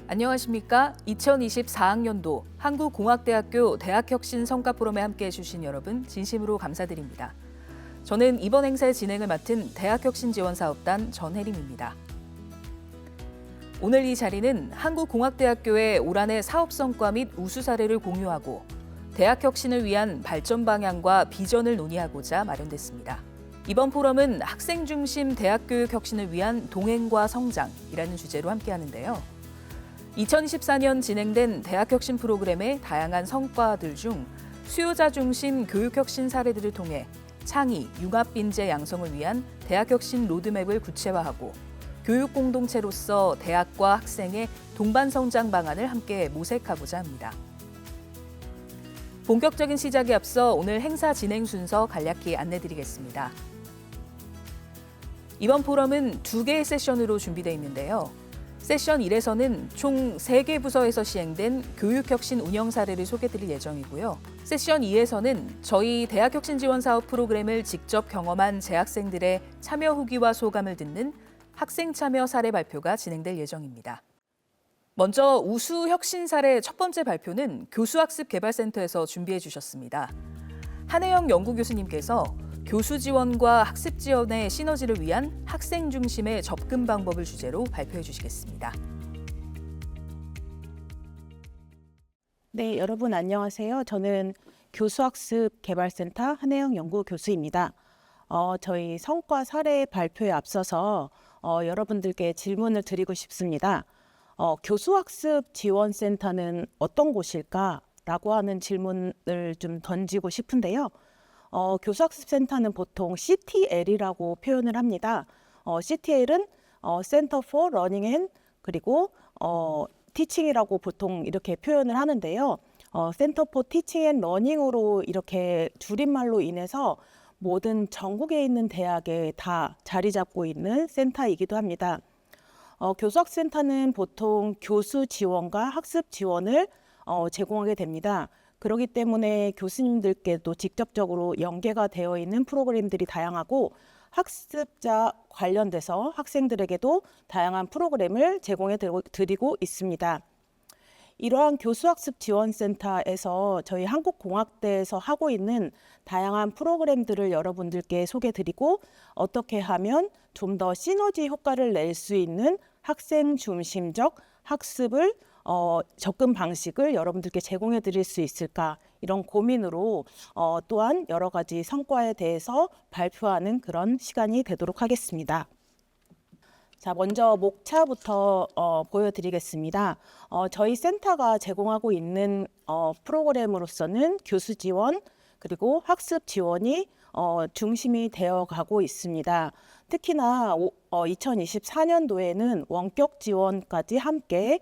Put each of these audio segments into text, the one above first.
안녕하십니까? 2024학년도 한국공학대학교 대학혁신 성과포럼에 함께해 주신 여러분 진심으로 감사드립니다. 저는 이번 행사의 진행을 맡은 대학혁신지원사업단 전혜림입니다. 오늘 이 자리는 한국공학대학교의 올 한해 사업 성과 및 우수 사례를 공유하고 대학혁신을 위한 발전 방향과 비전을 논의하고자 마련됐습니다. 이번 포럼은 학생 중심 대학교육 혁신을 위한 동행과 성장이라는 주제로 함께하는데요. 2024년 진행된 대학혁신 프로그램의 다양한 성과들 중 수요자 중심 교육혁신 사례들을 통해 창의, 융합인재 양성을 위한 대학혁신 로드맵을 구체화하고 교육 공동체로서 대학과 학생의 동반 성장 방안을 함께 모색하고자 합니다. 본격적인 시작에 앞서 오늘 행사 진행 순서 간략히 안내드리겠습니다. 이번 포럼은 2개의 세션으로 준비되어 있는데요. 세션 1에서는 총 3개 부서에서 시행된 교육혁신 운영 사례를 소개드릴 예정이고요. 세션 2에서는 저희 대학혁신지원사업 프로그램을 직접 경험한 재학생들의 참여 후기와 소감을 듣는 학생 참여 사례 발표가 진행될 예정입니다. 먼저 우수 혁신 사례 첫 번째 발표는 교수학습개발센터에서 준비해 주셨습니다. 한혜영 연구교수님께서 교수 지원과 학습 지원의 시너지를 위한 학생 중심의 접근 방법을 주제로 발표해 주시겠습니다. 네, 여러분 안녕하세요. 저는 교수학습개발센터 한혜영 연구교수입니다. 저희 성과 사례 발표에 앞서서 여러분들께 질문을 드리고 싶습니다. 교수학습지원센터는 어떤 곳일까라고 하는 질문을 좀 던지고 싶은데요. 교수학습센터는 보통 CTL이라고 표현을 합니다. CTL은 Center for Learning and 그리고 Teaching이라고 보통 이렇게 표현을 하는데요. Center for Teaching and Learning으로 이렇게 줄임말로 인해서 모든 전국에 있는 대학에 다 자리 잡고 있는 센터이기도 합니다. 교수학센터는 보통 교수 지원과 학습 지원을 제공하게 됩니다. 그렇기 때문에 교수님들께도 직접적으로 연계가 되어 있는 프로그램들이 다양하고 학습자 관련돼서 학생들에게도 다양한 프로그램을 제공해 드리고 있습니다. 이러한 교수학습지원센터에서 저희 한국공학대에서 하고 있는 다양한 프로그램들을 여러분들께 소개드리고 어떻게 하면 좀 더 시너지 효과를 낼 수 있는 학생 중심적 학습을 접근 방식을 여러분들께 제공해 드릴 수 있을까 이런 고민으로 또한 여러 가지 성과에 대해서 발표하는 그런 시간이 되도록 하겠습니다. 자, 먼저 목차부터 보여드리겠습니다. 저희 센터가 제공하고 있는 프로그램으로서는 교수 지원 그리고 학습 지원이 중심이 되어 가고 있습니다. 특히나 2024년도에는 원격 지원까지 함께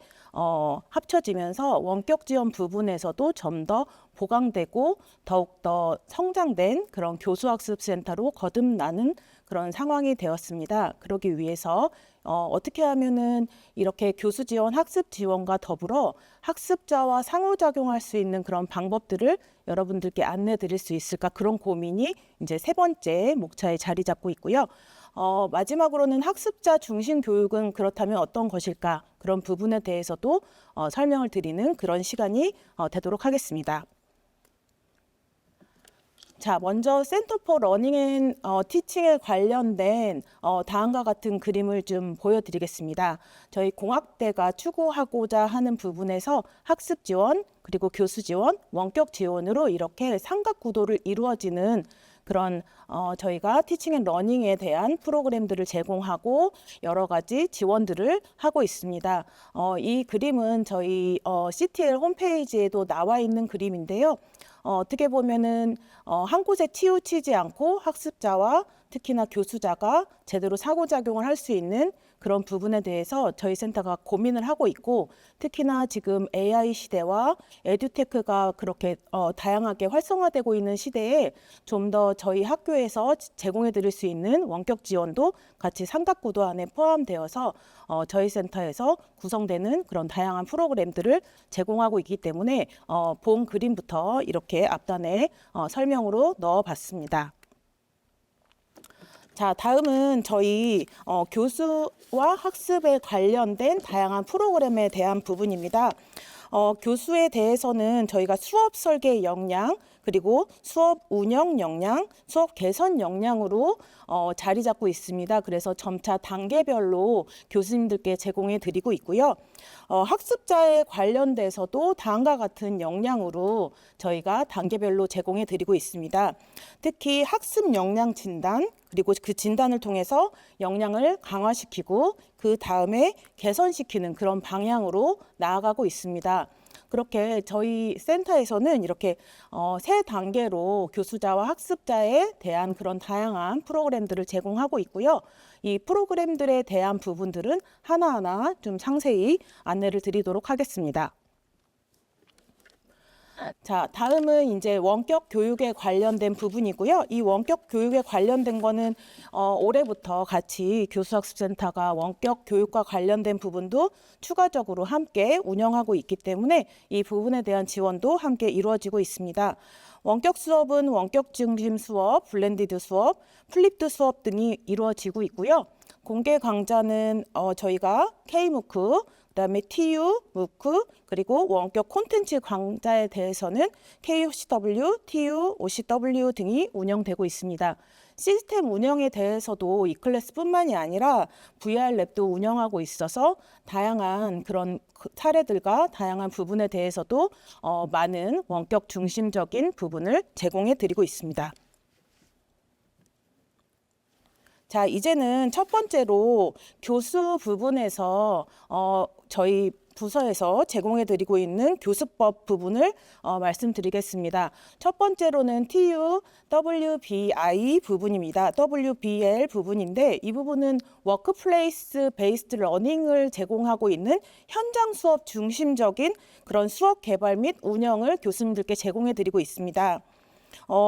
합쳐지면서 원격 지원 부분에서도 좀 더 보강되고 더욱더 성장된 그런 교수학습센터로 거듭나는 그런 상황이 되었습니다. 그러기 위해서 어떻게 하면은 이렇게 교수 지원, 학습 지원과 더불어 학습자와 상호작용할 수 있는 그런 방법들을 여러분들께 안내 드릴 수 있을까 그런 고민이 이제 세 번째 목차에 자리 잡고 있고요. 마지막으로는 학습자 중심 교육은 그렇다면 어떤 것일까 그런 부분에 대해서도 설명을 드리는 그런 시간이 되도록 하겠습니다. 자, 먼저 센터 포 러닝 앤 티칭에 관련된 다음과 같은 그림을 좀 보여드리겠습니다. 저희 공학대가 추구하고자 하는 부분에서 학습 지원, 그리고 교수 지원, 원격 지원으로 이렇게 삼각구도를 이루어지는 그런 저희가 티칭 앤 러닝에 대한 프로그램들을 제공하고 여러 가지 지원들을 하고 있습니다. 이 그림은 저희 CTL 홈페이지에도 나와 있는 그림인데요. 어떻게 보면은 한 곳에 치우치지 않고 학습자와 특히나 교수자가 제대로 상호작용을 할 수 있는 그런 부분에 대해서 저희 센터가 고민을 하고 있고 특히나 지금 AI 시대와 에듀테크가 그렇게 다양하게 활성화되고 있는 시대에 좀 더 저희 학교에서 제공해 드릴 수 있는 원격 지원도 같이 삼각구도 안에 포함되어서 저희 센터에서 구성되는 그런 다양한 프로그램들을 제공하고 있기 때문에 본 그림부터 이렇게 앞단에 설명으로 넣어봤습니다. 자, 다음은 저희 교수와 학습에 관련된 다양한 프로그램에 대한 부분입니다. 교수에 대해서는 저희가 수업 설계 역량, 그리고 수업 운영 역량, 수업 개선 역량으로 자리 잡고 있습니다. 그래서 점차 단계별로 교수님들께 제공해 드리고 있고요. 학습자에 관련돼서도 다음과 같은 역량으로 저희가 단계별로 제공해 드리고 있습니다. 특히 학습 역량 진단, 그리고 그 진단을 통해서 역량을 강화시키고 그 다음에 개선시키는 그런 방향으로 나아가고 있습니다. 그렇게 저희 센터에서는 이렇게 세 단계로 교수자와 학습자에 대한 그런 다양한 프로그램들을 제공하고 있고요. 이 프로그램들에 대한 부분들은 하나하나 좀 상세히 안내를 드리도록 하겠습니다. 자, 다음은 이제 원격 교육에 관련된 부분이고요. 이 원격 교육에 관련된 거는 올해부터 같이 교수학습센터가 원격 교육과 관련된 부분도 추가적으로 함께 운영하고 있기 때문에 이 부분에 대한 지원도 함께 이루어지고 있습니다. 원격 수업은 원격 중심 수업, 블렌디드 수업, 플립드 수업 등이 이루어지고 있고요. 공개 강좌는 저희가 K무크, 그다음에 TU, 무크, 그리고 원격 콘텐츠 강좌에 대해서는 KOCW, TU, OCW 등이 운영되고 있습니다. 시스템 운영에 대해서도 이클래스뿐만이 아니라 VR랩도 운영하고 있어서 다양한 그런 사례들과 다양한 부분에 대해서도 많은 원격 중심적인 부분을 제공해 드리고 있습니다. 자, 이제는 첫 번째로 교수 부분에서 저희 부서에서 제공해 드리고 있는 교수법 부분을 말씀드리겠습니다. 첫 번째로는 TU WBI 부분입니다. WBL 부분인데 이 부분은 워크플레이스 베이스드 러닝을 제공하고 있는 현장 수업 중심적인 그런 수업 개발 및 운영을 교수님들께 제공해 드리고 있습니다.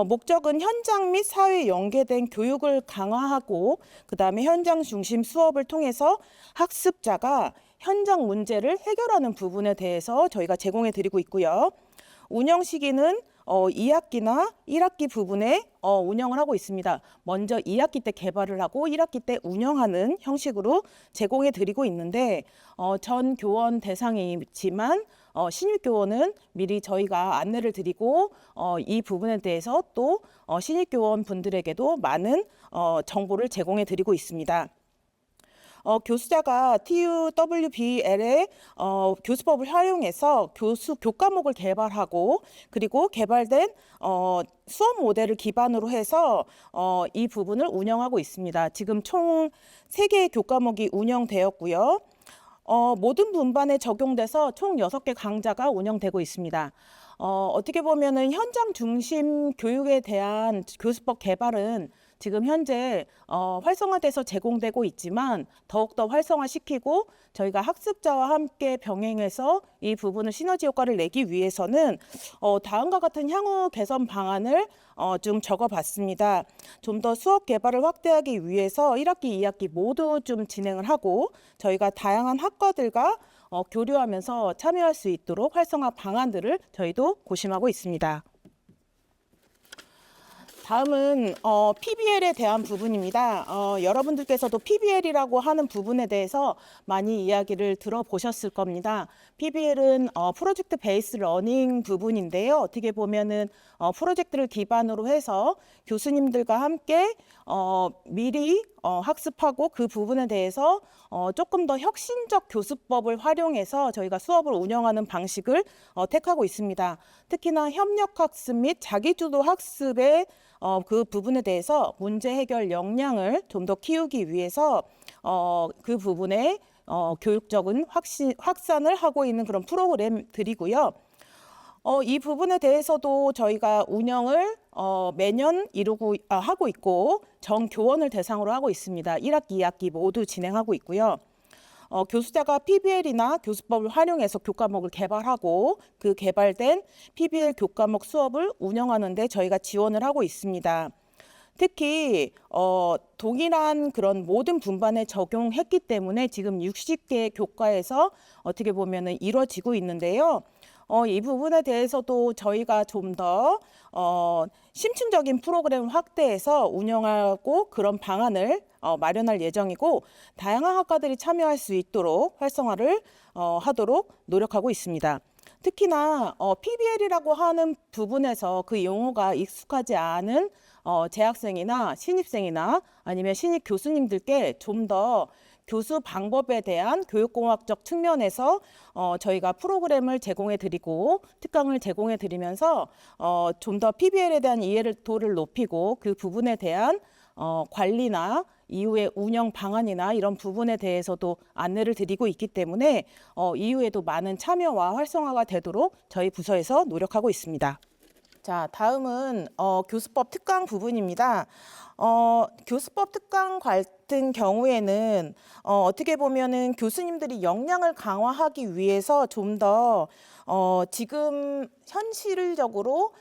목적은 현장 및 사회에 연계된 교육을 강화하고 그다음에 현장 중심 수업을 통해서 학습자가 현장 문제를 해결하는 부분에 대해서 저희가 제공해 드리고 있고요. 운영 시기는 2학기나 1학기 부분에 운영을 하고 있습니다. 먼저 2학기 때 개발을 하고 1학기 때 운영하는 형식으로 제공해 드리고 있는데 전 교원 대상이지만 신입 교원은 미리 저희가 안내를 드리고 이 부분에 대해서 또 신입 교원 분들에게도 많은 정보를 제공해 드리고 있습니다. 교수자가 TUWBL의 교수법을 활용해서 교과목을 개발하고 그리고 개발된 수업 모델을 기반으로 해서 이 부분을 운영하고 있습니다. 지금 총 3개의 교과목이 운영되었고요. 모든 분반에 적용돼서 총 6개 강좌가 운영되고 있습니다. 어떻게 보면은 현장 중심 교육에 대한 교수법 개발은 지금 현재 활성화돼서 제공되고 있지만 더욱더 활성화시키고 저희가 학습자와 함께 병행해서 이 부분을 시너지 효과를 내기 위해서는 다음과 같은 향후 개선 방안을 좀 적어봤습니다. 좀 더 수업 개발을 확대하기 위해서 1학기, 2학기 모두 좀 진행을 하고 저희가 다양한 학과들과 교류하면서 참여할 수 있도록 활성화 방안들을 저희도 고심하고 있습니다. 다음은 PBL에 대한 부분입니다. 여러분들께서도 PBL이라고 하는 부분에 대해서 많이 이야기를 들어보셨을 겁니다. PBL은 프로젝트 베이스 러닝 부분인데요. 어떻게 보면은 프로젝트를 기반으로 해서 교수님들과 함께 미리 학습하고 그 부분에 대해서 조금 더 혁신적 교수법을 활용해서 저희가 수업을 운영하는 방식을 택하고 있습니다. 특히나 협력학습 및 자기주도 학습의 그 부분에 대해서 문제 해결 역량을 좀 더 키우기 위해서 그 부분에 교육적인 확산을 하고 있는 그런 프로그램들이고요. 이 부분에 대해서도 저희가 운영을 매년 하고 있고 정교원을 대상으로 하고 있습니다. 1학기, 2학기 모두 진행하고 있고요. 교수자가 PBL이나 교수법을 활용해서 교과목을 개발하고 그 개발된 PBL 교과목 수업을 운영하는 데 저희가 지원을 하고 있습니다. 특히 동일한 그런 모든 분반에 적용했기 때문에 지금 60개 교과에서 어떻게 보면은 이루어지고 있는데요. 이 부분에 대해서도 저희가 좀 더 심층적인 프로그램을 확대해서 운영하고 그런 방안을 마련할 예정이고 다양한 학과들이 참여할 수 있도록 활성화를 하도록 노력하고 있습니다. 특히나 PBL이라고 하는 부분에서 그 용어가 익숙하지 않은 재학생이나 신입생이나 아니면 신입 교수님들께 좀 더 교수 방법에 대한 교육공학적 측면에서 저희가 프로그램을 제공해 드리고 특강을 제공해 드리면서 좀 더 PBL에 대한 이해도를 높이고 그 부분에 대한 관리나 이후의 운영 방안이나 이런 부분에 대해서도 안내를 드리고 있기 때문에 이후에도 많은 참여와 활성화가 되도록 저희 부서에서 노력하고 있습니다. 자, 다음은 교수법 특강 부분입니다. 교수법 특강 같은 경우에는 어떻게 보면은 교수님들이 역량을 강화하기 위해서 좀 더 지금 현실적으로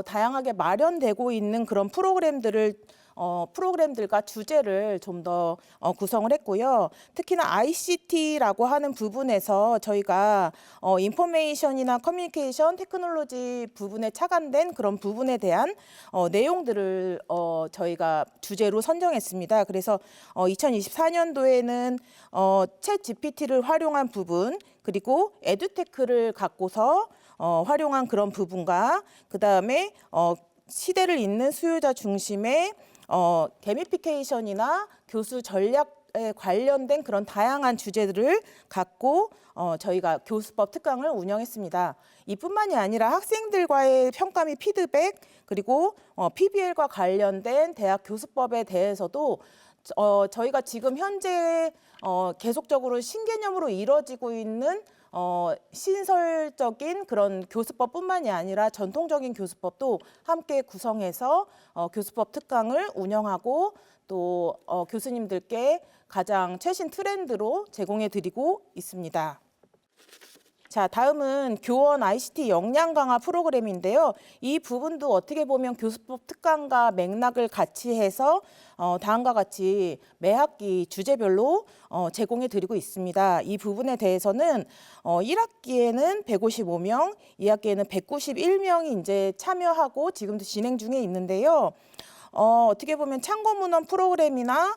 다양하게 마련되고 있는 그런 프로그램들과 주제를 좀 더 구성을 했고요. 특히나 ICT라고 하는 부분에서 저희가 인포메이션이나 커뮤니케이션 테크놀로지 부분에 차관된 그런 부분에 대한 내용들을 저희가 주제로 선정했습니다. 그래서 2024년도에는 챗 GPT를 활용한 부분 그리고 에듀테크를 갖고서 활용한 그런 부분과 그다음에 시대를 잇는 수요자 중심의 게미피케이션이나 교수 전략에 관련된 그런 다양한 주제들을 갖고 저희가 교수법 특강을 운영했습니다. 이뿐만이 아니라 학생들과의 평가 및 피드백 그리고 PBL과 관련된 대학 교수법에 대해서도 저희가 지금 현재 계속적으로 신개념으로 이루어지고 있는 신설적인 그런 교수법뿐만이 아니라 전통적인 교수법도 함께 구성해서 교수법 특강을 운영하고 또 교수님들께 가장 최신 트렌드로 제공해 드리고 있습니다. 자, 다음은 교원 ICT 역량 강화 프로그램인데요. 이 부분도 어떻게 보면 교수법 특강과 맥락을 같이 해서 다음과 같이 매 학기 주제별로 제공해 드리고 있습니다. 이 부분에 대해서는 1학기에는 155명, 2학기에는 191명이 이제 참여하고 지금도 진행 중에 있는데요. 어떻게 보면 참고문헌 프로그램이나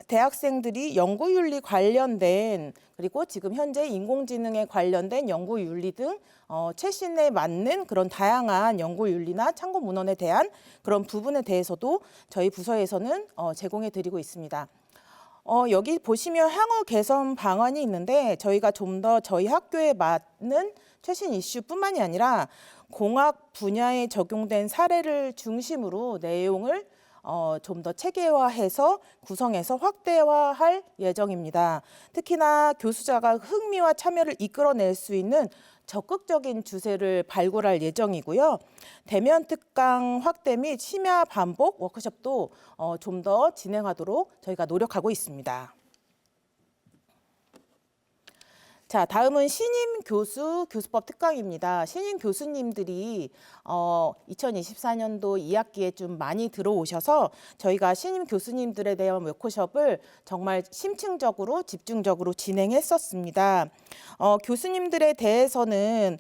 대학생들이 연구윤리 관련된 그리고 지금 현재 인공지능에 관련된 연구윤리 등 최신에 맞는 그런 다양한 연구윤리나 참고문헌에 대한 그런 부분에 대해서도 저희 부서에서는 제공해 드리고 있습니다. 여기 보시면 향후 개선 방안이 있는데 저희가 좀 더 저희 학교에 맞는 최신 이슈뿐만이 아니라 공학 분야에 적용된 사례를 중심으로 내용을 좀 더 체계화해서 구성해서 확대화할 예정입니다. 특히나 교수자가 흥미와 참여를 이끌어낼 수 있는 적극적인 주제를 발굴할 예정이고요. 대면 특강 확대 및 심야 반복 워크숍도 좀 더 진행하도록 저희가 노력하고 있습니다. 자, 다음은 신임 교수 교수법 특강입니다. 신임 교수님들이 2024년도 2학기에 좀 많이 들어오셔서 저희가 신임 교수님들에 대한 워크숍을 정말 심층적으로 집중적으로 진행했었습니다. 교수님들에 대해서는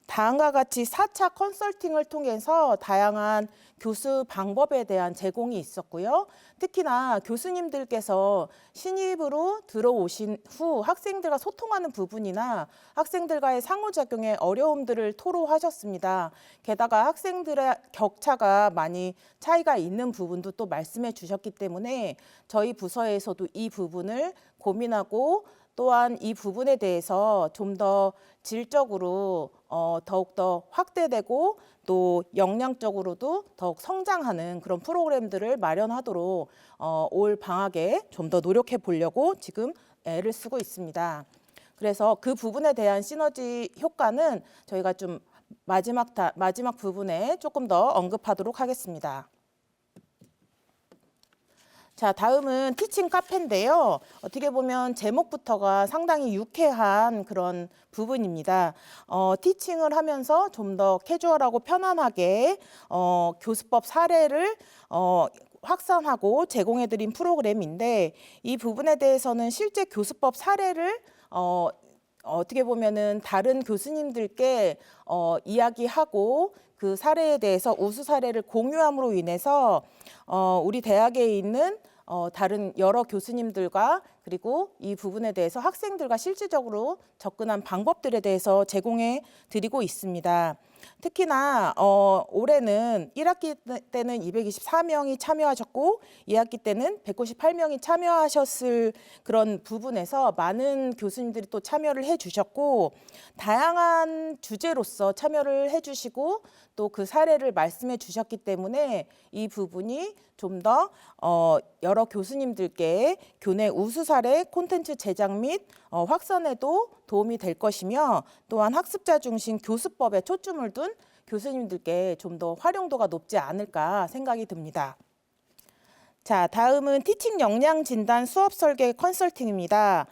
다음과 같이 4차 컨설팅을 통해서 다양한 교수 방법에 대한 제공이 있었고요. 특히나 교수님들께서 신입으로 들어오신 후 학생들과 소통하는 부분이나 학생들과의 상호작용의 어려움들을 토로하셨습니다. 게다가 학생들의 격차가 많이 차이가 있는 부분도 또 말씀해 주셨기 때문에 저희 부서에서도 이 부분을 고민하고 또한 이 부분에 대해서 좀 더 질적으로 더욱더 확대되고 또 역량적으로도 더욱 성장하는 그런 프로그램들을 마련하도록 올 방학에 좀 더 노력해 보려고 지금 애를 쓰고 있습니다. 그래서 그 부분에 대한 시너지 효과는 저희가 좀 마지막 부분에 조금 더 언급하도록 하겠습니다. 자, 다음은 티칭 카페인데요. 어떻게 보면 제목부터가 상당히 유쾌한 그런 부분입니다. 티칭을 하면서 좀 더 캐주얼하고 편안하게 교수법 사례를 확산하고 제공해드린 프로그램인데 이 부분에 대해서는 실제 교수법 사례를 어떻게 보면은 다른 교수님들께 이야기하고 그 사례에 대해서 우수 사례를 공유함으로 인해서 우리 대학에 있는 다른 여러 교수님들과 그리고 이 부분에 대해서 학생들과 실질적으로 접근한 방법들에 대해서 제공해 드리고 있습니다. 특히나 올해는 1학기 때는 224명이 참여하셨고 2학기 때는 198명이 참여하셨을 그런 부분에서 많은 교수님들이 또 참여를 해주셨고 다양한 주제로서 참여를 해주시고 또 그 사례를 말씀해 주셨기 때문에 이 부분이 좀 더 여러 교수님들께 교내 우수 사례 콘텐츠 제작 및 확산에도 도움이 될 것이며 또한 학습자 중심 교수법에 초점을 둔 교수님들께 좀 더 활용도가 높지 않을까 생각이 듭니다. 자, 다음은 티칭 역량 진단 수업 설계 컨설팅입니다.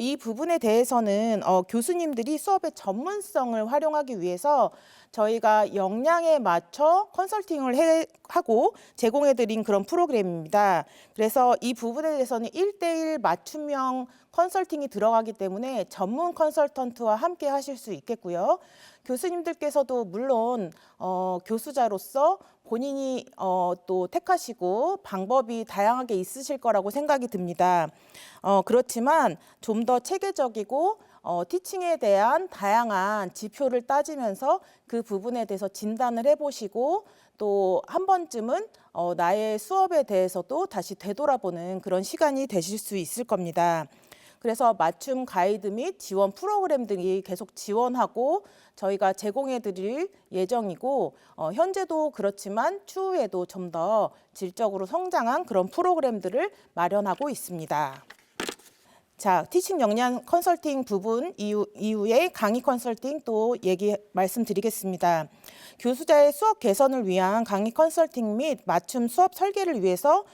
이 부분에 대해서는 교수님들이 수업의 전문성을 활용하기 위해서 저희가 역량에 맞춰 컨설팅을 하고 제공해드린 그런 프로그램입니다. 그래서 이 부분에 대해서는 1대1 맞춤형 컨설팅이 들어가기 때문에 전문 컨설턴트와 함께 하실 수 있겠고요. 교수님들께서도 물론 교수자로서 본인이 또 택하시고 방법이 다양하게 있으실 거라고 생각이 듭니다. 그렇지만 좀 더 체계적이고 티칭에 대한 다양한 지표를 따지면서 그 부분에 대해서 진단을 해보시고 또 한 번쯤은 나의 수업에 대해서도 다시 되돌아보는 그런 시간이 되실 수 있을 겁니다. 그래서 맞춤 가이드 및 지원 프로그램 등이 계속 지원하고 저희가 제공해 드릴 예정이고 현재도 그렇지만 추후에도 좀 더 질적으로 성장한 그런 프로그램들을 마련하고 있습니다. 자, 티칭 역량 컨설팅 부분 이후에 강의 컨설팅 또 말씀드리겠습니다. 교수자의 수업 개선을 위한 강의 컨설팅 및 맞춤 수업 설계를 위해서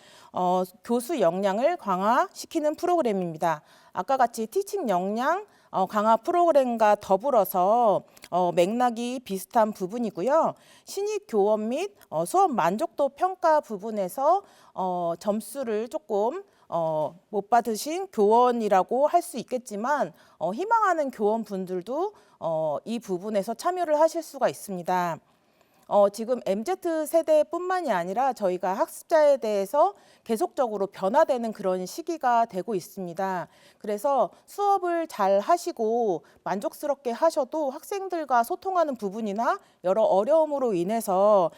교수 역량을 강화시키는 프로그램입니다. 아까 같이 티칭 역량 강화 프로그램과 더불어서 맥락이 비슷한 부분이고요. 신입 교원 및 수업 만족도 평가 부분에서 점수를 조금 못 받으신 교원이라고 할 수 있겠지만 희망하는 교원분들도 이 부분에서 참여를 하실 수가 있습니다. 지금 MZ세대뿐만이 아니라 저희가 학습자에 대해서 계속적으로 변화되는 그런 시기가 되고 있습니다. 그래서 수업을 잘 하시고 만족스럽게 하셔도 학생들과 소통하는 부분이나 여러 어려움으로 인해서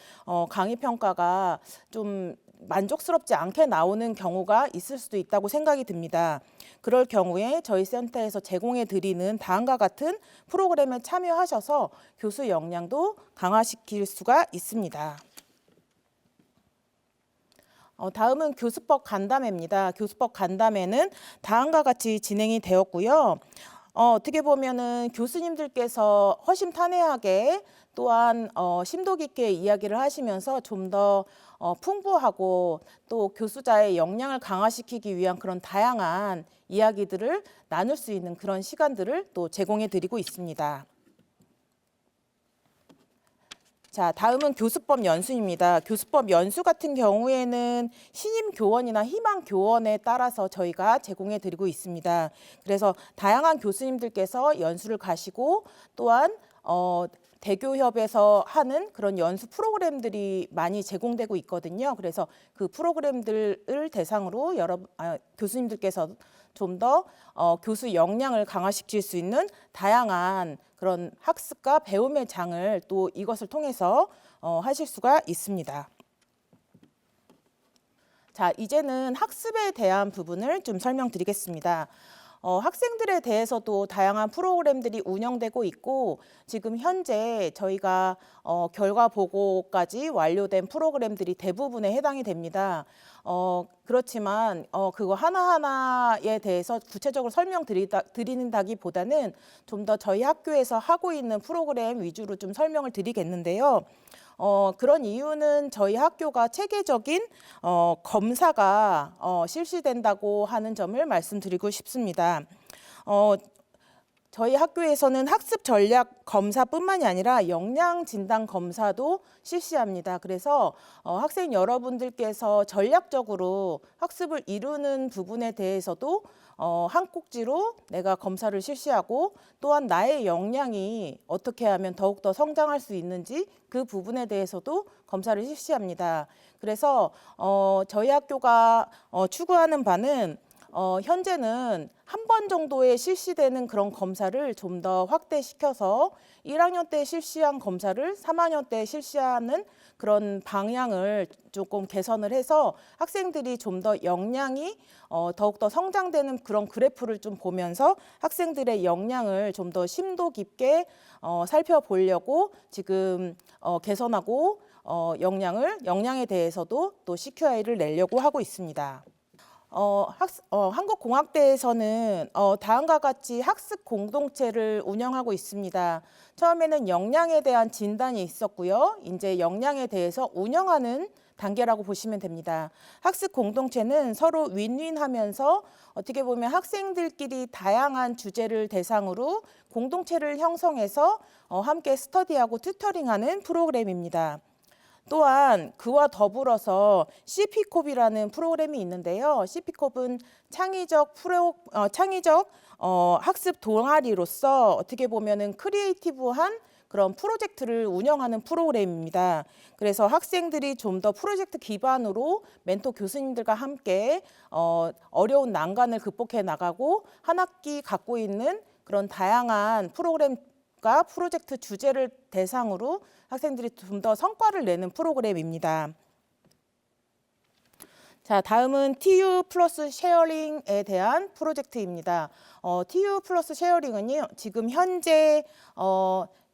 강의 평가가 좀 만족스럽지 않게 나오는 경우가 있을 수도 있다고 생각이 듭니다. 그럴 경우에 저희 센터에서 제공해 드리는 다음과 같은 프로그램에 참여하셔서 교수 역량도 강화시킬 수가 있습니다. 다음은 교수법 간담회입니다. 교수법 간담회는 다음과 같이 진행이 되었고요. 어떻게 보면은 교수님들께서 허심탄회하게 또한 심도 깊게 이야기를 하시면서 좀 더 풍부하고 또 교수자의 역량을 강화시키기 위한 그런 다양한 이야기들을 나눌 수 있는 그런 시간들을 또 제공해 드리고 있습니다. 자, 다음은 교수법 연수입니다. 교수법 연수 같은 경우에는 신임 교원이나 희망 교원에 따라서 저희가 제공해 드리고 있습니다. 그래서 다양한 교수님들께서 연수를 가시고 또한 대교협에서 하는 그런 연수 프로그램들이 많이 제공되고 있거든요. 그래서 그 프로그램들을 대상으로 교수님들께서 좀 더 교수 역량을 강화시킬 수 있는 다양한 그런 학습과 배움의 장을 또 이것을 통해서 하실 수가 있습니다. 자, 이제는 학습에 대한 부분을 좀 설명드리겠습니다. 학생들에 대해서도 다양한 프로그램들이 운영되고 있고 지금 현재 저희가 결과 보고까지 완료된 프로그램들이 대부분에 해당이 됩니다. 그렇지만 그거 하나하나에 대해서 구체적으로 설명드린다기보다는 좀 더 저희 학교에서 하고 있는 프로그램 위주로 좀 설명을 드리겠는데요. 그런 이유는 저희 학교가 체계적인 검사가 실시된다고 하는 점을 말씀드리고 싶습니다. 저희 학교에서는 학습 전략 검사뿐만이 아니라 역량 진단 검사도 실시합니다. 그래서 학생 여러분들께서 전략적으로 학습을 이루는 부분에 대해서도 한 꼭지로 내가 검사를 실시하고 또한 나의 역량이 어떻게 하면 더욱더 성장할 수 있는지 그 부분에 대해서도 검사를 실시합니다. 그래서 저희 학교가 추구하는 바는 현재는 한 번 정도에 실시되는 그런 검사를 좀 더 확대시켜서 1학년 때 실시한 검사를 3학년 때 실시하는 그런 방향을 조금 개선을 해서 학생들이 좀 더 역량이 더욱더 성장되는 그런 그래프를 좀 보면서 학생들의 역량을 좀 더 심도 깊게 살펴보려고 지금 개선하고 역량에 대해서도 또 CQI를 내려고 하고 있습니다. 한국공학대에서는 다음과 같이 학습 공동체를 운영하고 있습니다. 처음에는 역량에 대한 진단이 있었고요. 이제 역량에 대해서 운영하는 단계라고 보시면 됩니다. 학습 공동체는 서로 윈윈하면서 어떻게 보면 학생들끼리 다양한 주제를 대상으로 공동체를 형성해서 함께 스터디하고 튜터링하는 프로그램입니다. 또한 그와 더불어서 CPCOB이라는 프로그램이 있는데요. CPCOB은 창의적 학습 동아리로서 어떻게 보면은 크리에이티브한 그런 프로젝트를 운영하는 프로그램입니다. 그래서 학생들이 좀 더 프로젝트 기반으로 멘토 교수님들과 함께 어려운 난관을 극복해 나가고 한 학기 갖고 있는 그런 다양한 프로그램과 프로젝트 주제를 대상으로 학생들이 좀 더 성과를 내는 프로그램입니다. 자, 다음은 TU 플러스 쉐어링에 대한 프로젝트입니다. TU 플러스 쉐어링은요, 지금 현재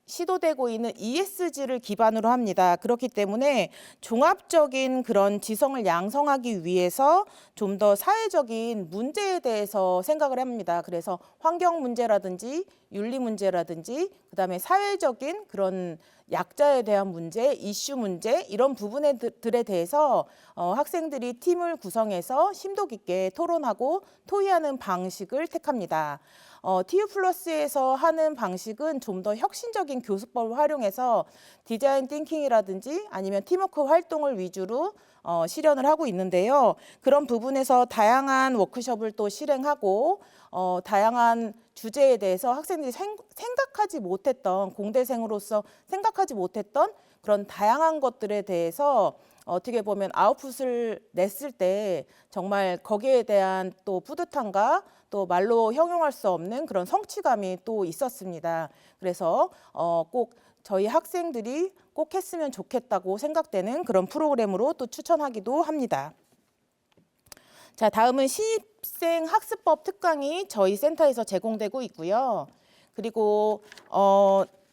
시도되고 있는 ESG를 기반으로 합니다. 그렇기 때문에 종합적인 그런 지성을 양성하기 위해서 좀 더 사회적인 문제에 대해서 생각을 합니다. 그래서 환경 문제라든지 윤리 문제라든지 그다음에 사회적인 그런 약자에 대한 문제, 이슈 문제 이런 부분들에 대해서 학생들이 팀을 구성해서 심도 깊게 토론하고 토의하는 방식을 택합니다. TU 플러스에서 하는 방식은 좀 더 혁신적인 교수법을 활용해서 디자인 띵킹이라든지 아니면 팀워크 활동을 위주로 실현을 하고 있는데요. 그런 부분에서 다양한 워크숍을 또 실행하고 다양한 주제에 대해서 학생들이 생각하지 못했던 공대생으로서 생각하지 못했던 그런 다양한 것들에 대해서 어떻게 보면 아웃풋을 냈을 때 정말 거기에 대한 또 뿌듯함과 또 말로 형용할 수 없는 그런 성취감이 또 있었습니다. 그래서 꼭 저희 학생들이 꼭 했으면 좋겠다고 생각되는 그런 프로그램으로 또 추천하기도 합니다. 자, 다음은 신입생 학습법 특강이 저희 센터에서 제공되고 있고요. 그리고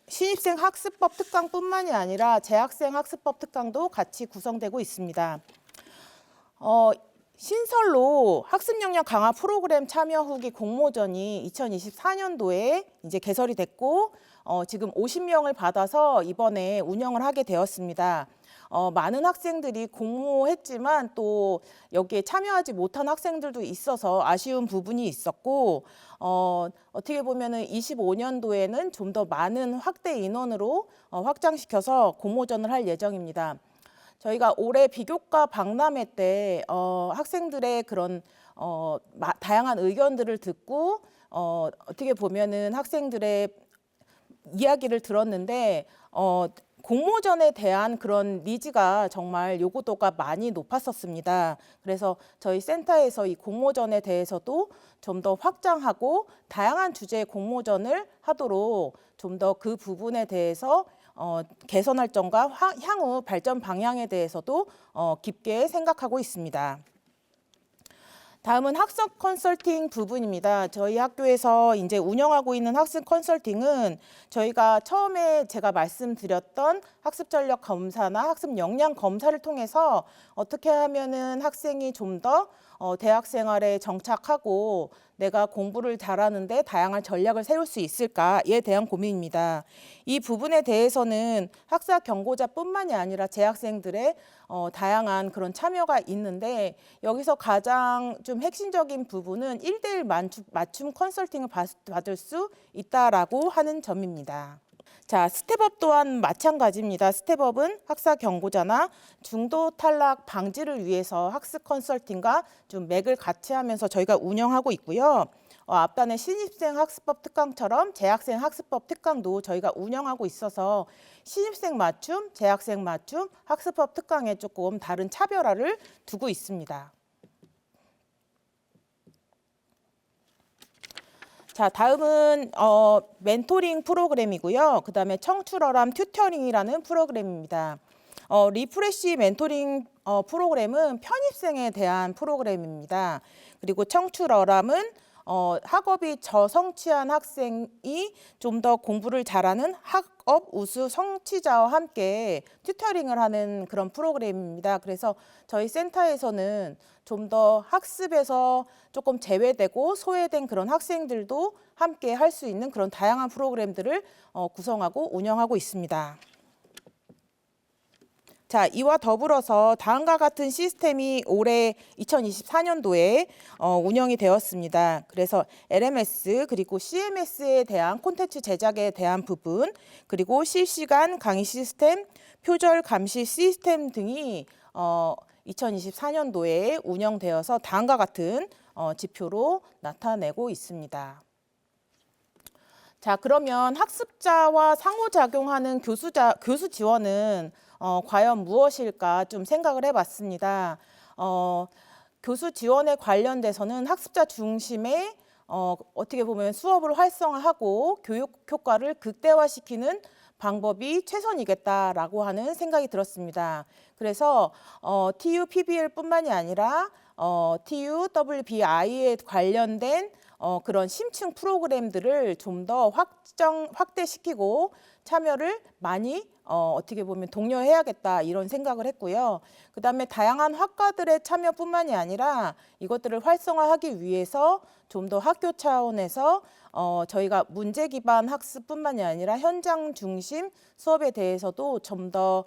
신입생 학습법 특강뿐만이 아니라 재학생 학습법 특강도 같이 구성되고 있습니다. 신설로 학습 역량 강화 프로그램 참여 후기 공모전이 2024년도에 이제 개설이 됐고 지금 50명을 받아서 이번에 운영을 하게 되었습니다. 많은 학생들이 공모했지만 또 여기에 참여하지 못한 학생들도 있어서 아쉬운 부분이 있었고 어떻게 보면은 25년도에는 좀 더 많은 확대 인원으로 확장시켜서 공모전을 할 예정입니다. 저희가 올해 비교과 박람회 때 학생들의 그런 다양한 의견들을 듣고 어떻게 보면은 학생들의 이야기를 들었는데 공모전에 대한 그런 니즈가 정말 요구도가 많이 높았었습니다. 그래서 저희 센터에서 이 공모전에 대해서도 좀 더 확장하고 다양한 주제의 공모전을 하도록 좀 더 그 부분에 대해서 개선할 점과 향후 발전 방향에 대해서도 깊게 생각하고 있습니다. 다음은 학습 컨설팅 부분입니다. 저희 학교에서 이제 운영하고 있는 학습 컨설팅은 저희가 처음에 제가 말씀드렸던 학습 전력 검사나 학습 역량 검사를 통해서 어떻게 하면은 학생이 좀 더 대학 생활에 정착하고 내가 공부를 잘하는데 다양한 전략을 세울 수 있을까에 대한 고민입니다. 이 부분에 대해서는 학사 경고자뿐만이 아니라 재학생들의 다양한 그런 참여가 있는데, 여기서 가장 좀 핵심적인 부분은 1대1 맞춤 컨설팅을 받을 수 있다라고 하는 점입니다. 자, 스텝업 또한 마찬가지입니다. 스텝업은 학사 경고자나 중도 탈락 방지를 위해서 학습 컨설팅과 좀 맥을 같이 하면서 저희가 운영하고 있고요. 앞단의 신입생 학습법 특강처럼 재학생 학습법 특강도 저희가 운영하고 있어서 신입생 맞춤, 재학생 맞춤, 학습법 특강에 조금 다른 차별화를 두고 있습니다. 자, 다음은 멘토링 프로그램이고요. 그 다음에 청출어람 튜터링이라는 프로그램입니다. 리프레시 멘토링 프로그램은 편입생에 대한 프로그램입니다. 그리고 청출어람은 학업이 저성취한 학생이 좀 더 공부를 잘하는 학업 우수 성취자와 함께 튜터링을 하는 그런 프로그램입니다. 그래서 저희 센터에서는 좀 더 학습에서 조금 제외되고 소외된 그런 학생들도 함께 할 수 있는 그런 다양한 프로그램들을 구성하고 운영하고 있습니다. 자, 이와 더불어서 다음과 같은 시스템이 올해 2024년도에 운영이 되었습니다. 그래서 LMS 그리고 CMS에 대한 콘텐츠 제작에 대한 부분, 그리고 실시간 강의 시스템, 표절 감시 시스템 등이 2024년도에 운영되어서 다음과 같은 지표로 나타내고 있습니다. 자, 그러면 학습자와 상호작용하는 교수 지원은 과연 무엇일까 좀 생각을 해봤습니다. 교수 지원에 관련돼서는 학습자 중심의 어떻게 보면 수업을 활성화하고 교육 효과를 극대화시키는 방법이 최선이겠다라고 하는 생각이 들었습니다. 그래서 TU PBL뿐만이 아니라 TU WBI에 관련된 그런 심층 프로그램들을 좀 더 확대시키고 참여를 많이 어떻게 보면 독려해야겠다 이런 생각을 했고요. 그 다음에 다양한 학과들의 참여뿐만이 아니라 이것들을 활성화하기 위해서 좀 더 학교 차원에서 저희가 문제 기반 학습뿐만이 아니라 현장 중심 수업에 대해서도 좀 더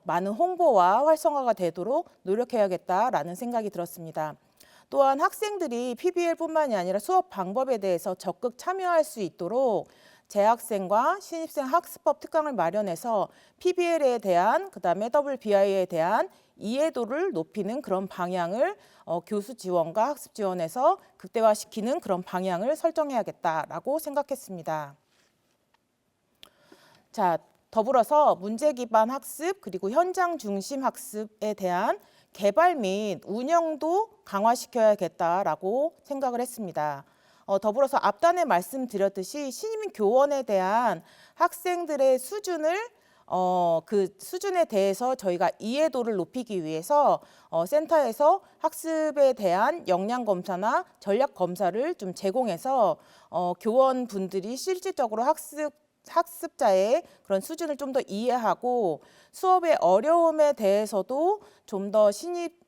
많은 홍보와 활성화가 되도록 노력해야겠다라는 생각이 들었습니다. 또한 학생들이 PBL뿐만이 아니라 수업 방법에 대해서 적극 참여할 수 있도록 재학생과 신입생 학습법 특강을 마련해서 PBL에 대한, 그다음에 WBI에 대한 이해도를 높이는 그런 방향을 교수 지원과 학습 지원에서 극대화시키는 그런 방향을 설정해야겠다라고 생각했습니다. 자, 더불어서 문제 기반 학습 그리고 현장 중심 학습에 대한 개발 및 운영도 강화시켜야겠다라고 생각을 했습니다. 더불어서 앞단에 말씀드렸듯이 신임 교원에 대한 학생들의 수준을 그 수준에 대해서 저희가 이해도를 높이기 위해서 센터에서 학습에 대한 역량 검사나 전략 검사를 좀 제공해서 교원분들이 실질적으로 학습자의 그런 수준을 좀 더 이해하고 수업의 어려움에 대해서도 좀 더 신입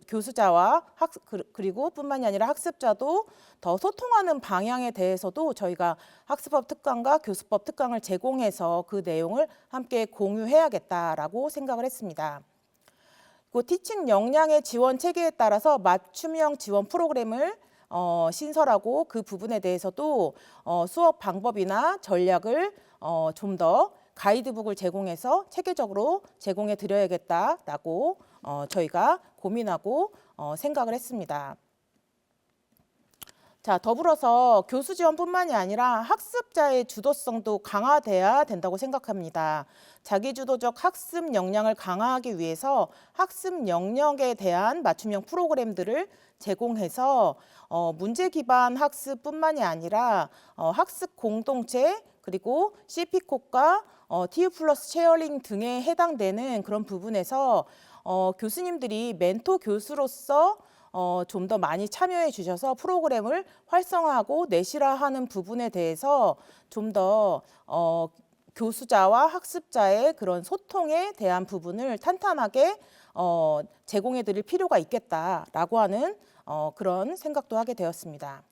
교수자와 그리고 뿐만이 아니라 학습자도 더 소통하는 방향에 대해서도 저희가 학습법 특강과 교수법 특강을 제공해서 그 내용을 함께 공유해야겠다라고 생각을 했습니다. 그 티칭 역량의 지원 체계에 따라서 맞춤형 지원 프로그램을 신설하고 그 부분에 대해서도 수업 방법이나 전략을 좀 더 가이드북을 제공해서 체계적으로 제공해 드려야겠다라고 저희가 고민하고 생각을 했습니다. 자, 더불어서 교수 지원뿐만이 아니라 학습자의 주도성도 강화돼야 된다고 생각합니다. 자기주도적 학습 역량을 강화하기 위해서 학습 영역에 대한 맞춤형 프로그램들을 제공해서 문제 기반 학습뿐만이 아니라 학습 공동체 그리고 CP콕과 TU 플러스 쉐어링 등에 해당되는 그런 부분에서 교수님들이 멘토 교수로서 좀 더 많이 참여해 주셔서 프로그램을 활성화하고 내실화하는 부분에 대해서 좀 더 교수자와 학습자의 그런 소통에 대한 부분을 탄탄하게 제공해 드릴 필요가 있겠다라고 하는 그런 생각도 하게 되었습니다.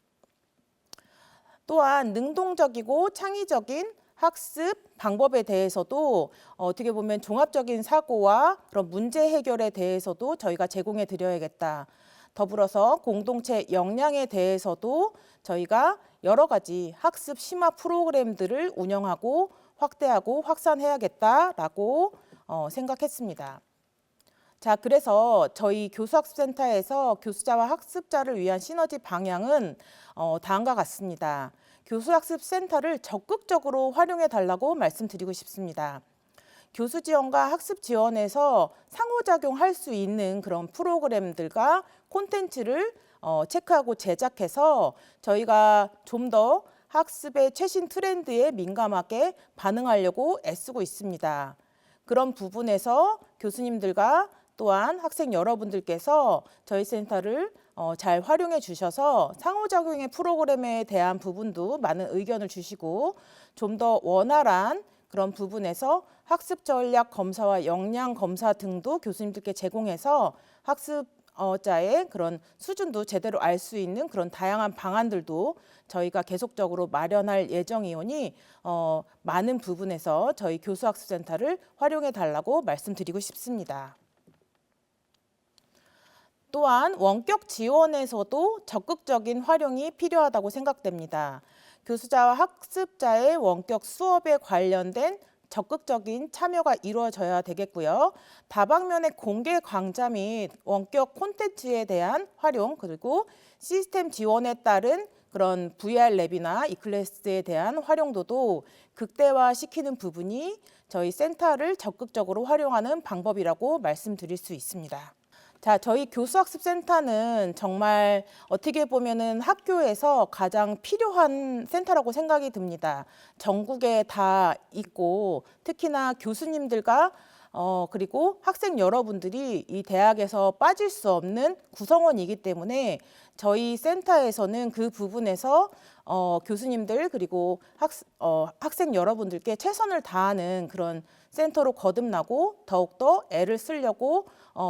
또한 능동적이고 창의적인 학습 방법에 대해서도 어떻게 보면 종합적인 사고와 그런 문제 해결에 대해서도 저희가 제공해 드려야겠다. 더불어서 공동체 역량에 대해서도 저희가 여러 가지 학습 심화 프로그램들을 운영하고 확대하고 확산해야겠다라고 생각했습니다. 자, 그래서 저희 교수학습센터에서 교수자와 학습자를 위한 시너지 방향은 다음과 같습니다. 교수학습센터를 적극적으로 활용해 달라고 말씀드리고 싶습니다. 교수 지원과 학습 지원에서 상호작용할 수 있는 그런 프로그램들과 콘텐츠를 체크하고 제작해서 저희가 좀 더 학습의 최신 트렌드에 민감하게 반응하려고 애쓰고 있습니다. 그런 부분에서 교수님들과 또한 학생 여러분들께서 저희 센터를 잘 활용해 주셔서 상호작용의 프로그램에 대한 부분도 많은 의견을 주시고 좀 더 원활한 그런 부분에서 학습 전략 검사와 역량 검사 등도 교수님들께 제공해서 학습자의 그런 수준도 제대로 알 수 있는 그런 다양한 방안들도 저희가 계속적으로 마련할 예정이오니 많은 부분에서 저희 교수학습센터를 활용해 달라고 말씀드리고 싶습니다. 또한 원격 지원에서도 적극적인 활용이 필요하다고 생각됩니다. 교수자와 학습자의 원격 수업에 관련된 적극적인 참여가 이루어져야 되겠고요. 다방면의 공개 강좌 및 원격 콘텐츠에 대한 활용, 그리고 시스템 지원에 따른 그런 VR 랩이나 이클래스에 대한 활용도도 극대화시키는 부분이 저희 센터를 적극적으로 활용하는 방법이라고 말씀드릴 수 있습니다. 자, 저희 교수학습센터는 정말 어떻게 보면은 학교에서 가장 필요한 센터라고 생각이 듭니다. 전국에 다 있고 특히나 교수님들과 그리고 학생 여러분들이 이 대학에서 빠질 수 없는 구성원이기 때문에 저희 센터에서는 그 부분에서 교수님들 그리고 학생 여러분들께 최선을 다하는 그런 센터로 거듭나고 더욱더 애를 쓰려고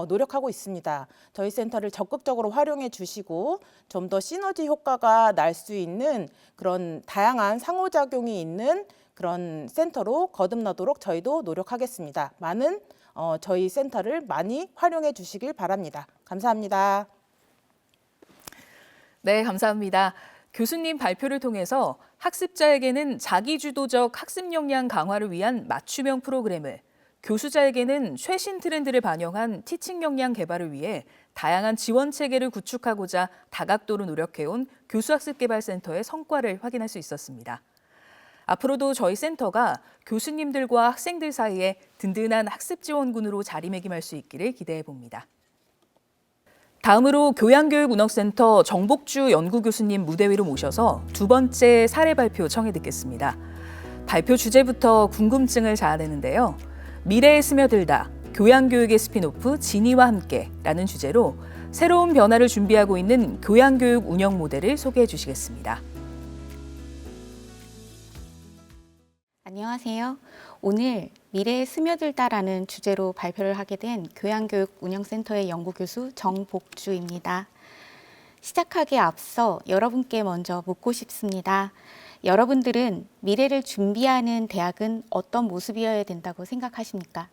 노력하고 있습니다. 저희 센터를 적극적으로 활용해 주시고 좀 더 시너지 효과가 날 수 있는 그런 다양한 상호작용이 있는 그런 센터로 거듭나도록 저희도 노력하겠습니다. 많은 저희 센터를 많이 활용해 주시길 바랍니다. 감사합니다. 네, 감사합니다. 교수님 발표를 통해서 학습자에게는 자기주도적 학습 역량 강화를 위한 맞춤형 프로그램을, 교수자에게는 최신 트렌드를 반영한 티칭 역량 개발을 위해 다양한 지원 체계를 구축하고자 다각도로 노력해온 교수학습개발센터의 성과를 확인할 수 있었습니다. 앞으로도 저희 센터가 교수님들과 학생들 사이에 든든한 학습 지원군으로 자리매김할 수 있기를 기대해 봅니다. 다음으로 교양교육운영센터 정복주 연구교수님 무대 위로 모셔서 두 번째 사례 발표 청해 듣겠습니다. 발표 주제부터 궁금증을 자아내는데요. 미래에 스며들다, 교양교육의 스핀오프 진이와 함께라는 주제로 새로운 변화를 준비하고 있는 교양교육 운영 모델을 소개해 주시겠습니다. 안녕하세요. 오늘 미래에 스며들다라는 주제로 발표를 하게 된 교양교육운영센터의 연구교수 정복주입니다. 시작하기에 앞서 여러분께 먼저 묻고 싶습니다. 여러분들은 미래를 준비하는 대학은 어떤 모습이어야 된다고 생각하십니까?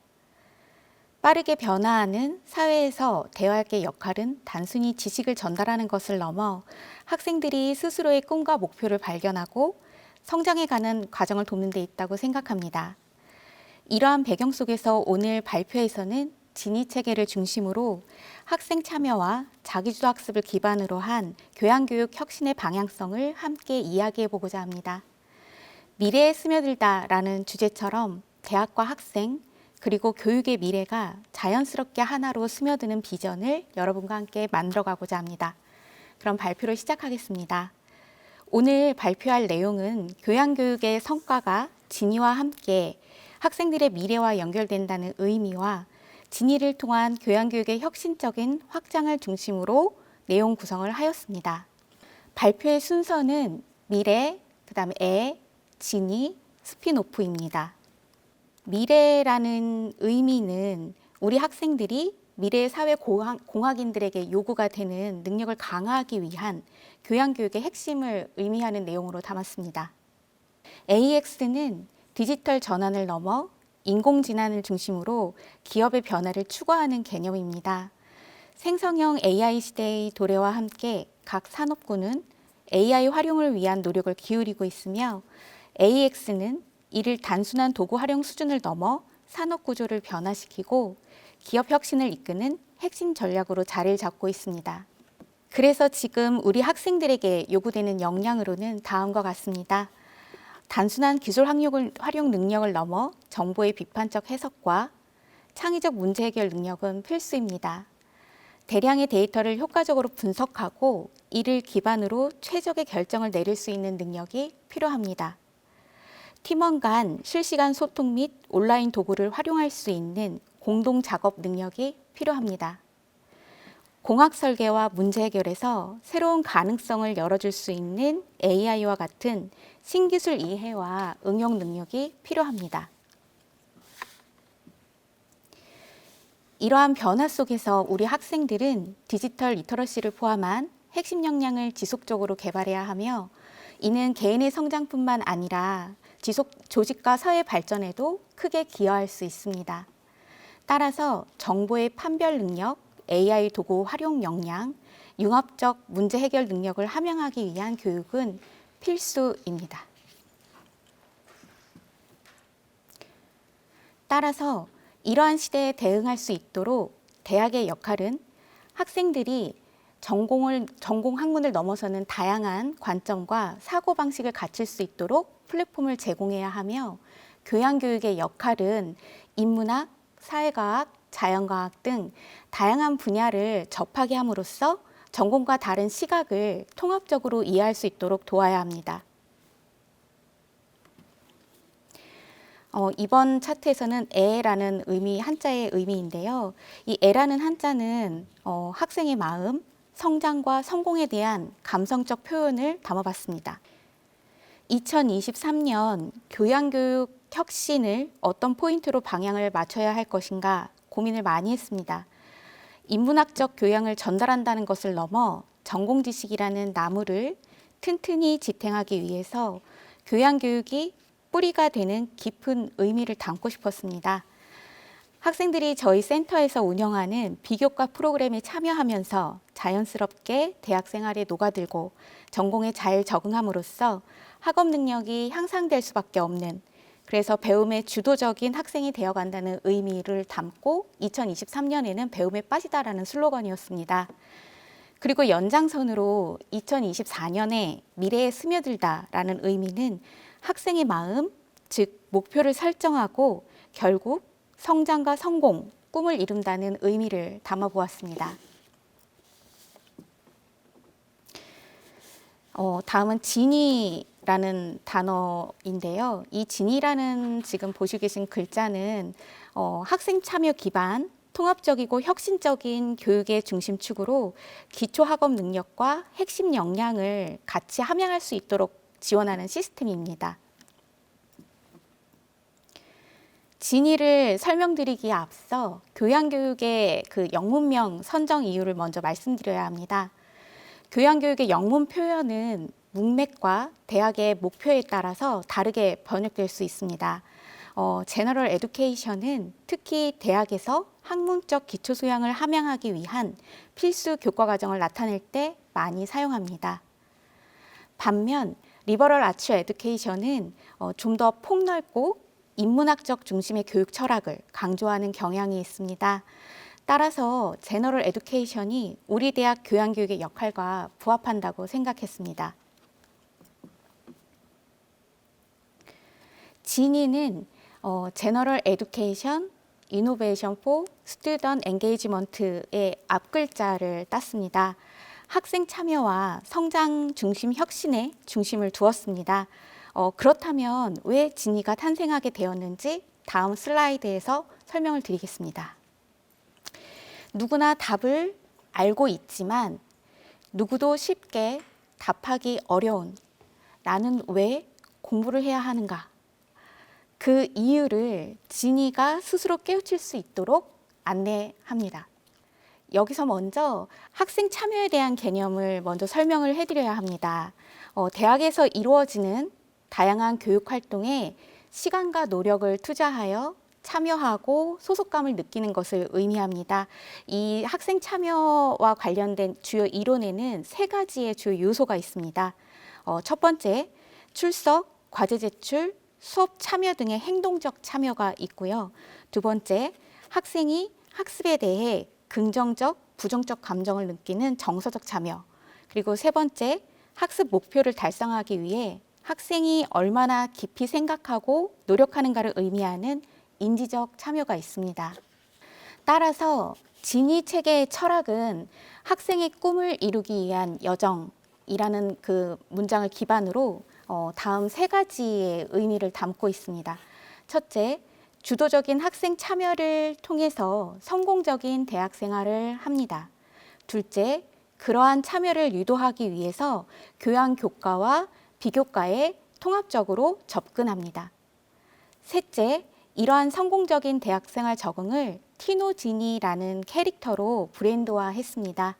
빠르게 변화하는 사회에서 대학의 역할은 단순히 지식을 전달하는 것을 넘어 학생들이 스스로의 꿈과 목표를 발견하고 성장해가는 과정을 돕는 데 있다고 생각합니다. 이러한 배경 속에서 오늘 발표에서는 진위 체계를 중심으로 학생 참여와 자기주도 학습을 기반으로 한 교양교육 혁신의 방향성을 함께 이야기해 보고자 합니다. 미래에 스며들다라는 주제처럼 대학과 학생 그리고 교육의 미래가 자연스럽게 하나로 스며드는 비전을 여러분과 함께 만들어가고자 합니다. 그럼 발표를 시작하겠습니다. 오늘 발표할 내용은 교양교육의 성과가 진위와 함께 학생들의 미래와 연결된다는 의미와 진위를 통한 교양교육의 혁신적인 확장을 중심으로 내용 구성을 하였습니다. 발표의 순서는 미래, 그다음에 진위, 스핀오프입니다. 미래라는 의미는 우리 학생들이 미래의 사회 공학인들에게 요구가 되는 능력을 강화하기 위한 교양교육의 핵심을 의미하는 내용으로 담았습니다. AX는 디지털 전환을 넘어 인공지능을 중심으로 기업의 변화를 추구하는 개념입니다. 생성형 AI 시대의 도래와 함께 각 산업군은 AI 활용을 위한 노력을 기울이고 있으며 AX는 이를 단순한 도구 활용 수준을 넘어 산업 구조를 변화시키고 기업 혁신을 이끄는 핵심 전략으로 자리를 잡고 있습니다. 그래서 지금 우리 학생들에게 요구되는 역량으로는 다음과 같습니다. 단순한 기술 활용 능력을 넘어 정보의 비판적 해석과 창의적 문제 해결 능력은 필수입니다. 대량의 데이터를 효과적으로 분석하고 이를 기반으로 최적의 결정을 내릴 수 있는 능력이 필요합니다. 팀원 간 실시간 소통 및 온라인 도구를 활용할 수 있는 공동 작업 능력이 필요합니다. 공학 설계와 문제 해결에서 새로운 가능성을 열어줄 수 있는 AI와 같은 신기술 이해와 응용 능력이 필요합니다. 이러한 변화 속에서 우리 학생들은 디지털 리터러시를 포함한 핵심 역량을 지속적으로 개발해야 하며 이는 개인의 성장뿐만 아니라 조직과 사회 발전에도 크게 기여할 수 있습니다. 따라서 정보의 판별 능력, AI 도구 활용 역량, 융합적 문제 해결 능력을 함양하기 위한 교육은 필수입니다. 따라서 이러한 시대에 대응할 수 있도록 대학의 역할은 학생들이 전공 학문을 넘어서는 다양한 관점과 사고방식을 갖출 수 있도록 플랫폼을 제공해야 하며 교양교육의 역할은 인문학, 사회과학, 자연과학 등 다양한 분야를 접하게 함으로써 전공과 다른 시각을 통합적으로 이해할 수 있도록 도와야 합니다. 이번 차트에서는 애라는 한자의 의미인데요. 이 애라는 한자는 학생의 마음, 성장과 성공에 대한 감성적 표현을 담아봤습니다. 2023년 교양교육 혁신을 어떤 포인트로 방향을 맞춰야 할 것인가 고민을 많이 했습니다. 인문학적 교양을 전달한다는 것을 넘어 전공 지식이라는 나무를 튼튼히 지탱하기 위해서 교양교육이 뿌리가 되는 깊은 의미를 담고 싶었습니다. 학생들이 저희 센터에서 운영하는 비교과 프로그램에 참여하면서 자연스럽게 대학 생활에 녹아들고 전공에 잘 적응함으로써 학업 능력이 향상될 수밖에 없는, 그래서 배움의 주도적인 학생이 되어간다는 의미를 담고 2023년에는 배움에 빠지다라는 슬로건이었습니다. 그리고 연장선으로 2024년에 미래에 스며들다라는 의미는 학생의 마음, 즉 목표를 설정하고 결국 성장과 성공, 꿈을 이룬다는 의미를 담아보았습니다. 다음은 진이라는 단어인데요. 이 진이라는 지금 보시고 계신 글자는 학생 참여 기반, 통합적이고 혁신적인 교육의 중심축으로 기초학업 능력과 핵심 역량을 같이 함양할 수 있도록 지원하는 시스템입니다. 진이를 설명드리기에 앞서 교양교육의 그 영문명 선정 이유를 먼저 말씀드려야 합니다. 교양교육의 영문 표현은 문맥과 대학의 목표에 따라서 다르게 번역될 수 있습니다. 제너럴 에듀케이션은 특히 대학에서 학문적 기초소양을 함양하기 위한 필수 교과 과정을 나타낼 때 많이 사용합니다. 반면 리버럴 아츠 에듀케이션은 좀 더 폭넓고 인문학적 중심의 교육 철학을 강조하는 경향이 있습니다. 따라서 제너럴 에듀케이션이 우리 대학 교양교육의 역할과 부합한다고 생각했습니다. 진이는 제너럴 에듀케이션, 이노베이션 포 스튜던트 엔게이지먼트의 앞글자를 땄습니다. 학생 참여와 성장 중심 혁신에 중심을 두었습니다. 그렇다면 왜 진이가 탄생하게 되었는지 다음 슬라이드에서 설명을 드리겠습니다. 누구나 답을 알고 있지만 누구도 쉽게 답하기 어려운 나는 왜 공부를 해야 하는가? 그 이유를 진이가 스스로 깨우칠 수 있도록 안내합니다. 여기서 먼저 학생 참여에 대한 개념을 먼저 설명을 해드려야 합니다. 대학에서 이루어지는 다양한 교육 활동에 시간과 노력을 투자하여 참여하고 소속감을 느끼는 것을 의미합니다. 이 학생 참여와 관련된 주요 이론에는 세 가지의 주요 요소가 있습니다. 첫 번째, 출석, 과제 제출, 수업 참여 등의 행동적 참여가 있고요. 두 번째, 학생이 학습에 대해 긍정적, 부정적 감정을 느끼는 정서적 참여. 그리고 세 번째, 학습 목표를 달성하기 위해 학생이 얼마나 깊이 생각하고 노력하는가를 의미하는 인지적 참여가 있습니다. 따라서 진이 체계의 철학은 학생의 꿈을 이루기 위한 여정이라는 그 문장을 기반으로 다음 세 가지의 의미를 담고 있습니다. 첫째, 주도적인 학생 참여를 통해서 성공적인 대학 생활을 합니다. 둘째, 그러한 참여를 유도하기 위해서 교양 교과와 비교과에 통합적으로 접근합니다. 셋째, 이러한 성공적인 대학생활 적응을 티노진이라는 캐릭터로 브랜드화했습니다.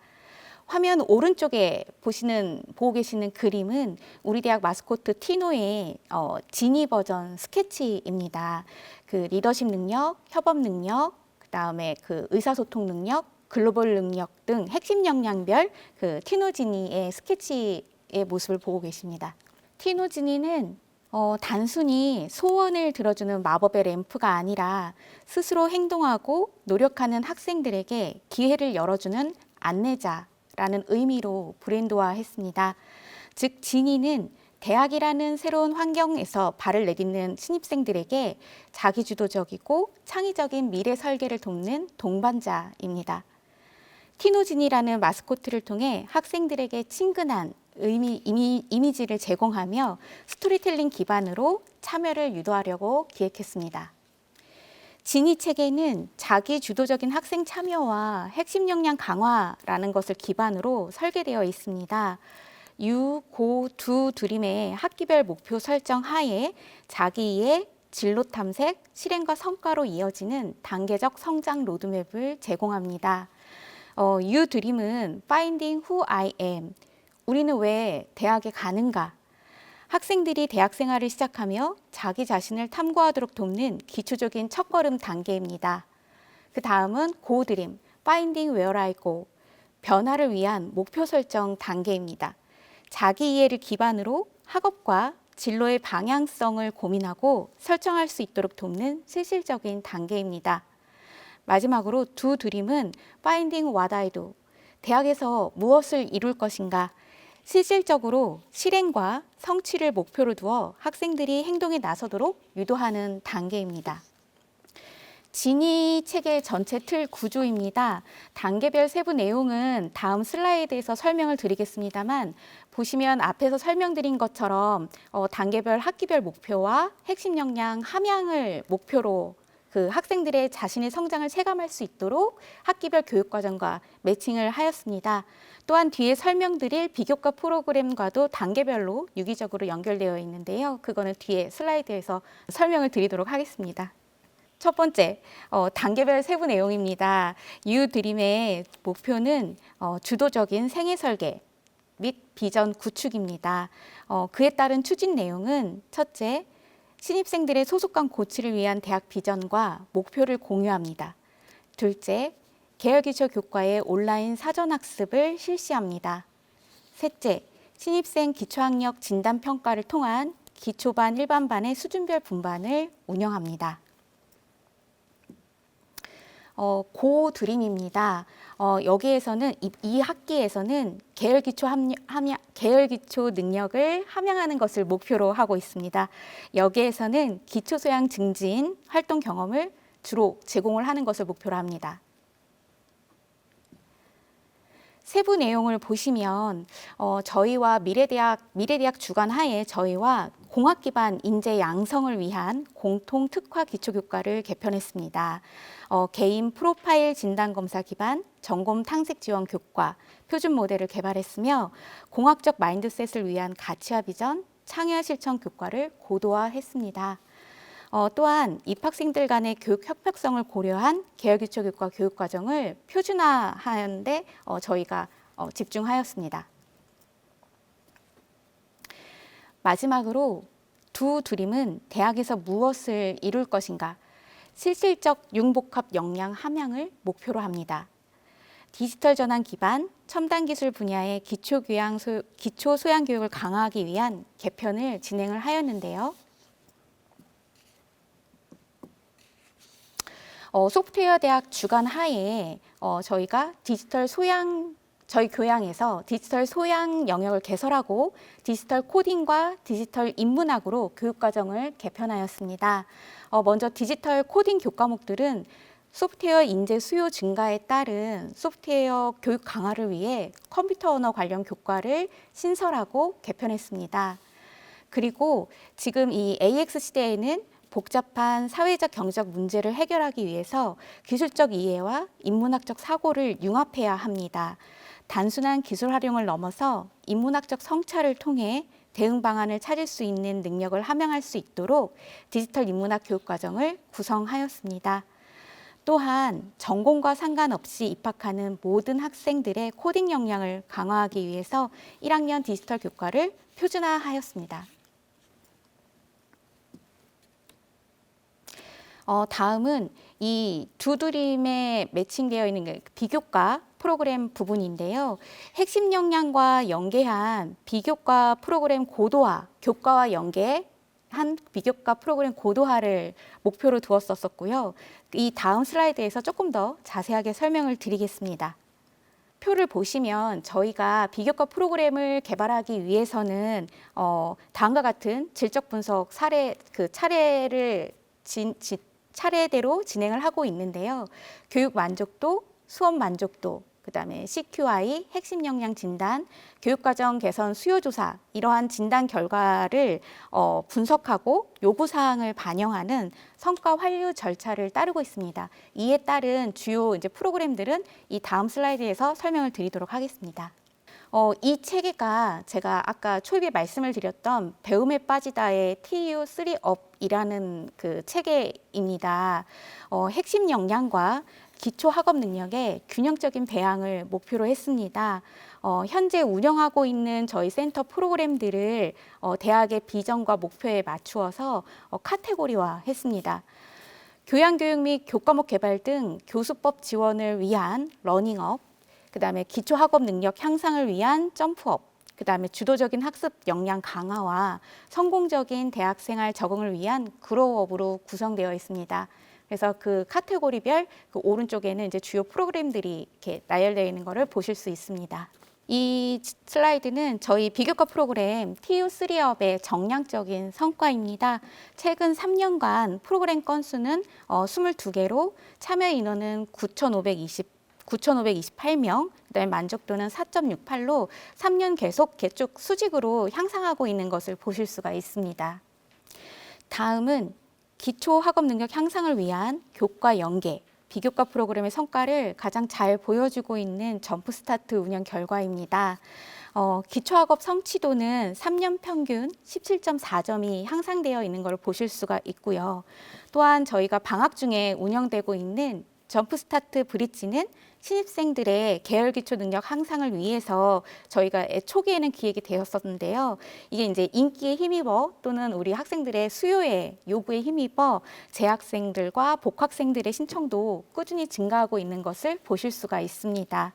화면 오른쪽에 보고 계시는 그림은 우리 대학 마스코트 티노의 지니 버전 스케치입니다. 그 리더십 능력, 협업 능력, 그다음에 그 의사소통 능력, 글로벌 능력 등 핵심 역량별 그 티노지니의 스케치의 모습을 보고 계십니다. 티노지니는 단순히 소원을 들어주는 마법의 램프가 아니라 스스로 행동하고 노력하는 학생들에게 기회를 열어주는 안내자라는 의미로 브랜드화했습니다. 즉, 지니는 대학이라는 새로운 환경에서 발을 내딛는 신입생들에게 자기주도적이고 창의적인 미래 설계를 돕는 동반자입니다. 티노진이라는 마스코트를 통해 학생들에게 친근한 이미지를 제공하며 스토리텔링 기반으로 참여를 유도하려고 기획했습니다. 진이 체계는 자기 주도적인 학생 참여와 핵심 역량 강화라는 것을 기반으로 설계되어 있습니다. 유, 고, 두 드림의 학기별 목표 설정 하에 자기의 진로 탐색, 실행과 성과로 이어지는 단계적 성장 로드맵을 제공합니다. 유 드림은 Finding Who I Am, 우리는 왜 대학에 가는가? 학생들이 대학 생활을 시작하며 자기 자신을 탐구하도록 돕는 기초적인 첫걸음 단계입니다. 그 다음은 고 드림, Finding Where I Go, 변화를 위한 목표 설정 단계입니다. 자기 이해를 기반으로 학업과 진로의 방향성을 고민하고 설정할 수 있도록 돕는 실질적인 단계입니다. 마지막으로 두 드림은 Finding What I Do, 대학에서 무엇을 이룰 것인가, 실질적으로 실행과 성취를 목표로 두어 학생들이 행동에 나서도록 유도하는 단계입니다. 진이 체계 전체 틀 구조입니다. 단계별 세부 내용은 다음 슬라이드에서 설명을 드리겠습니다만, 보시면 앞에서 설명드린 것처럼 단계별 학기별 목표와 핵심 역량 함양을 목표로 그 학생들의 자신의 성장을 체감할 수 있도록 학기별 교육과정과 매칭을 하였습니다. 또한 뒤에 설명드릴 비교과 프로그램과도 단계별로 유기적으로 연결되어 있는데요. 그거는 뒤에 슬라이드에서 설명을 드리도록 하겠습니다. 첫 번째, 단계별 세부 내용입니다. 유 드림의 목표는 주도적인 생애 설계 및 비전 구축입니다. 그에 따른 추진 내용은 첫째, 신입생들의 소속감 고취를 위한 대학 비전과 목표를 공유합니다. 둘째, 계열기초 교과의 온라인 사전학습을 실시합니다. 셋째, 신입생 기초학력 진단평가를 통한 기초반, 일반반의 수준별 분반을 운영합니다. 고 드림입니다. 여기에서는 이 학기에서는 계열기초 능력을 함양하는 것을 목표로 하고 있습니다. 여기에서는 기초 소양 증진 활동 경험을 주로 제공을 하는 것을 목표로 합니다. 세부 내용을 보시면 저희와 미래대학 주관 하에 저희와 공학 기반 인재 양성을 위한 공통 특화 기초교과를 개편했습니다. 개인 프로파일 진단검사 기반 전공 탐색 지원 교과 표준 모델을 개발했으며 공학적 마인드셋을 위한 가치화 비전 창의화 실천 교과를 고도화했습니다. 또한 입학생들 간의 교육 협력성을 고려한 계열기초교육과 교육과정을 표준화하는 데 저희가 집중하였습니다. 마지막으로 두 드림은 대학에서 무엇을 이룰 것인가, 실질적 융복합 역량 함양을 목표로 합니다. 디지털 전환 기반 첨단 기술 분야의 기초 소양 교육을 강화하기 위한 개편을 진행을 하였는데요. 소프트웨어 대학 주관 하에 저희가 저희 교양에서 디지털 소양 영역을 개설하고 디지털 코딩과 디지털 인문학으로 교육과정을 개편하였습니다. 먼저 디지털 코딩 교과목들은 소프트웨어 인재 수요 증가에 따른 소프트웨어 교육 강화를 위해 컴퓨터 언어 관련 교과를 신설하고 개편했습니다. 그리고 지금 이 AX 시대에는 복잡한 사회적 경제적 문제를 해결하기 위해서 기술적 이해와 인문학적 사고를 융합해야 합니다. 단순한 기술 활용을 넘어서 인문학적 성찰을 통해 대응 방안을 찾을 수 있는 능력을 함양할 수 있도록 디지털 인문학 교육과정을 구성하였습니다. 또한 전공과 상관없이 입학하는 모든 학생들의 코딩 역량을 강화하기 위해서 1학년 디지털 교과를 표준화하였습니다. 다음은 이 두 드림에 매칭되어 있는 비교과 프로그램 부분인데요. 핵심 역량과 연계한 비교과 프로그램 고도화, 교과와 연계한 비교과 프로그램 고도화를 목표로 두었었고요. 이 다음 슬라이드에서 조금 더 자세하게 설명을 드리겠습니다. 표를 보시면 저희가 비교과 프로그램을 개발하기 위해서는 다음과 같은 질적 분석 차례대로 진행을 하고 있는데요. 교육 만족도, 수업 만족도, 그다음에 CQI, 핵심 역량 진단, 교육과정 개선 수요조사 이러한 진단 결과를 분석하고 요구사항을 반영하는 성과 환류 절차를 따르고 있습니다. 이에 따른 주요 프로그램들은 이 다음 슬라이드에서 설명을 드리도록 하겠습니다. 이 체계가 제가 아까 초입에 말씀을 드렸던 배움에 빠지다의 TU3up이라는 그 체계입니다. 핵심 역량과 기초 학업 능력의 균형적인 배양을 목표로 했습니다. 현재 운영하고 있는 저희 센터 프로그램들을 대학의 비전과 목표에 맞추어서 카테고리화했습니다. 교양교육 및 교과목 개발 등 교수법 지원을 위한 러닝업, 그다음에 기초 학업 능력 향상을 위한 점프업, 그다음에 주도적인 학습 역량 강화와 성공적인 대학생활 적응을 위한 그로우업으로 구성되어 있습니다. 그래서 그 카테고리별 그 오른쪽에는 주요 프로그램들이 이렇게 나열되어 있는 것을 보실 수 있습니다. 이 슬라이드는 저희 비교과 프로그램 TU3업의 정량적인 성과입니다. 최근 3년간 프로그램 건수는 22개로 참여 인원은 9,528명, 그다음에 만족도는 4.68로 3년 계속 개쭉 수직으로 향상하고 있는 것을 보실 수가 있습니다. 다음은 기초 학업 능력 향상을 위한 교과 연계, 비교과 프로그램의 성과를 가장 잘 보여주고 있는 점프스타트 운영 결과입니다. 기초학업 성취도는 3년 평균 17.4점이 향상되어 있는 것을 보실 수가 있고요. 또한 저희가 방학 중에 운영되고 있는 점프스타트 브릿지는 신입생들의 계열기초 능력 향상을 위해서 저희가 초기에는 기획이 되었었는데요. 이게 인기에 힘입어 또는 우리 학생들의 수요에 요구에 힘입어 재학생들과 복학생들의 신청도 꾸준히 증가하고 있는 것을 보실 수가 있습니다.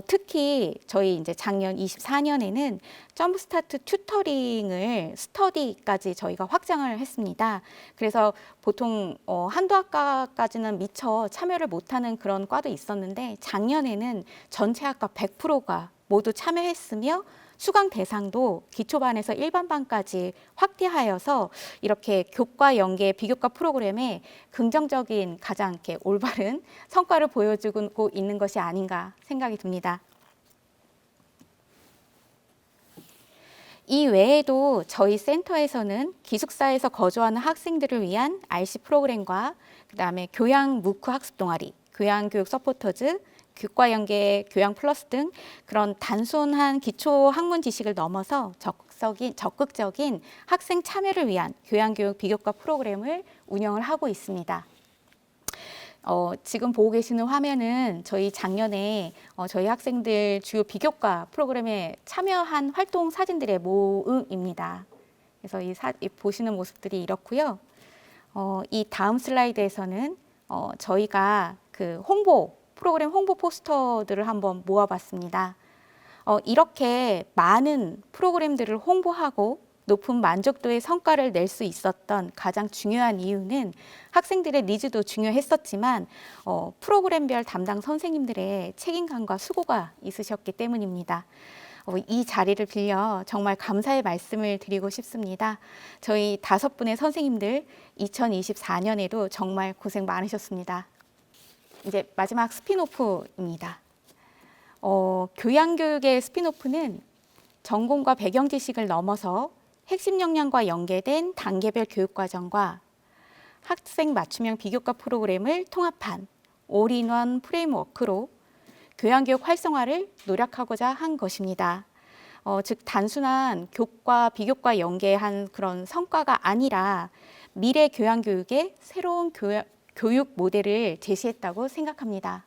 특히 저희 작년 24년에는 점프스타트 튜터링을 스터디까지 저희가 확장을 했습니다. 그래서 보통 한두 학과까지는 미처 참여를 못하는 그런 과도 있었는데 작년에는 전체 학과 100%가 모두 참여했으며 수강 대상도 기초반에서 일반반까지 확대하여서 이렇게 교과 연계 비교과 프로그램에 긍정적인 가장 이렇게 올바른 성과를 보여주고 있는 것이 아닌가 생각이 듭니다. 이 외에도 저희 센터에서는 기숙사에서 거주하는 학생들을 위한 RC 프로그램과 그다음에 교양 무크 학습 동아리, 교양교육 서포터즈, 교과 연계, 교양 플러스 등 그런 단순한 기초 학문 지식을 넘어서 적극적인 학생 참여를 위한 교양교육 비교과 프로그램을 운영을 하고 있습니다. 지금 보고 계시는 화면은 저희 작년에 저희 학생들 주요 비교과 프로그램에 참여한 활동 사진들의 모음입니다. 그래서 이 보시는 모습들이 이렇고요. 이 다음 슬라이드에서는 저희가 그 프로그램 홍보 포스터들을 한번 모아봤습니다. 이렇게 많은 프로그램들을 홍보하고 높은 만족도의 성과를 낼 수 있었던 가장 중요한 이유는 학생들의 니즈도 중요했었지만 프로그램별 담당 선생님들의 책임감과 수고가 있으셨기 때문입니다. 이 자리를 빌려 정말 감사의 말씀을 드리고 싶습니다. 저희 5분의 선생님들 2024년에도 정말 고생 많으셨습니다. 이제 마지막 스핀오프입니다. 교양교육의 스핀오프는 전공과 배경 지식을 넘어서 핵심 역량과 연계된 단계별 교육과정과 학생 맞춤형 비교과 프로그램을 통합한 올인원 프레임워크로 교양교육 활성화를 노력하고자 한 것입니다. 즉 단순한 교과, 비교과 연계한 그런 성과가 아니라 미래 교양교육의 새로운 교육 모델을 제시했다고 생각합니다.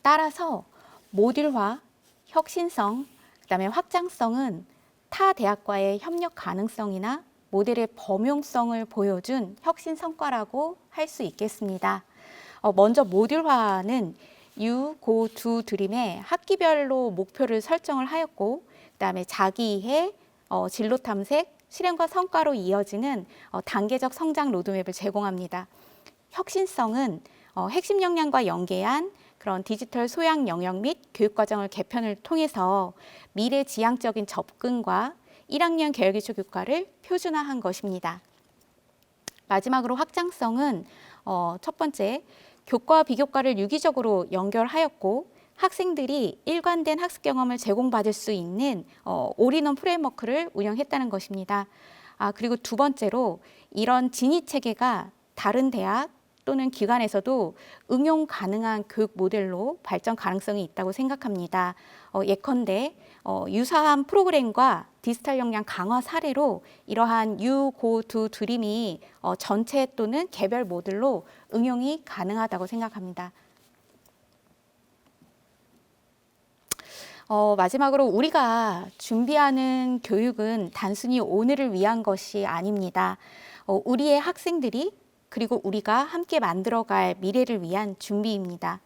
따라서 모듈화, 혁신성, 그다음에 확장성은 타 대학과의 협력 가능성이나 모델의 범용성을 보여준 혁신 성과라고 할 수 있겠습니다. 먼저 모듈화는 유, 고, 두 드림의 학기별로 목표를 설정을 하였고 그다음에 자기이해, 진로 탐색, 실행과 성과로 이어지는 단계적 성장 로드맵을 제공합니다. 혁신성은 핵심 역량과 연계한 그런 디지털 소양 영역 및 교육과정을 개편을 통해서 미래지향적인 접근과 1학년 계열기초 교과를 표준화한 것입니다. 마지막으로 확장성은 첫 번째, 교과와 비교과를 유기적으로 연결하였고 학생들이 일관된 학습 경험을 제공받을 수 있는 올인원 프레임워크를 운영했다는 것입니다. 그리고 두 번째로 이런 진위 체계가 다른 대학 또는 기관에서도 응용 가능한 교육 모델로 발전 가능성이 있다고 생각합니다. 예컨대 유사한 프로그램과 디지털 역량 강화 사례로 이러한 유, 고, 두 드림이 전체 또는 개별 모델로 응용이 가능하다고 생각합니다. 마지막으로 우리가 준비하는 교육은 단순히 오늘을 위한 것이 아닙니다. 우리의 학생들이 그리고 우리가 함께 만들어갈 미래를 위한 준비입니다.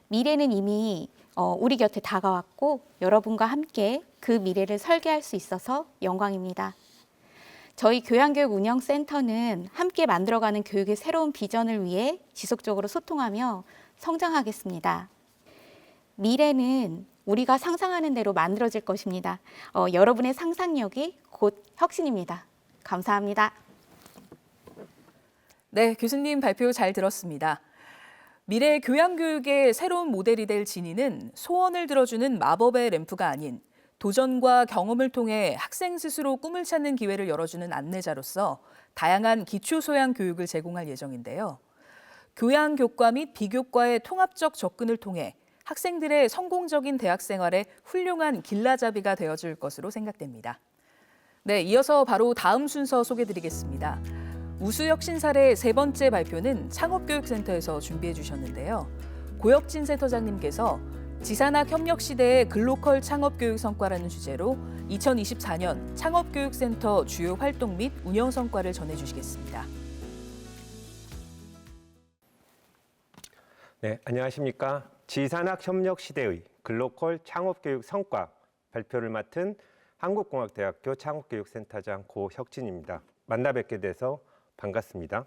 미래는 이미 우리 곁에 다가왔고 여러분과 함께 그 미래를 설계할 수 있어서 영광입니다. 저희 교양교육운영센터는 함께 만들어가는 교육의 새로운 비전을 위해 지속적으로 소통하며 성장하겠습니다. 미래는 우리가 상상하는 대로 만들어질 것입니다. 여러분의 상상력이 곧 혁신입니다. 감사합니다. 네, 교수님 발표 잘 들었습니다. 미래 교양교육의 새로운 모델이 될 진이는 소원을 들어주는 마법의 램프가 아닌 도전과 경험을 통해 학생 스스로 꿈을 찾는 기회를 열어주는 안내자로서 다양한 기초소양 교육을 제공할 예정인데요. 교양교과 및 비교과의 통합적 접근을 통해 학생들의 성공적인 대학 생활에 훌륭한 길라잡이가 되어줄 것으로 생각됩니다. 네, 이어서 바로 다음 순서 소개드리겠습니다. 우수혁신 사례 3번째 발표는 창업교육센터에서 준비해 주셨는데요. 고혁진 센터장님께서 지산학 협력 시대의 글로컬 창업교육 성과라는 주제로 2024년 창업교육센터 주요 활동 및 운영 성과를 전해주시겠습니다. 네, 안녕하십니까. 지산학 협력 시대의 글로컬 창업교육 성과 발표를 맡은 한국공학대학교 창업교육센터장 고혁진입니다. 만나 뵙게 돼서 반갑습니다.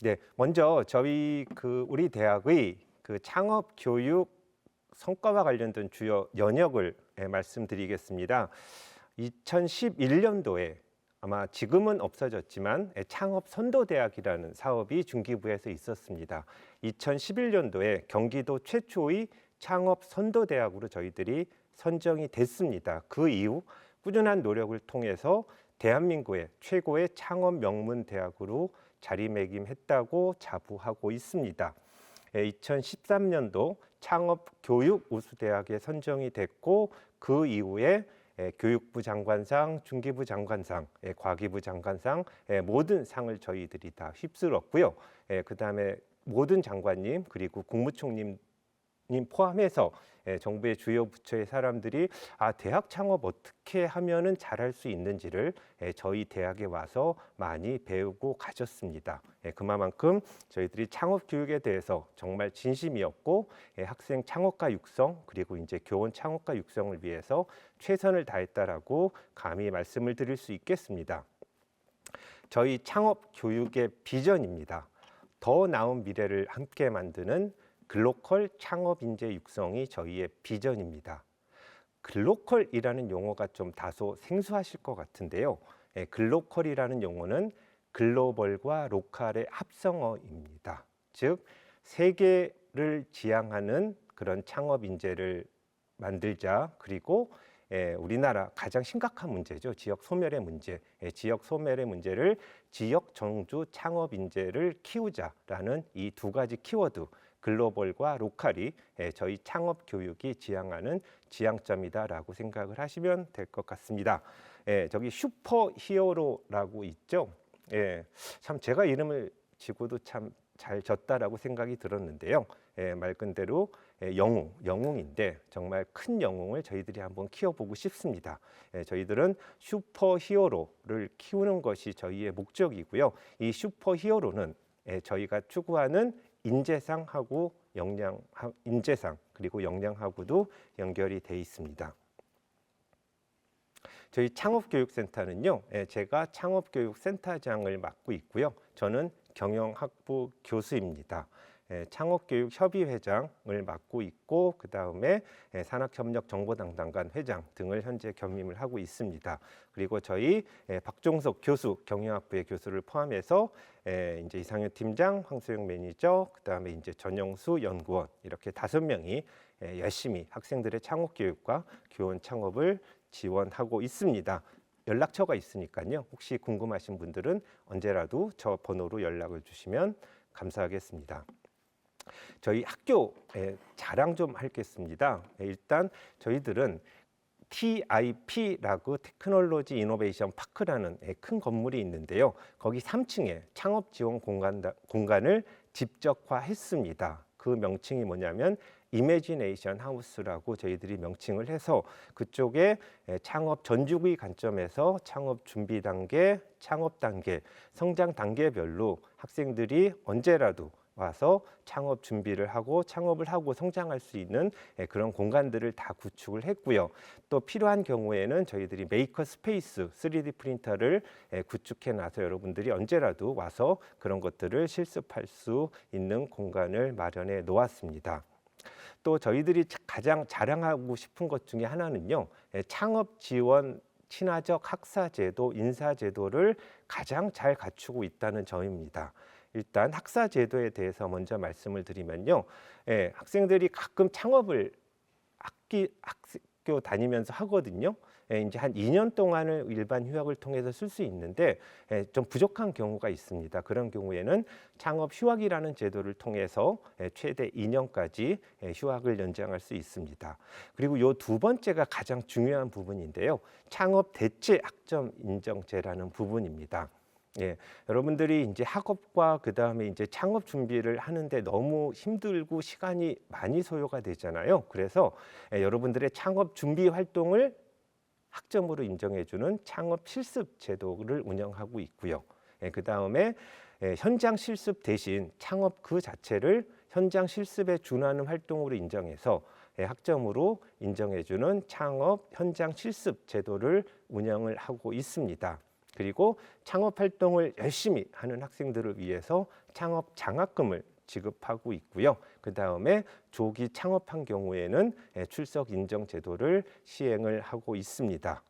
네, 먼저 우리 대학의 창업 교육 성과와 관련된 주요 연역을 말씀드리겠습니다. 2011년도에 아마 지금은 없어졌지만 창업 선도대학이라는 사업이 중기부에서 있었습니다. 2011년도에 경기도 최초의 창업 선도대학으로 저희들이 선정이 됐습니다. 그 이후 꾸준한 노력을 통해서 대한민국의 최고의 창업 명문 대학으로 자리매김했다고 자부하고 있습니다. 2013년도 창업교육 우수대학에 선정이 됐고 그 이후에 교육부 장관상, 중기부 장관상, 과기부 장관상 모든 상을 저희들이 다 휩쓸었고요. 그다음에 모든 장관님 그리고 국무총리님 포함해서 정부의 주요 부처의 사람들이 대학 창업 어떻게 하면은 잘할 수 있는지를 저희 대학에 와서 많이 배우고 가셨습니다. 그만큼 저희들이 창업 교육에 대해서 정말 진심이었고 학생 창업가 육성 그리고 이제 교원 창업가 육성을 위해서 최선을 다했다라고 감히 말씀을 드릴 수 있겠습니다. 저희 창업 교육의 비전입니다. 더 나은 미래를 함께 만드는 글로컬 창업 인재 육성이 저희의 비전입니다. 글로컬이라는 용어가 좀 다소 생소하실 것 같은데요. 글로컬이라는 용어는 글로벌과 로컬의 합성어입니다. 즉 세계를 지향하는 그런 창업 인재를 만들자. 그리고 우리나라 가장 심각한 문제죠. 지역 소멸의 문제. 지역 소멸의 문제를 지역 정주 창업 인재를 키우자라는 이 두 가지 키워드 글로벌과 로컬이 저희 창업 교육이 지향하는 지향점이다라고 생각을 하시면 될 것 같습니다. 저기 슈퍼 히어로라고 있죠. 참 제가 이름을 지고도 참 잘 졌다라고 생각이 들었는데요. 말 그대로 영웅인데 정말 큰 영웅을 저희들이 한번 키워보고 싶습니다. 저희들은 슈퍼 히어로를 키우는 것이 저희의 목적이고요. 이 슈퍼 히어로는 저희가 추구하는 인재상하고 인재상 그리고 역량하고도 연결이 돼 있습니다. 저희 창업교육센터는요, 제가 창업교육센터장을 맡고 있고요. 저는 경영학부 교수입니다. 창업교육협의회장을 맡고 있고 그 다음에 산학협력정보담당관 회장 등을 현재 겸임을 하고 있습니다. 그리고 저희 박종석 교수, 경영학부의 교수를 포함해서 이제 이상현 팀장, 황소영 매니저, 그 다음에 이제 전영수 연구원 이렇게 5명이 열심히 학생들의 창업교육과 교원 창업을 지원하고 있습니다. 연락처가 있으니까요. 혹시 궁금하신 분들은 언제라도 저 번호로 연락을 주시면 감사하겠습니다. 저희 학교 자랑 좀 하겠습니다. 일단 저희들은 TIP라고 테크놀로지 이노베이션 파크라는 큰 건물이 있는데요. 거기 3층에 창업 지원 공간을 집적화했습니다. 그 명칭이 뭐냐면 이매지네이션 하우스라고 저희들이 명칭을 해서 그쪽에 창업 전주기 관점에서 창업 준비 단계, 창업 단계, 성장 단계별로 학생들이 언제라도 와서 창업 준비를 하고 창업을 하고 성장할 수 있는 그런 공간들을 다 구축을 했고요. 또 필요한 경우에는 저희들이 메이커 스페이스 3D 프린터를 구축해 놔서 여러분들이 언제라도 와서 그런 것들을 실습할 수 있는 공간을 마련해 놓았습니다. 또 저희들이 가장 자랑하고 싶은 것 중에 하나는요. 창업 지원 친화적 학사제도, 인사제도를 가장 잘 갖추고 있다는 점입니다. 일단 학사제도에 대해서 먼저 말씀을 드리면요. 학생들이 가끔 창업을 학교 다니면서 하거든요. 이제 한 2년 동안을 일반 휴학을 통해서 쓸 수 있는데 좀 부족한 경우가 있습니다. 그런 경우에는 창업 휴학이라는 제도를 통해서 최대 2년까지 휴학을 연장할 수 있습니다. 그리고 요 두 번째가 가장 중요한 부분인데요. 창업 대체 학점 인정제라는 부분입니다. 여러분들이 이제 학업과 그 다음에 이제 창업 준비를 하는데 너무 힘들고 시간이 많이 소요가 되잖아요. 그래서 여러분들의 창업 준비 활동을 학점으로 인정해주는 창업 실습 제도를 운영하고 있고요. 그 다음에 현장 실습 대신 창업 그 자체를 현장 실습에 준하는 활동으로 인정해서 학점으로 인정해주는 창업 현장 실습 제도를 운영을 하고 있습니다. 그리고 창업 활동을 열심히 하는 학생들을 위해서 창업 장학금을 지급하고 있고요. 그 다음에 조기 창업한 경우에는 출석 인정 제도를 시행을 하고 있습니다.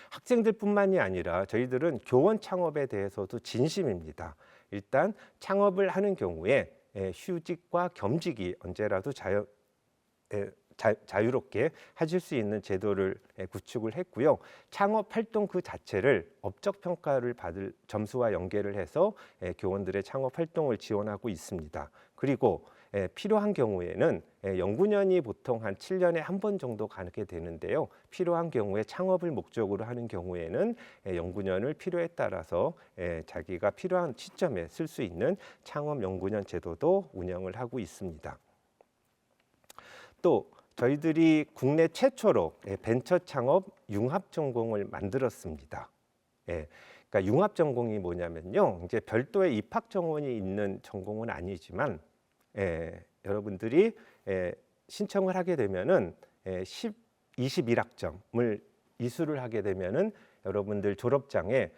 학생들뿐만이 아니라 저희들은 교원 창업에 대해서도 진심입니다. 일단 창업을 하는 경우에 휴직과 겸직이 언제라도 자유롭게 하실 수 있는 제도를 구축을 했고요. 창업 활동 그 자체를 업적 평가를 받을 점수와 연계를 해서 교원들의 창업 활동을 지원하고 있습니다. 그리고 필요한 경우에는 연구년이 보통 한 7년에 한 번 정도 가게 되는데요. 필요한 경우에 창업을 목적으로 하는 경우에는 연구년을 필요에 따라서 자기가 필요한 시점에 쓸 수 있는 창업 연구년 제도도 운영을 하고 있습니다. 또 저희들이 국내 최초로 벤처 창업 융합 전공을 만들었습니다. 그러니까 융합 전공이 뭐냐면요, 이제 별도의 입학 정원이 있는 전공은 아니지만 여러분들이 신청을 하게 되면은 21학점을 이수를 하게 되면은 여러분들 졸업장에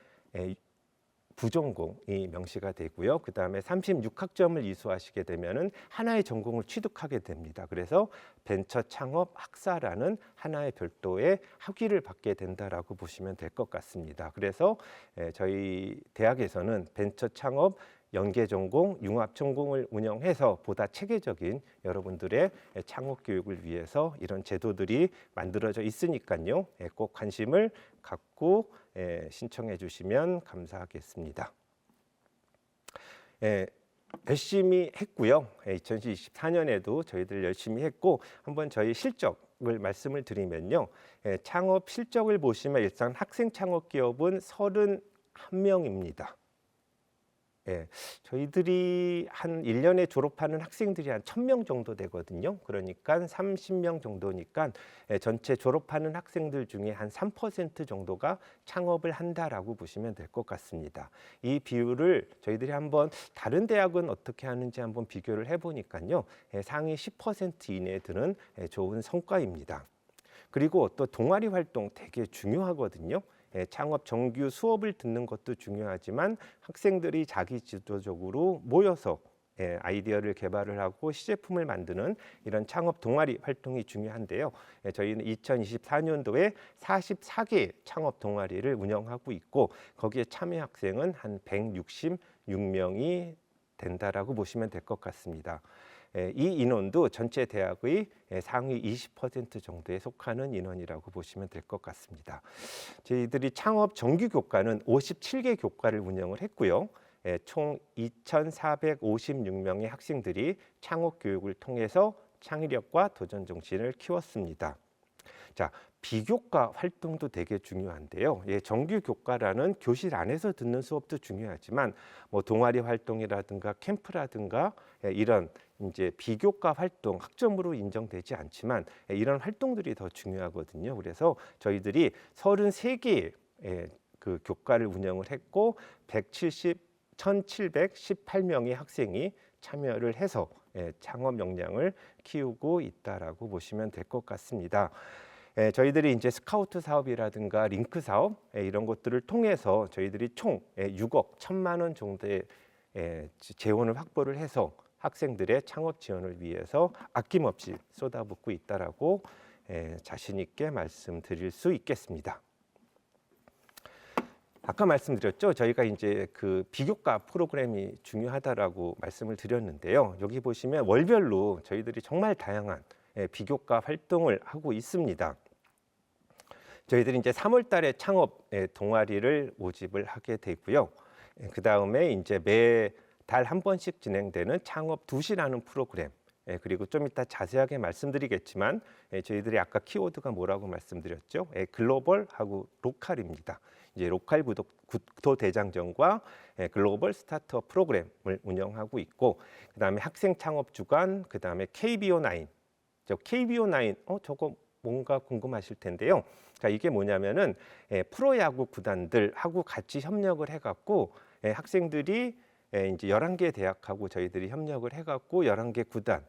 부전공이 명시가 되고요. 그 다음에 36학점을 이수하시게 되면은 하나의 전공을 취득하게 됩니다. 그래서 벤처 창업 학사라는 하나의 별도의 학위를 받게 된다라고 보시면 될 것 같습니다. 그래서 저희 대학에서는 벤처 창업 연계 전공, 융합 전공을 운영해서 보다 체계적인 여러분들의 창업 교육을 위해서 이런 제도들이 만들어져 있으니까요. 꼭 관심을 갖고 신청해 주시면 감사하겠습니다. 열심히 했고요. 2024년에도 저희들 열심히 했고, 한번 저희 실적을 말씀을 드리면요. 창업 실적을 보시면 일단 학생 창업 기업은 31명입니다. 저희들이 한 1년에 졸업하는 학생들이 한 1000명 정도 되거든요. 그러니까 30명 정도니까 전체 졸업하는 학생들 중에 한 3% 정도가 창업을 한다라고 보시면 될 것 같습니다. 이 비율을 저희들이 한번 다른 대학은 어떻게 하는지 한번 비교를 해보니까요. 상위 10% 이내에 드는 좋은 성과입니다. 그리고 또 동아리 활동 되게 중요하거든요. 창업 정규 수업을 듣는 것도 중요하지만 학생들이 자기 주도적으로 모여서 아이디어를 개발을 하고 시제품을 만드는 이런 창업 동아리 활동이 중요한데요. 저희는 2024년도에 44개 창업 동아리를 운영하고 있고, 거기에 참여 학생은 한 166명이 된다라고 보시면 될 것 같습니다. 이 인원도 전체 대학의 상위 20% 정도에 속하는 인원이라고 보시면 될 것 같습니다. 저희들이 창업 정규 교과는 57개 교과를 운영을 했고요. 총 2,456명의 학생들이 창업 교육을 통해서 창의력과 도전 정신을 키웠습니다. 자, 비교과 활동도 되게 중요한데요. 정규 교과라는 교실 안에서 듣는 수업도 중요하지만 뭐 동아리 활동이라든가 캠프라든가 이런 이제 비교과 활동, 학점으로 인정되지 않지만 이런 활동들이 더 중요하거든요. 그래서 저희들이 33개의 그 교과를 운영을 했고 1,718명의 학생이 참여를 해서 창업 역량을 키우고 있다라고 보시면 될 것 같습니다. 저희들이 이제 스카우트 사업이라든가 링크 사업 이런 것들을 통해서 저희들이 총 6억 1,000만 원 정도의 재원을 확보를 해서 학생들의 창업 지원을 위해서 아낌없이 쏟아붓고 있다라고 자신 있게 말씀드릴 수 있겠습니다. 아까 말씀드렸죠. 저희가 이제 그 비교과 프로그램이 중요하다라고 말씀을 드렸는데요. 여기 보시면 월별로 저희들이 정말 다양한 비교과 활동을 하고 있습니다. 저희들이 이제 3월 달에 창업 동아리를 모집을 하게 되고요. 그 다음에 이제 매달 한 번씩 진행되는 창업 2시라는 프로그램, 그리고 좀 이따 자세하게 말씀드리겠지만 저희들이 아까 키워드가 뭐라고 말씀드렸죠? 글로벌하고 로컬입니다. 이제 로컬 구도 대장정과 글로벌 스타트업 프로그램을 운영하고 있고, 그 다음에 학생 창업 주간, 그 다음에 KBO9. KBO9 저거 뭔가 궁금하실 텐데요. 자, 이게 뭐냐면은 프로야구 구단들하고 같이 협력을 해갖고 학생들이 이제 11개 대학하고 저희들이 협력을 해갖고 11개 구단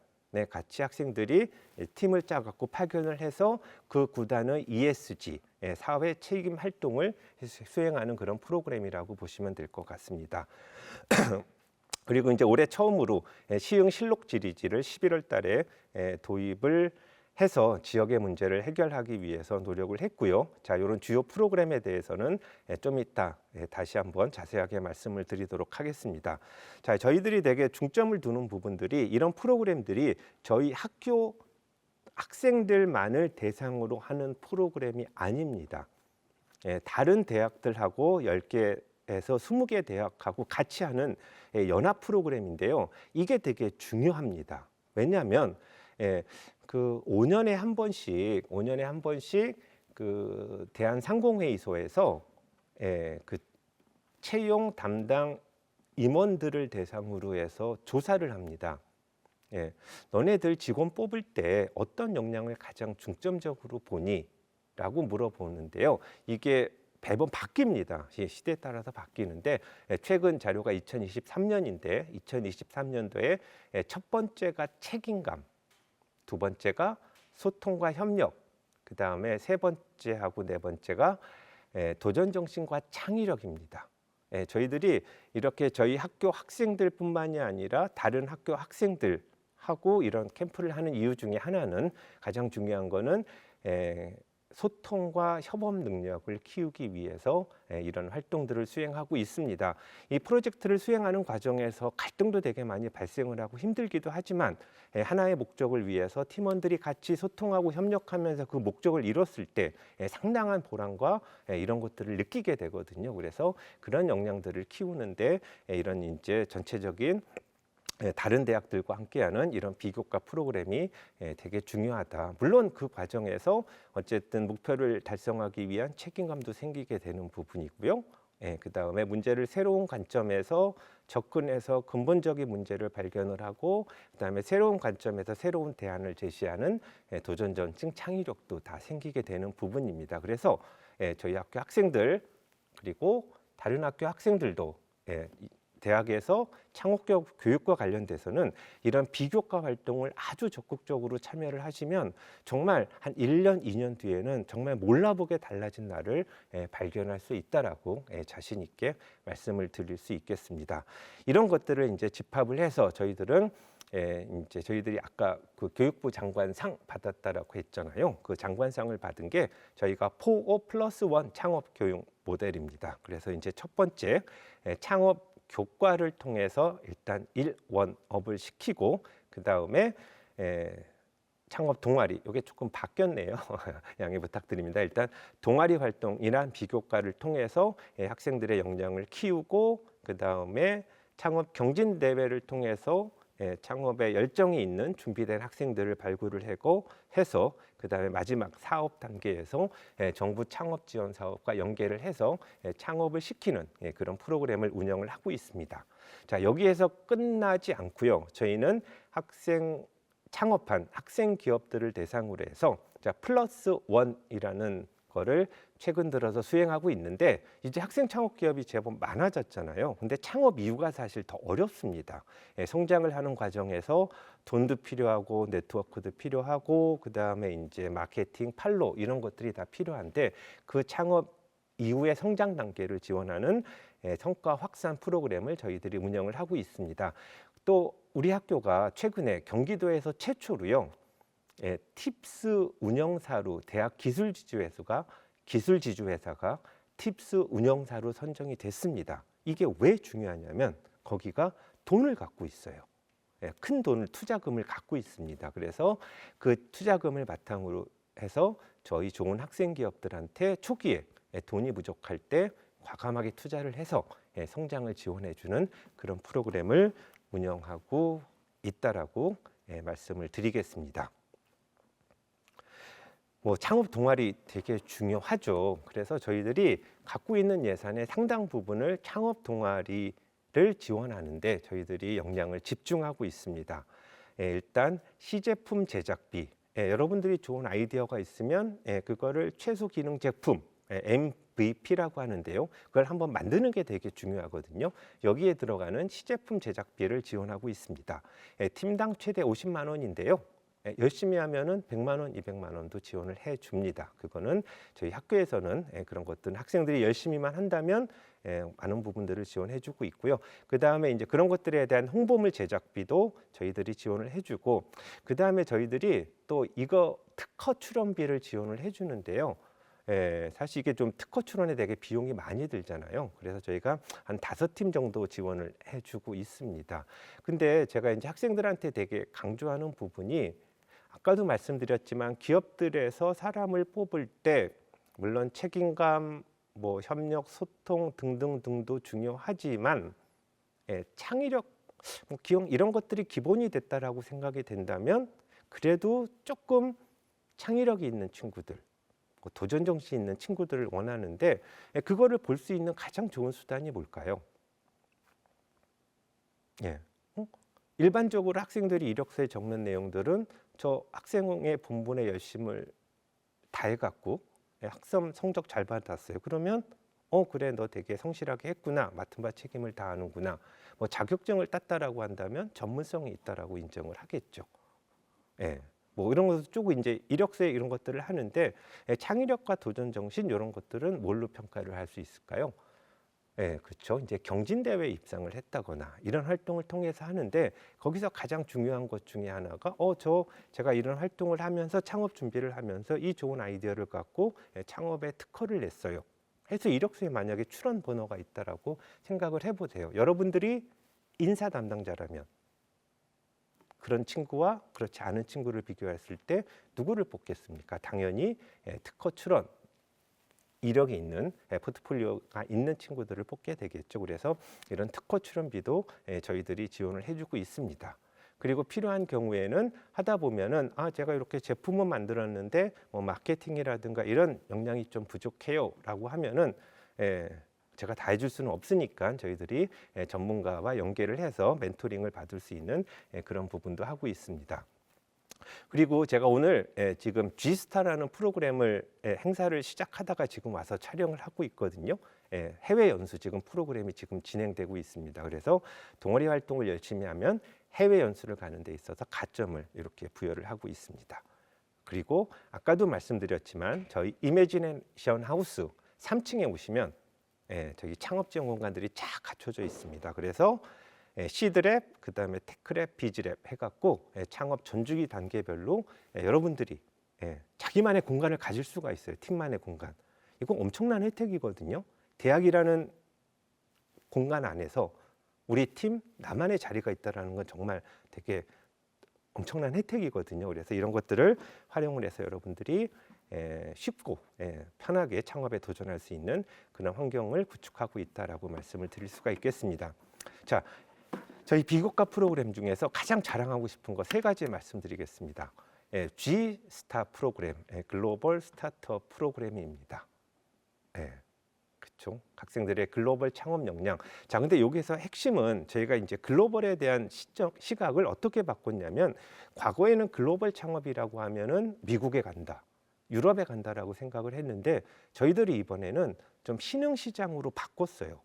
같이 학생들이 팀을 짜갖고 파견을 해서 그 구단의 ESG 사회 책임 활동을 수행하는 그런 프로그램이라고 보시면 될 것 같습니다. 그리고 이제 올해 처음으로 시흥 실록 지리지를 11월 달에 도입을 해서 지역의 문제를 해결하기 위해서 노력을 했고요. 자, 이런 주요 프로그램에 대해서는 좀 이따 다시 한번 자세하게 말씀을 드리도록 하겠습니다. 자, 저희들이 되게 중점을 두는 부분들이 이런 프로그램들이 저희 학교 학생들만을 대상으로 하는 프로그램이 아닙니다. 다른 대학들하고 10개에서 20개 대학하고 같이 하는 연합 프로그램인데요. 이게 되게 중요합니다. 왜냐하면 그 5년에 한 번씩 그 대한상공회의소에서 그 채용 담당 임원들을 대상으로 해서 조사를 합니다. 너네들 직원 뽑을 때 어떤 역량을 가장 중점적으로 보니? 라고 물어보는데요. 이게 매번 바뀝니다. 시대에 따라서 바뀌는데 최근 자료가 2023년인데 2023년도에 첫 번째가 책임감, 두 번째가 소통과 협력, 그 다음에 세 번째하고 네 번째가 도전 정신과 창의력입니다. 저희들이 이렇게 저희 학교 학생들뿐만이 아니라 다른 학교 학생들하고 이런 캠프를 하는 이유 중에 하나는 가장 중요한 거는 소통과 협업 능력을 키우기 위해서 이런 활동들을 수행하고 있습니다. 이 프로젝트를 수행하는 과정에서 갈등도 되게 많이 발생을 하고 힘들기도 하지만 하나의 목적을 위해서 팀원들이 같이 소통하고 협력하면서 그 목적을 이뤘을 때 상당한 보람과 이런 것들을 느끼게 되거든요. 그래서 그런 역량들을 키우는데 이런 이제 전체적인 다른 대학들과 함께하는 이런 비교과 프로그램이 되게 중요하다. 물론 그 과정에서 어쨌든 목표를 달성하기 위한 책임감도 생기게 되는 부분이고요. 그 다음에 문제를 새로운 관점에서 접근해서 근본적인 문제를 발견을 하고 그 다음에 새로운 관점에서 새로운 대안을 제시하는 도전 정신 창의력도 다 생기게 되는 부분입니다. 그래서 저희 학교 학생들 그리고 다른 학교 학생들도 대학에서 창업교육과 관련돼서는 이런 비교과 활동을 아주 적극적으로 참여를 하시면 정말 한 1년, 2년 뒤에는 정말 몰라보게 달라진 나를 발견할 수 있다라고 자신 있게 말씀을 드릴 수 있겠습니다. 이런 것들을 이제 집합을 해서 저희들은 이제 저희들이 아까 그 교육부 장관상 받았다라고 했잖아요. 그 장관상을 받은 게 저희가 4O+1 창업 교육 모델입니다. 그래서 이제 첫 번째 창업 교과를 통해서 일단 1원업을 시키고 그 다음에 창업 동아리, 이게 조금 바뀌었네요. 양해 부탁드립니다. 일단 동아리 활동이란 비교과를 통해서 학생들의 역량을 키우고 그 다음에 창업 경진 대회를 통해서 창업에 열정이 있는 준비된 학생들을 발굴을 하고 해서 그다음에 마지막 사업 단계에서 정부 창업 지원 사업과 연계를 해서 창업을 시키는 그런 프로그램을 운영을 하고 있습니다. 자, 여기에서 끝나지 않고요. 저희는 창업한 학생 기업들을 대상으로 해서 플러스 원이라는 거를 최근 들어서 수행하고 있는데 이제 학생 창업 기업이 제법 많아졌잖아요. 근데 창업 이유가 사실 더 어렵습니다. 성장을 하는 과정에서 돈도 필요하고 네트워크도 필요하고 그다음에 이제 마케팅, 팔로 이런 것들이 다 필요한데 그 창업 이후의 성장 단계를 지원하는 성과 확산 프로그램을 저희들이 운영을 하고 있습니다. 또 우리 학교가 최근에 경기도에서 최초로요. 팁스 운영사로 대학 기술지주회사가 팁스 운영사로 선정이 됐습니다. 이게 왜 중요하냐면 거기가 돈을 갖고 있어요. 큰 돈을 투자금을 갖고 있습니다. 그래서 그 투자금을 바탕으로 해서 저희 좋은 학생 기업들한테 초기에 돈이 부족할 때 과감하게 투자를 해서 성장을 지원해주는 그런 프로그램을 운영하고 있다라고 말씀을 드리겠습니다. 창업 동아리 되게 중요하죠. 그래서 저희들이 갖고 있는 예산의 상당 부분을 창업 동아리를 지원하는데 저희들이 역량을 집중하고 있습니다. 일단 시제품 제작비, 여러분들이 좋은 아이디어가 있으면 그거를 최소 기능 제품, MVP라고 하는데요. 그걸 한번 만드는 게 되게 중요하거든요. 여기에 들어가는 시제품 제작비를 지원하고 있습니다. 팀당 최대 50만 원인데요. 열심히 하면은 100만 원, 200만 원도 지원을 해 줍니다. 그거는 저희 학교에서는 그런 것들은 학생들이 열심히만 한다면 많은 부분들을 지원해 주고 있고요. 그다음에 이제 그런 것들에 대한 홍보물 제작비도 저희들이 지원을 해 주고 그다음에 저희들이 또 이거 특허 출원비를 지원을 해 주는데요. 사실 이게 좀 특허 출원에 되게 비용이 많이 들잖아요. 그래서 저희가 한 5팀 정도 지원을 해주고 있습니다. 근데 제가 이제 학생들한테 되게 강조하는 부분이 아까도 말씀드렸지만 기업들에서 사람을 뽑을 때 물론 책임감, 뭐 협력, 소통 등등등도 중요하지만 창의력, 기억 이런 것들이 기본이 됐다라고 생각이 된다면 그래도 조금 창의력이 있는 친구들, 도전 정신이 있는 친구들을 원하는데 그거를 볼 수 있는 가장 좋은 수단이 뭘까요? 일반적으로 학생들이 이력서에 적는 내용들은 저 학생의 본분에 열심을 다해갖고 학점 성적 잘 받았어요. 그러면 그래 너 되게 성실하게 했구나, 맡은 바 책임을 다하는구나. 뭐 자격증을 땄다라고 한다면 전문성이 있다라고 인정을 하겠죠. 뭐 이런 것도 쭉 이제 이력서에 이런 것들을 하는데 창의력과 도전 정신 이런 것들은 뭘로 평가를 할 수 있을까요? 그렇죠. 이제 경진대회에 입상을 했다거나 이런 활동을 통해서 하는데 거기서 가장 중요한 것 중에 하나가 제가 이런 활동을 하면서 창업 준비를 하면서 이 좋은 아이디어를 갖고 창업에 특허를 냈어요. 해서 이력서에 만약에 출원 번호가 있다라고 생각을 해보세요. 여러분들이 인사 담당자라면 그런 친구와 그렇지 않은 친구를 비교했을 때 누구를 뽑겠습니까? 당연히 특허 출원 이력이 있는 포트폴리오가 있는 친구들을 뽑게 되겠죠. 그래서 이런 특허 출원비도 저희들이 지원을 해주고 있습니다. 그리고 필요한 경우에는 하다 보면은 제가 이렇게 제품을 만들었는데 뭐 마케팅이라든가 이런 역량이 좀 부족해요라고 하면은 제가 다 해줄 수는 없으니까 저희들이 전문가와 연계를 해서 멘토링을 받을 수 있는 그런 부분도 하고 있습니다. 그리고 제가 오늘 지금 G스타라는 프로그램을 행사를 시작하다가 지금 와서 촬영을 하고 있거든요. 해외 연수 지금 프로그램이 지금 진행되고 있습니다. 그래서 동아리 활동을 열심히 하면 해외 연수를 가는 데 있어서 가점을 이렇게 부여를 하고 있습니다. 그리고 아까도 말씀드렸지만 저희 이매지네이션 하우스 3층에 오시면 저기 창업 지원 공간들이 쫙 갖춰져 있습니다. 그래서 시드랩, 그다음에 테크랩, 비즈랩 해갖고 창업 전주기 단계별로 여러분들이 자기만의 공간을 가질 수가 있어요. 팀만의 공간. 이거 엄청난 혜택이거든요. 대학이라는 공간 안에서 우리 팀 나만의 자리가 있다는 건 정말 되게 엄청난 혜택이거든요. 그래서 이런 것들을 활용을 해서 여러분들이 쉽고 편하게 창업에 도전할 수 있는 그런 환경을 구축하고 있다라고 말씀을 드릴 수가 있겠습니다. 자, 저희 비교과 프로그램 중에서 가장 자랑하고 싶은 거 3가지 말씀드리겠습니다. G스타 프로그램, 글로벌 스타트업 프로그램입니다. 그렇죠. 학생들의 글로벌 창업 역량. 자, 근데 여기서 핵심은 저희가 이제 글로벌에 대한 시각을 어떻게 바꿨냐면 과거에는 글로벌 창업이라고 하면은 미국에 간다, 유럽에 간다라고 생각을 했는데 저희들이 이번에는 좀 신흥 시장으로 바꿨어요.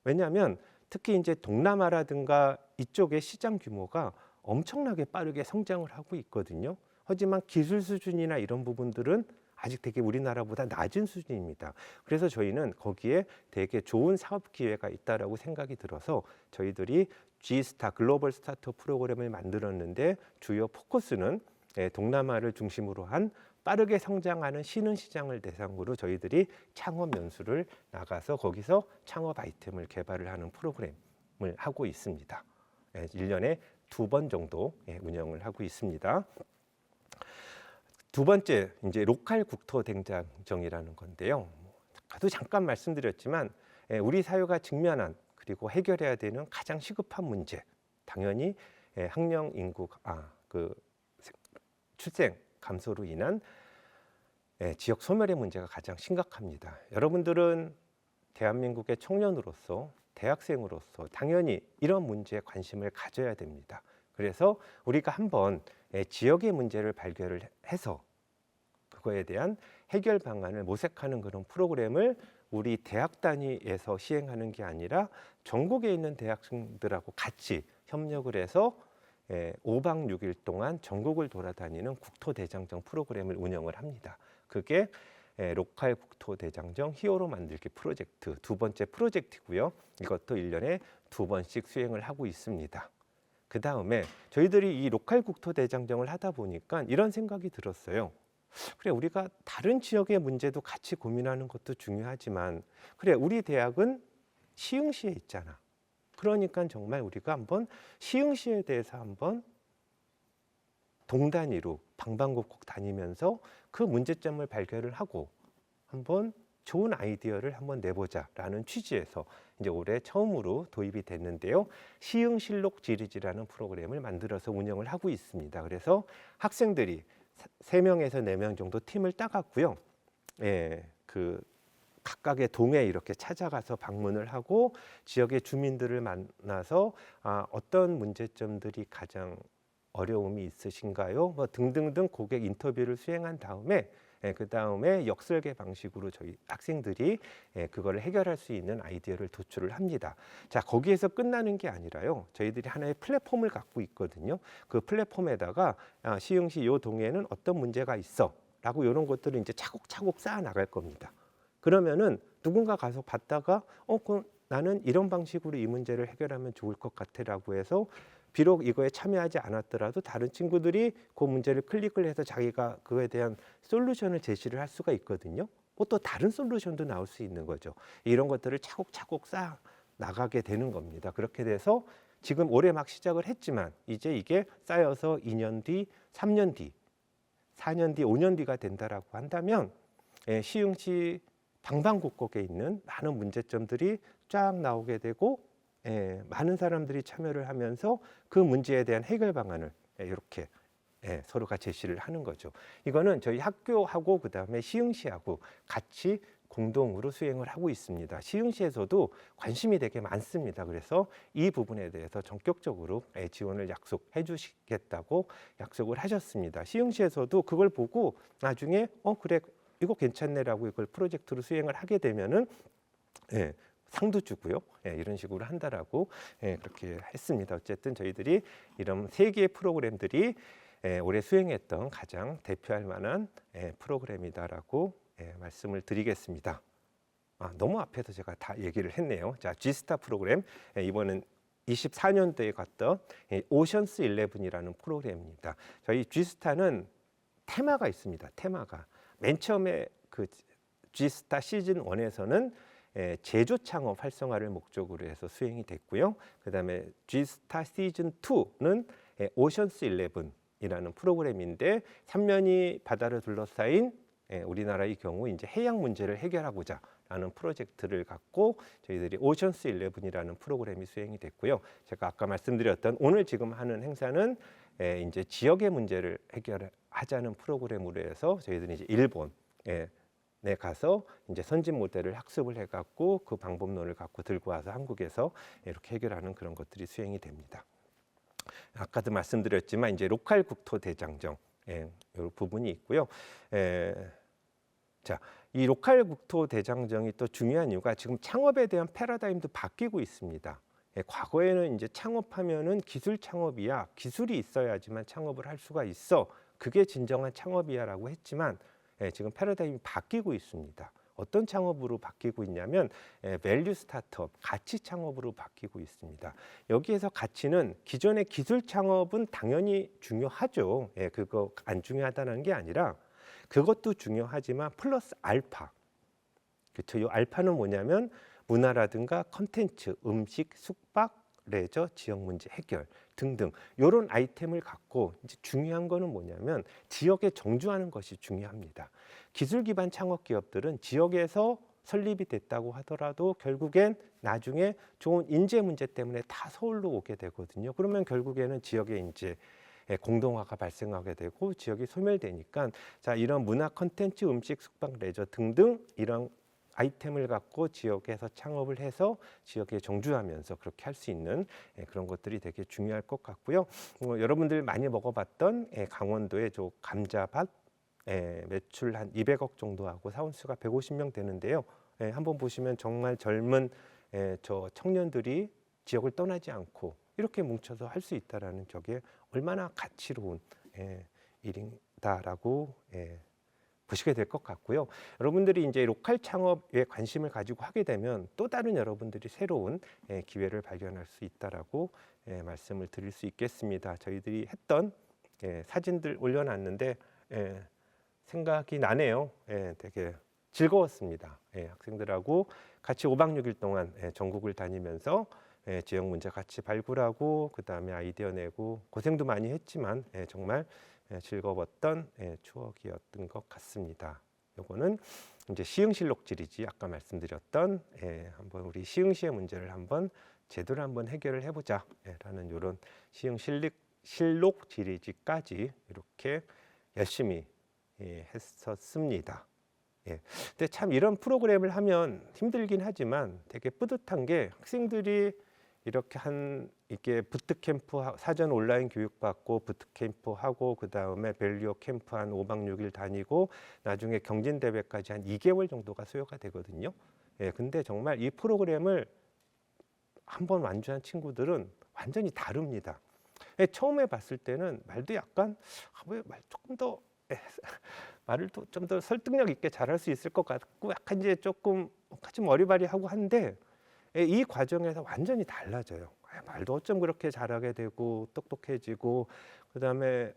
왜냐하면 특히 이제 동남아라든가 이쪽의 시장 규모가 엄청나게 빠르게 성장을 하고 있거든요. 하지만 기술 수준이나 이런 부분들은 아직 되게 우리나라보다 낮은 수준입니다. 그래서 저희는 거기에 되게 좋은 사업 기회가 있다라고 생각이 들어서 저희들이 G스타 글로벌 스타트업 프로그램을 만들었는데 주요 포커스는 동남아를 중심으로 한 빠르게 성장하는 신흥 시장을 대상으로 저희들이 창업 연수를 나가서 거기서 창업 아이템을 개발을 하는 프로그램을 하고 있습니다. 1년에 2번 정도 운영을 하고 있습니다. 두 번째, 이제 로컬 국토 대장정이라는 건데요. 아까도 잠깐 말씀드렸지만 우리 사회가 직면한 그리고 해결해야 되는 가장 시급한 문제, 당연히 학령 인구 출생 감소로 인한 지역 소멸의 문제가 가장 심각합니다. 여러분들은 대한민국의 청년으로서 대학생으로서 당연히 이런 문제에 관심을 가져야 됩니다. 그래서 우리가 한번 지역의 문제를 발견을 해서 그거에 대한 해결 방안을 모색하는 그런 프로그램을 우리 대학 단위에서 시행하는 게 아니라 전국에 있는 대학생들하고 같이 협력을 해서 5박 6일 동안 전국을 돌아다니는 국토대장정 프로그램을 운영을 합니다. 그게 로컬 국토대장정 히어로 만들기 프로젝트 2번째 프로젝트고요. 이것도 1년에 2번씩 수행을 하고 있습니다. 그 다음에 저희들이 이 로컬 국토대장정을 하다 보니까 이런 생각이 들었어요. 그래, 우리가 다른 지역의 문제도 같이 고민하는 것도 중요하지만 그래, 우리 대학은 시흥시에 있잖아. 그러니까 정말 우리가 한번 시흥시에 대해서 한번 동 단위로 방방곡곡 다니면서 그 문제점을 발견을 하고 한번 좋은 아이디어를 한번 내보자라는 취지에서 이제 올해 처음으로 도입이 됐는데요. 시흥실록 시리즈라는 프로그램을 만들어서 운영을 하고 있습니다. 그래서 학생들이 3명에서 4명 정도 팀을 따갔고요. 그 각각의 동에 이렇게 찾아가서 방문을 하고 지역의 주민들을 만나서 어떤 문제점들이 가장 어려움이 있으신가요? 뭐 등등등 고객 인터뷰를 수행한 다음에 그 다음에 역설계 방식으로 저희 학생들이 그거를 해결할 수 있는 아이디어를 도출을 합니다. 자, 거기에서 끝나는 게 아니라요. 저희들이 하나의 플랫폼을 갖고 있거든요. 그 플랫폼에다가 시흥시 요 동에는 어떤 문제가 있어 라고 이런 것들을 이제 차곡차곡 쌓아 나갈 겁니다. 그러면은 누군가 가서 봤다가 그럼 나는 이런 방식으로 이 문제를 해결하면 좋을 것 같아라고 해서 비록 이거에 참여하지 않았더라도 다른 친구들이 그 문제를 클릭을 해서 자기가 그거에 대한 솔루션을 제시를 할 수가 있거든요. 또 다른 솔루션도 나올 수 있는 거죠. 이런 것들을 차곡차곡 쌓아 나가게 되는 겁니다. 그렇게 돼서 지금 올해 막 시작을 했지만 이제 이게 쌓여서 2년 뒤, 3년 뒤, 4년 뒤, 5년 뒤가 된다라고 한다면 시흥시 방방곡곡에 있는 많은 문제점들이 쫙 나오게 되고 많은 사람들이 참여를 하면서 그 문제에 대한 해결 방안을 이렇게 서로가 제시를 하는 거죠. 이거는 저희 학교하고 그다음에 시흥시하고 같이 공동으로 수행을 하고 있습니다. 시흥시에서도 관심이 되게 많습니다. 그래서 이 부분에 대해서 전격적으로 지원을 약속해 주시겠다고 약속을 하셨습니다. 시흥시에서도 그걸 보고 나중에 그래 이거 괜찮네라고 이걸 프로젝트로 수행을 하게 되면은 상도 주고요. 이런 식으로 한다라고 그렇게 했습니다. 어쨌든 저희들이 이런 3개의 프로그램들이 올해 수행했던 가장 대표할 만한 프로그램이다라고 말씀을 드리겠습니다. 너무 앞에서 제가 다 얘기를 했네요. 자, G스타 프로그램 이번은 24년도에 갔던 오션스 11이라는 프로그램입니다. 저희 G스타는 테마가 있습니다. 테마가 맨 처음에 그 G스타 시즌 1에서는 제조 창업 활성화를 목적으로 해서 수행이 됐고요. 그다음에 G스타 시즌 2는 오션스 11이라는 프로그램인데 3면이 바다를 둘러싸인 우리나라의 경우 이제 해양 문제를 해결하고자 라는 프로젝트를 갖고 저희들이 오션스 11이라는 프로그램이 수행이 됐고요. 제가 아까 말씀드렸던 오늘 지금 하는 행사는 이제 지역의 문제를 해결하자는 프로그램으로 해서 저희들이 이제 일본 가서 이제 선진 모델을 학습을 해갖고 그 방법론을 갖고 들고 와서 한국에서 이렇게 해결하는 그런 것들이 수행이 됩니다. 아까도 말씀드렸지만 이제 로컬 국토 대장정 이 부분이 있고요. 자, 이 로컬 국토 대장정이 또 중요한 이유가 지금 창업에 대한 패러다임도 바뀌고 있습니다. 과거에는 이제 창업하면은 기술 창업이야, 기술이 있어야지만 창업을 할 수가 있어, 그게 진정한 창업이야라고 했지만 지금 패러다임이 바뀌고 있습니다. 어떤 창업으로 바뀌고 있냐면 밸류 스타트업, 가치 창업으로 바뀌고 있습니다. 여기에서 가치는 기존의 기술 창업은 당연히 중요하죠. 그거 안 중요하다는 게 아니라 그것도 중요하지만 플러스 알파. 그렇죠. 이 알파는 뭐냐면 문화라든가 컨텐츠, 음식, 숙박, 레저, 지역 문제 해결 등등 이런 아이템을 갖고 이제 중요한 거는 뭐냐면 지역에 정주하는 것이 중요합니다. 기술 기반 창업 기업들은 지역에서 설립이 됐다고 하더라도 결국엔 나중에 좋은 인재 문제 때문에 다 서울로 오게 되거든요. 그러면 결국에는 지역에 이제 공동화가 발생하게 되고 지역이 소멸되니까 자, 이런 문화 콘텐츠, 음식, 숙박, 레저 등등 이런 아이템을 갖고 지역에서 창업을 해서 지역에 정주하면서 그렇게 할 수 있는 그런 것들이 되게 중요할 것 같고요. 여러분들 많이 먹어봤던 강원도의 저 감자밭 매출 한 200억 정도 하고 사원수가 150명 되는데요. 한번 보시면 정말 젊은 저 청년들이 지역을 떠나지 않고 이렇게 뭉쳐서 할 수 있다라는 저게 얼마나 가치로운 일이다라고 보시게 될 것 같고요. 여러분들이 이제 로컬 창업에 관심을 가지고 하게 되면 또 다른 여러분들이 새로운 기회를 발견할 수 있다라고 말씀을 드릴 수 있겠습니다. 저희들이 했던 사진들 올려놨는데 생각이 나네요. 되게 즐거웠습니다. 학생들하고 같이 5박 6일 동안 전국을 다니면서 지역 문제 같이 발굴하고 그 다음에 아이디어 내고 고생도 많이 했지만 정말 즐거웠던 추억이었던 것 같습니다. 요거는 이제 시흥실록지리지 아까 말씀드렸던 한번 우리 시흥시의 문제를 한번 제대로 한번 해결을 해보자라는 이런 시흥실록지리지까지 이렇게 열심히 했었습니다. 근데 참 이런 프로그램을 하면 힘들긴 하지만 되게 뿌듯한 게 학생들이 이렇게 부트캠프 사전 온라인 교육 받고 부트캠프 하고 그 다음에 밸류어 캠프 한 5박 6일 다니고 나중에 경진 대회까지 한 2개월 정도가 소요가 되거든요. 근데 정말 이 프로그램을 한번 완주한 친구들은 완전히 다릅니다. 처음에 봤을 때는 말도 약간 왜 말 조금 더 말을 좀 더 설득력 있게 잘할 수 있을 것 같고 약간 이제 조금 좀 어리바리하고 한데 이 과정에서 완전히 달라져요. 말도 어쩜 그렇게 잘하게 되고 똑똑해지고 그다음에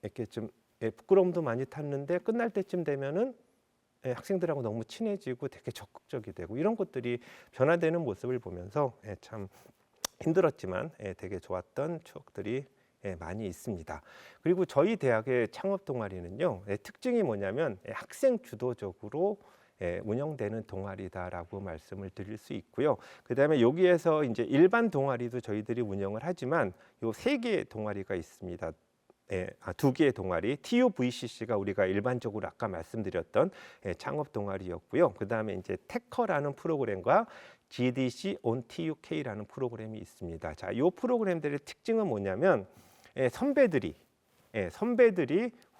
이렇게 좀 부끄러움도 많이 탔는데 끝날 때쯤 되면은 학생들하고 너무 친해지고 되게 적극적이 되고 이런 것들이 변화되는 모습을 보면서 참 힘들었지만 되게 좋았던 추억들이 많이 있습니다. 그리고 저희 대학의 창업 동아리는요, 특징이 뭐냐면 학생 주도적으로 운영되는 동아리다라고 말씀을 드릴 수 있고요. 그다음에 여기에서 이제 일반 동아리도 저희들이 운영을 하지만 요 3개의 동아리가 있습니다. 2개의 동아리, TUVCC가 우리가 일반적으로 아까 말씀드렸던 창업 동아리였고요. 그다음에 이제 테커라는 프로그램과 GDC on TUK라는 프로그램이 있습니다. 자, 이 프로그램들의 특징은 뭐냐면 선배들이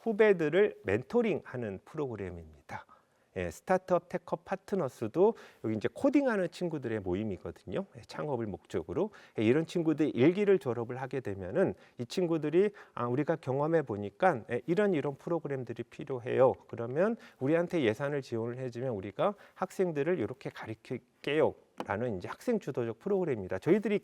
후배들을 멘토링하는 프로그램입니다. 스타트업 테커 파트너스도 여기 이제 코딩하는 친구들의 모임이거든요. 창업을 목적으로 이런 친구들이 일기를 졸업을 하게 되면은 이 친구들이 우리가 경험해 보니까 이런 프로그램들이 필요해요. 그러면 우리한테 예산을 지원을 해주면 우리가 학생들을 이렇게 가르칠게요라는 이제 학생 주도적 프로그램입니다. 저희들이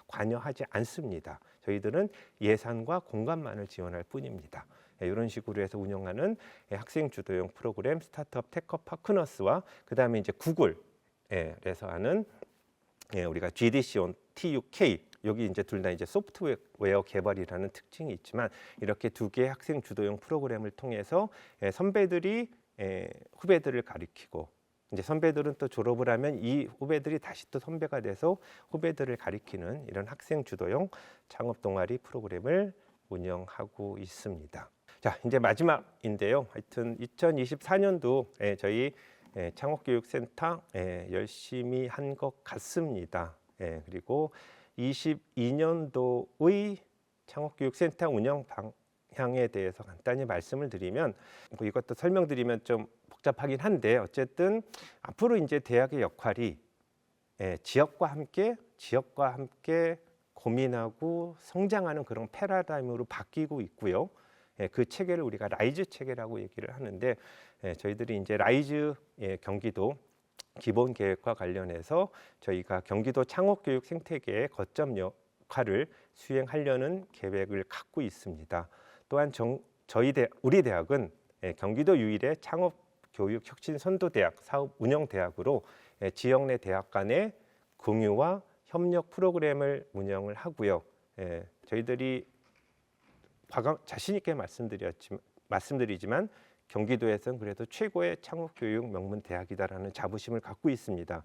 관여하지 않습니다. 저희들은 예산과 공간만을 지원할 뿐입니다. 이런 식으로 해서 운영하는 학생 주도형 프로그램 스타트업 테커 파트너스와 그다음에 이제 구글에서 하는 우리가 GDC on TUK 여기 이제 둘 다 이제 소프트웨어 개발이라는 특징이 있지만 이렇게 2개의 학생 주도형 프로그램을 통해서 선배들이 후배들을 가리키고 이제 선배들은 또 졸업을 하면 이 후배들이 다시 또 선배가 돼서 후배들을 가리키는 이런 학생 주도형 창업 동아리 프로그램을 운영하고 있습니다. 자, 이제 마지막인데요. 하여튼 2024년도 저희 창업교육센터 열심히 한 것 같습니다. 그리고 22년도의 창업교육센터 운영 방향에 대해서 간단히 말씀을 드리면 이것도 설명드리면 좀 복잡하긴 한데 어쨌든 앞으로 이제 대학의 역할이 지역과 함께 고민하고 성장하는 그런 패러다임으로 바뀌고 있고요. 그 체계를 우리가 라이즈 체계라고 얘기를 하는데 저희들이 이제 라이즈 경기도 기본 계획과 관련해서 저희가 경기도 창업교육 생태계의 거점 역할을 수행하려는 계획을 갖고 있습니다. 또한 우리 대학은 경기도 유일의 창업교육 혁신 선도대학 사업 운영대학으로 지역 내 대학 간의 공유와 협력 프로그램을 운영을 하고요. 저희들이 자신 있게 말씀드리지만 경기도에서는 그래도 최고의 창업교육 명문 대학이다라는 자부심을 갖고 있습니다.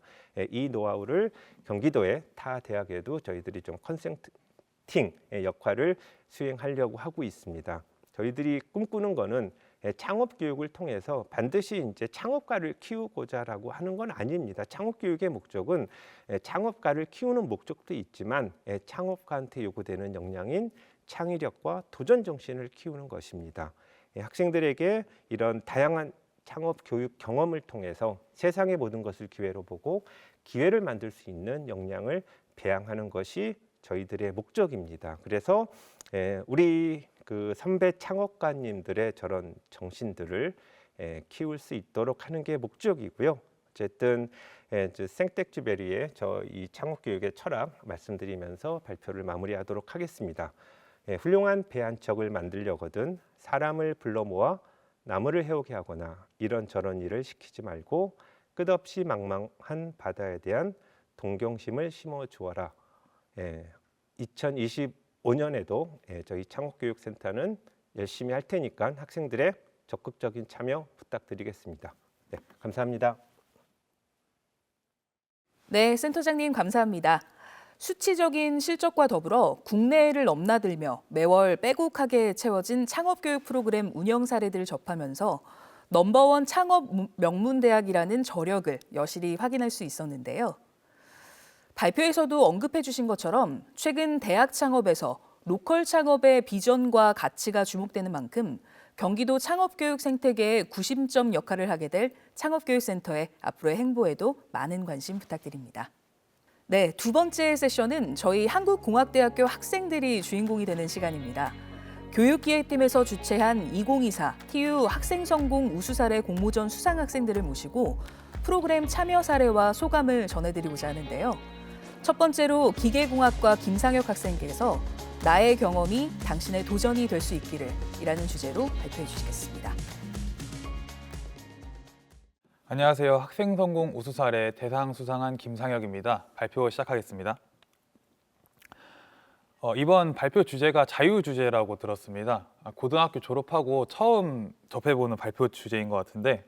이 노하우를 경기도의 타 대학에도 저희들이 좀 컨설팅의 역할을 수행하려고 하고 있습니다. 저희들이 꿈꾸는 거는 창업 교육을 통해서 반드시 이제 창업가를 키우고자라고 하는 건 아닙니다. 창업 교육의 목적은 창업가를 키우는 목적도 있지만 창업가한테 요구되는 역량인 창의력과 도전 정신을 키우는 것입니다. 학생들에게 이런 다양한 창업 교육 경험을 통해서 세상의 모든 것을 기회로 보고 기회를 만들 수 있는 역량을 배양하는 것이 저희들의 목적입니다. 그래서 우리 그 선배 창업가님들의 저런 정신들을 키울 수 있도록 하는 게 목적이고요. 어쨌든 생텍쥐베리의 이 창업교육의 철학 말씀드리면서 발표를 마무리하도록 하겠습니다. 훌륭한 배 한 척을 만들려거든 사람을 불러 모아 나무를 해오게 하거나 이런저런 일을 시키지 말고 끝없이 망망한 바다에 대한 동경심을 심어 주어라. 5년에도 저희 창업교육센터는 열심히 할 테니까 학생들의 적극적인 참여 부탁드리겠습니다. 네, 감사합니다. 네, 센터장님 감사합니다. 수치적인 실적과 더불어 국내를 넘나들며 매월 빼곡하게 채워진 창업교육 프로그램 운영 사례들을 접하면서 넘버원 창업 명문대학이라는 저력을 여실히 확인할 수 있었는데요. 발표에서도 언급해 주신 것처럼 최근 대학 창업에서 로컬 창업의 비전과 가치가 주목되는 만큼 경기도 창업교육 생태계의 구심점 역할을 하게 될 창업교육센터의 앞으로의 행보에도 많은 관심 부탁드립니다. 네, 두 번째 세션은 저희 한국공학대학교 학생들이 주인공이 되는 시간입니다. 교육기획팀에서 주최한 2024 TU 학생성공 우수사례 공모전 수상학생들을 모시고 프로그램 참여 사례와 소감을 전해드리고자 하는데요. 첫 번째로 기계공학과 김상혁 학생께서 나의 경험이 당신의 도전이 될 수 있기를 이라는 주제로 발표해 주시겠습니다. 안녕하세요. 학생성공 우수사례 대상 수상한 김상혁입니다. 발표 시작하겠습니다. 이번 발표 주제가 자유주제라고 들었습니다. 고등학교 졸업하고 처음 접해보는 발표 주제인 것 같은데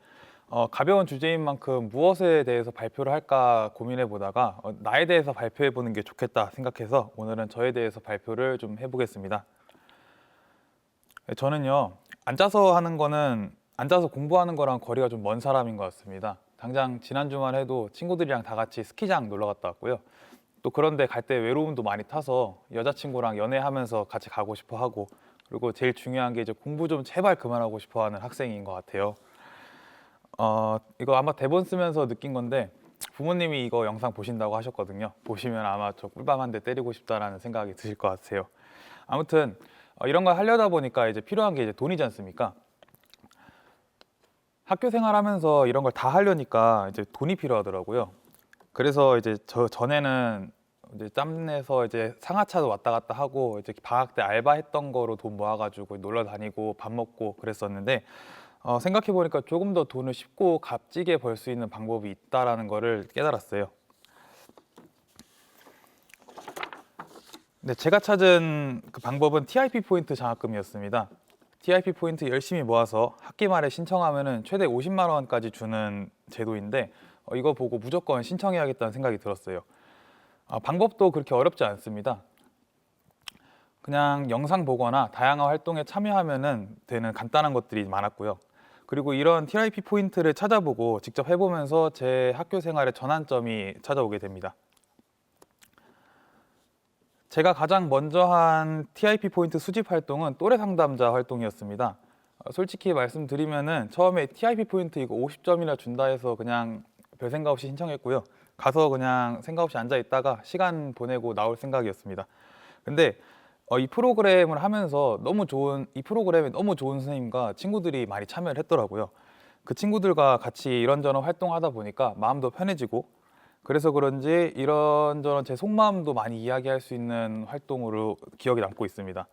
가벼운 주제인 만큼 무엇에 대해서 발표를 할까 고민해 보다가 나에 대해서 발표해 보는 게 좋겠다 생각해서 오늘은 저에 대해서 발표를 좀 해보겠습니다. 저는요, 앉아서 공부하는 거랑 거리가 좀 먼 사람인 것 같습니다. 당장 지난 주말에도 친구들이랑 다 같이 스키장 놀러 갔다 왔고요. 또 그런데 갈 때 외로움도 많이 타서 여자친구랑 연애하면서 같이 가고 싶어 하고, 그리고 제일 중요한 게 이제 공부 좀 제발 그만하고 싶어 하는 학생인 것 같아요. 이거 아마 대본 쓰면서 느낀 건데 부모님이 이거 영상 보신다고 하셨거든요. 보시면 아마 저 꿀밤 한 대 때리고 싶다라는 생각이 드실 것 같아요. 아무튼 이런 걸 하려다 보니까 이제 필요한 게 이제 돈이지 않습니까? 학교 생활하면서 이런 걸 다 하려니까 이제 돈이 필요하더라고요. 그래서 이제 전에는 이제 짬내서 이제 상하차도 왔다 갔다 하고 이제 방학 때 알바했던 거로 돈 모아가지고 놀러 다니고 밥 먹고 그랬었는데 생각해 보니까 조금 더 돈을 쉽고 값지게 벌 수 있는 방법이 있다라는 거를 깨달았어요. 네, 제가 찾은 그 방법은 TIP 포인트 장학금이었습니다. TIP 포인트 열심히 모아서 학기 말에 신청하면은 최대 50만 원까지 주는 제도인데 이거 보고 무조건 신청해야겠다는 생각이 들었어요. 방법도 그렇게 어렵지 않습니다. 그냥 영상 보거나 다양한 활동에 참여하면은 되는 간단한 것들이 많았고요. 그리고 이런 TIP 포인트를 찾아보고 직접 해보면서 제 학교 생활의 전환점이 찾아오게 됩니다. 제가 가장 먼저 한 TIP 포인트 수집 활동은 또래 상담자 활동이었습니다. 솔직히 말씀드리면은 처음에 TIP 포인트 이거 50점이나 준다 해서 그냥 별 생각 없이 신청했고요. 가서 그냥 생각 없이 앉아 있다가 시간 보내고 나올 생각이었습니다. 근데 이 프로그램을 하면서 이 프로그램에 너무 좋은 선생님과 친구들이 많이 참여를 했더라고요. 그 친구들과 같이 이런저런 활동하다 보니까 마음도 편해지고, 그래서 그런지 이런저런 제 속마음도 많이 이야기할 수 있는 활동으로 기억에 남고 있습니다.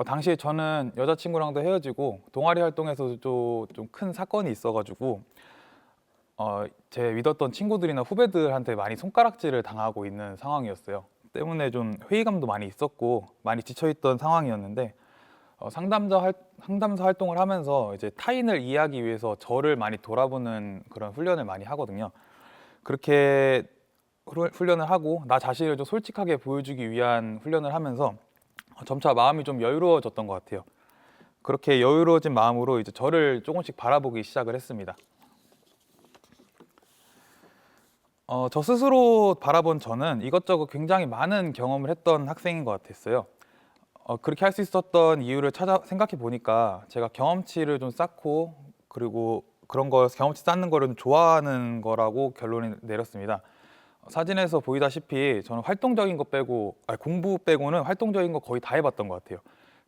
당시에 저는 여자친구랑도 헤어지고 동아리 활동에서도 좀 큰 사건이 있어가지고 제 믿었던 친구들이나 후배들한테 많이 손가락질을 당하고 있는 상황이었어요. 때문에 좀 회의감도 많이 있었고 많이 지쳐있던 상황이었는데 상담사 활동을 하면서 이제 타인을 이해하기 위해서 저를 많이 돌아보는 그런 훈련을 많이 하거든요. 그렇게 훈련을 하고 나 자신을 좀 솔직하게 보여주기 위한 훈련을 하면서 점차 마음이 좀 여유로워졌던 것 같아요. 그렇게 여유로워진 마음으로 이제 저를 조금씩 바라보기 시작을 했습니다. 저 스스로 바라본 저는 이것저것 굉장히 많은 경험을 했던 학생인 것 같았어요. 그렇게 할 수 있었던 이유를 생각해 보니까 제가 경험치를 좀 쌓고, 그리고 그런 거 경험치 쌓는 거를 좀 좋아하는 거라고 결론을 내렸습니다. 사진에서 보이다시피 저는 활동적인 거 빼고, 공부 빼고는 활동적인 거 거의 다 해봤던 것 같아요.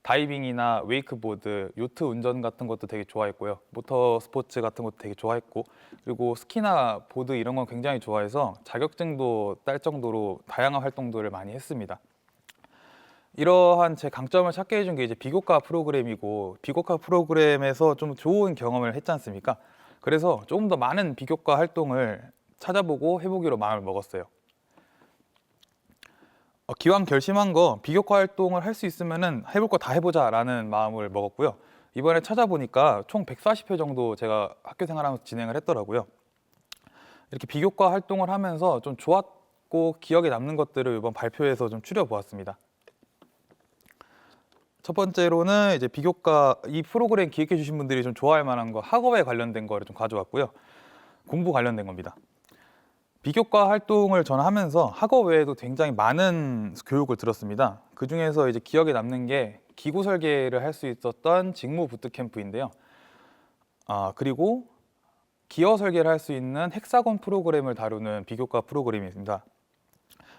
다이빙이나 웨이크보드, 요트 운전 같은 것도 되게 좋아했고요. 모터 스포츠 같은 것도 되게 좋아했고, 그리고 스키나 보드 이런 건 굉장히 좋아해서 자격증도 딸 정도로 다양한 활동들을 많이 했습니다. 이러한 제 강점을 찾게 해준 게 이제 비교과 프로그램이고, 비교과 프로그램에서 좀 좋은 경험을 했지 않습니까? 그래서 조금 더 많은 비교과 활동을 찾아보고 해보기로 마음을 먹었어요. 기왕 결심한 거 비교과 활동을 할 수 있으면은 해볼 거 다 해보자라는 마음을 먹었고요. 이번에 찾아보니까 총 140회 정도 제가 학교 생활하면서 진행을 했더라고요. 이렇게 비교과 활동을 하면서 좀 좋았고 기억에 남는 것들을 이번 발표에서 좀 추려보았습니다. 첫 번째로는 이제 비교과 이 프로그램 기획해 주신 분들이 좀 좋아할 만한 거, 학업에 관련된 거를 좀 가져왔고요. 공부 관련된 겁니다. 비교과 활동을 저는 하면서 학업 외에도 굉장히 많은 교육을 들었습니다. 그 중에서 이제 기억에 남는 게 기구 설계를 할 수 있었던 직무 부트캠프인데요. 그리고 기어 설계를 할 수 있는 헥사곤 프로그램을 다루는 비교과 프로그램입니다.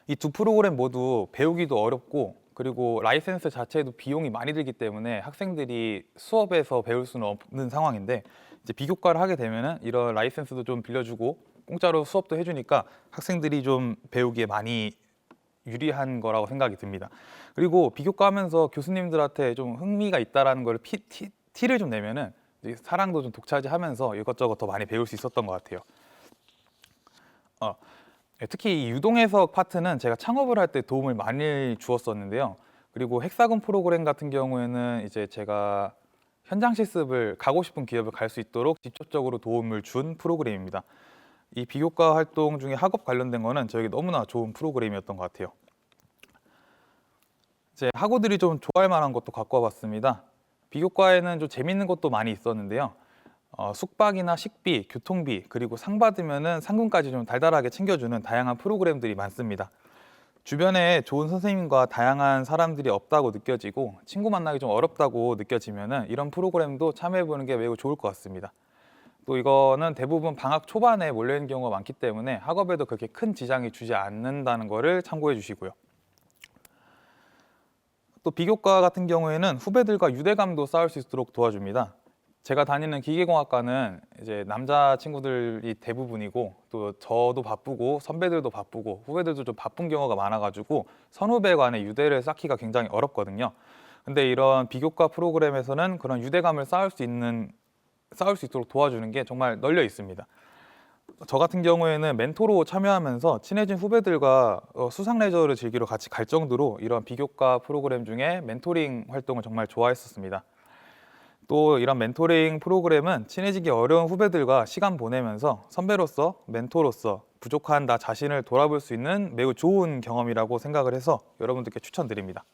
이 두 프로그램 모두 배우기도 어렵고 그리고 라이센스 자체에도 비용이 많이 들기 때문에 학생들이 수업에서 배울 수는 없는 상황인데 이제 비교과를 하게 되면은 이런 라이센스도 좀 빌려주고 공짜로 수업도 해주니까 학생들이 좀 배우기에 많이 유리한 거라고 생각이 듭니다. 그리고 비교과 하면서 교수님들한테 좀 흥미가 있다라는 걸 티를 좀 내면은 사랑도 좀 독차지하면서 이것저것 더 많이 배울 수 있었던 것 같아요. 특히 이 유동해석 파트는 제가 창업을 할 때 도움을 많이 주었었는데요. 그리고 헥사곤 프로그램 같은 경우에는 이제 제가 현장 실습을 가고 싶은 기업을 갈 수 있도록 직접적으로 도움을 준 프로그램입니다. 이 비교과 활동 중에 학업 관련된 거는 저에게 너무나 좋은 프로그램이었던 것 같아요. 이제 학우들이 좀 좋아할 만한 것도 갖고 와봤습니다. 비교과에는 좀 재밌는 것도 많이 있었는데요. 숙박이나 식비, 교통비, 그리고 상 받으면은 상금까지 좀 달달하게 챙겨주는 다양한 프로그램들이 많습니다. 주변에 좋은 선생님과 다양한 사람들이 없다고 느껴지고 친구 만나기 좀 어렵다고 느껴지면은 이런 프로그램도 참여해보는 게 매우 좋을 것 같습니다. 또 이거는 대부분 방학 초반에 몰려있는 경우가 많기 때문에 학업에도 그렇게 큰 지장이 주지 않는다는 것을 참고해 주시고요. 또 비교과 같은 경우에는 후배들과 유대감도 쌓을 수 있도록 도와줍니다. 제가 다니는 기계공학과는 이제 남자 친구들이 대부분이고 또 저도 바쁘고 선배들도 바쁘고 후배들도 좀 바쁜 경우가 많아가지고 선후배 간의 유대를 쌓기가 굉장히 어렵거든요. 근데 이런 비교과 프로그램에서는 그런 유대감을 쌓을 수 있도록 도와주는 게 정말 널려 있습니다. 저 같은 경우에는 멘토로 참여하면서 친해진 후배들과 수상 레저를 즐기러 같이 갈 정도로 이런 비교과 프로그램 중에 멘토링 활동을 정말 좋아했었습니다. 또 이런 멘토링 프로그램은 친해지기 어려운 후배들과 시간 보내면서 선배로서 멘토로서 부족한 나 자신을 돌아볼 수 있는 매우 좋은 경험이라고 생각을 해서 여러분들께 추천드립니다.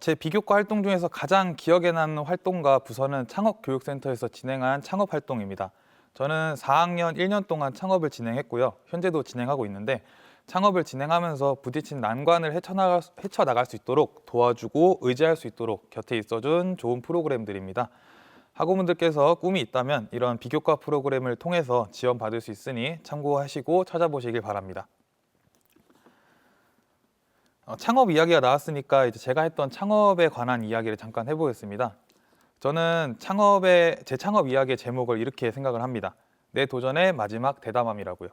제 비교과 활동 중에서 가장 기억에 남는 활동과 부서는 창업교육센터에서 진행한 창업 활동입니다. 저는 4학년 1년 동안 창업을 진행했고요. 현재도 진행하고 있는데 창업을 진행하면서 부딪힌 난관을 헤쳐나갈 수 있도록 도와주고 의지할 수 있도록 곁에 있어준 좋은 프로그램들입니다. 학우분들께서 꿈이 있다면 이런 비교과 프로그램을 통해서 지원받을 수 있으니 참고하시고 찾아보시길 바랍니다. 창업 이야기가 나왔으니까 이제 제가 했던 창업에 관한 이야기를 잠깐 해보겠습니다. 저는 제 창업 이야기의 제목을 이렇게 생각을 합니다. 내 도전의 마지막 대담함이라고요.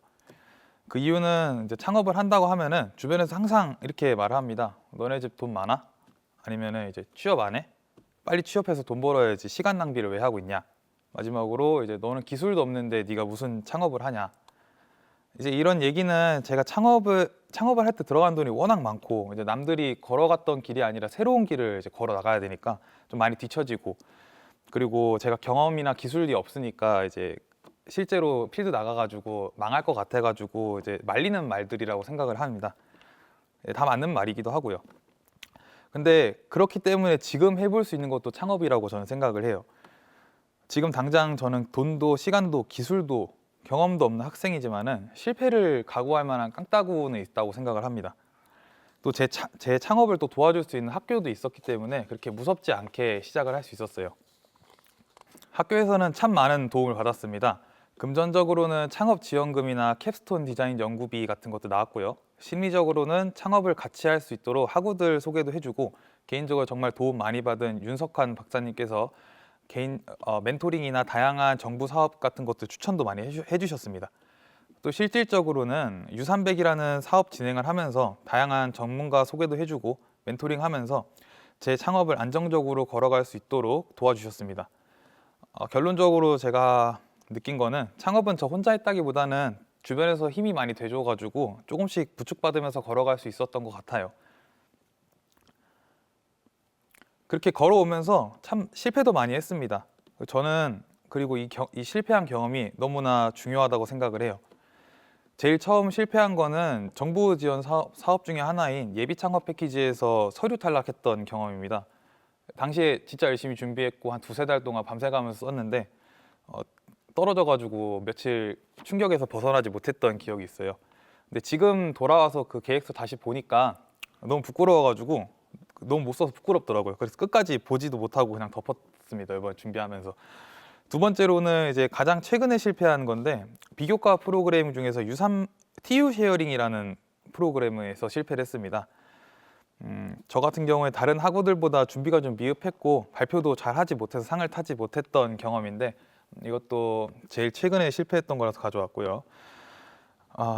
그 이유는 이제 창업을 한다고 하면은 주변에서 항상 이렇게 말을 합니다. 너네 집 돈 많아? 아니면은 이제 취업 안 해? 빨리 취업해서 돈 벌어야지 시간 낭비를 왜 하고 있냐? 마지막으로 이제 너는 기술도 없는데 네가 무슨 창업을 하냐? 이제 이런 얘기는 제가 창업을 할 때 들어간 돈이 워낙 많고 이제 남들이 걸어갔던 길이 아니라 새로운 길을 이제 걸어 나가야 되니까 좀 많이 뒤처지고 그리고 제가 경험이나 기술이 없으니까 이제 실제로 필드 나가가지고 망할 것 같아가지고 이제 말리는 말들이라고 생각을 합니다. 다 맞는 말이기도 하고요. 근데 그렇기 때문에 지금 해볼 수 있는 것도 창업이라고 저는 생각을 해요. 지금 당장 저는 돈도 시간도 기술도 경험도 없는 학생이지만은 실패를 각오할 만한 깡따구는 있다고 생각을 합니다. 또 제 창업을 또 도와줄 수 있는 학교도 있었기 때문에 그렇게 무섭지 않게 시작을 할 수 있었어요. 학교에서는 참 많은 도움을 받았습니다. 금전적으로는 창업 지원금이나 캡스톤 디자인 연구비 같은 것도 나왔고요. 심리적으로는 창업을 같이 할 수 있도록 학우들 소개도 해주고 개인적으로 정말 도움 많이 받은 윤석환 박사님께서 멘토링이나 다양한 정부 사업 같은 것도 추천도 많이 해주셨습니다. 또 실질적으로는 U300이라는 사업 진행을 하면서 다양한 전문가 소개도 해주고 멘토링하면서 제 창업을 안정적으로 걸어갈 수 있도록 도와주셨습니다. 결론적으로 제가 느낀 거는 창업은 저 혼자 했다기보다는 주변에서 힘이 많이 돼줘가지고 조금씩 부축받으면서 걸어갈 수 있었던 것 같아요. 그렇게 걸어오면서 참 실패도 많이 했습니다. 저는 그리고 이 실패한 경험이 너무나 중요하다고 생각을 해요. 제일 처음 실패한 거는 정부 지원 사업 중에 하나인 예비 창업 패키지에서 서류 탈락했던 경험입니다. 당시에 진짜 열심히 준비했고 한 두세 달 동안 밤새 가면서 썼는데 떨어져가지고 며칠 충격에서 벗어나지 못했던 기억이 있어요. 근데 지금 돌아와서 그 계획서 다시 보니까 너무 부끄러워가지고 너무 못 써서 부끄럽더라고요. 그래서 끝까지 보지도 못하고 그냥 덮었습니다. 이번 준비하면서. 두 번째로는 이제 가장 최근에 실패한 건데 비교과 프로그램 중에서 TU 쉐어링이라는 프로그램에서 실패를 했습니다. 저 같은 경우에 다른 학우들보다 준비가 좀 미흡했고 발표도 잘 하지 못해서 상을 타지 못했던 경험인데 이것도 제일 최근에 실패했던 거라서 가져왔고요.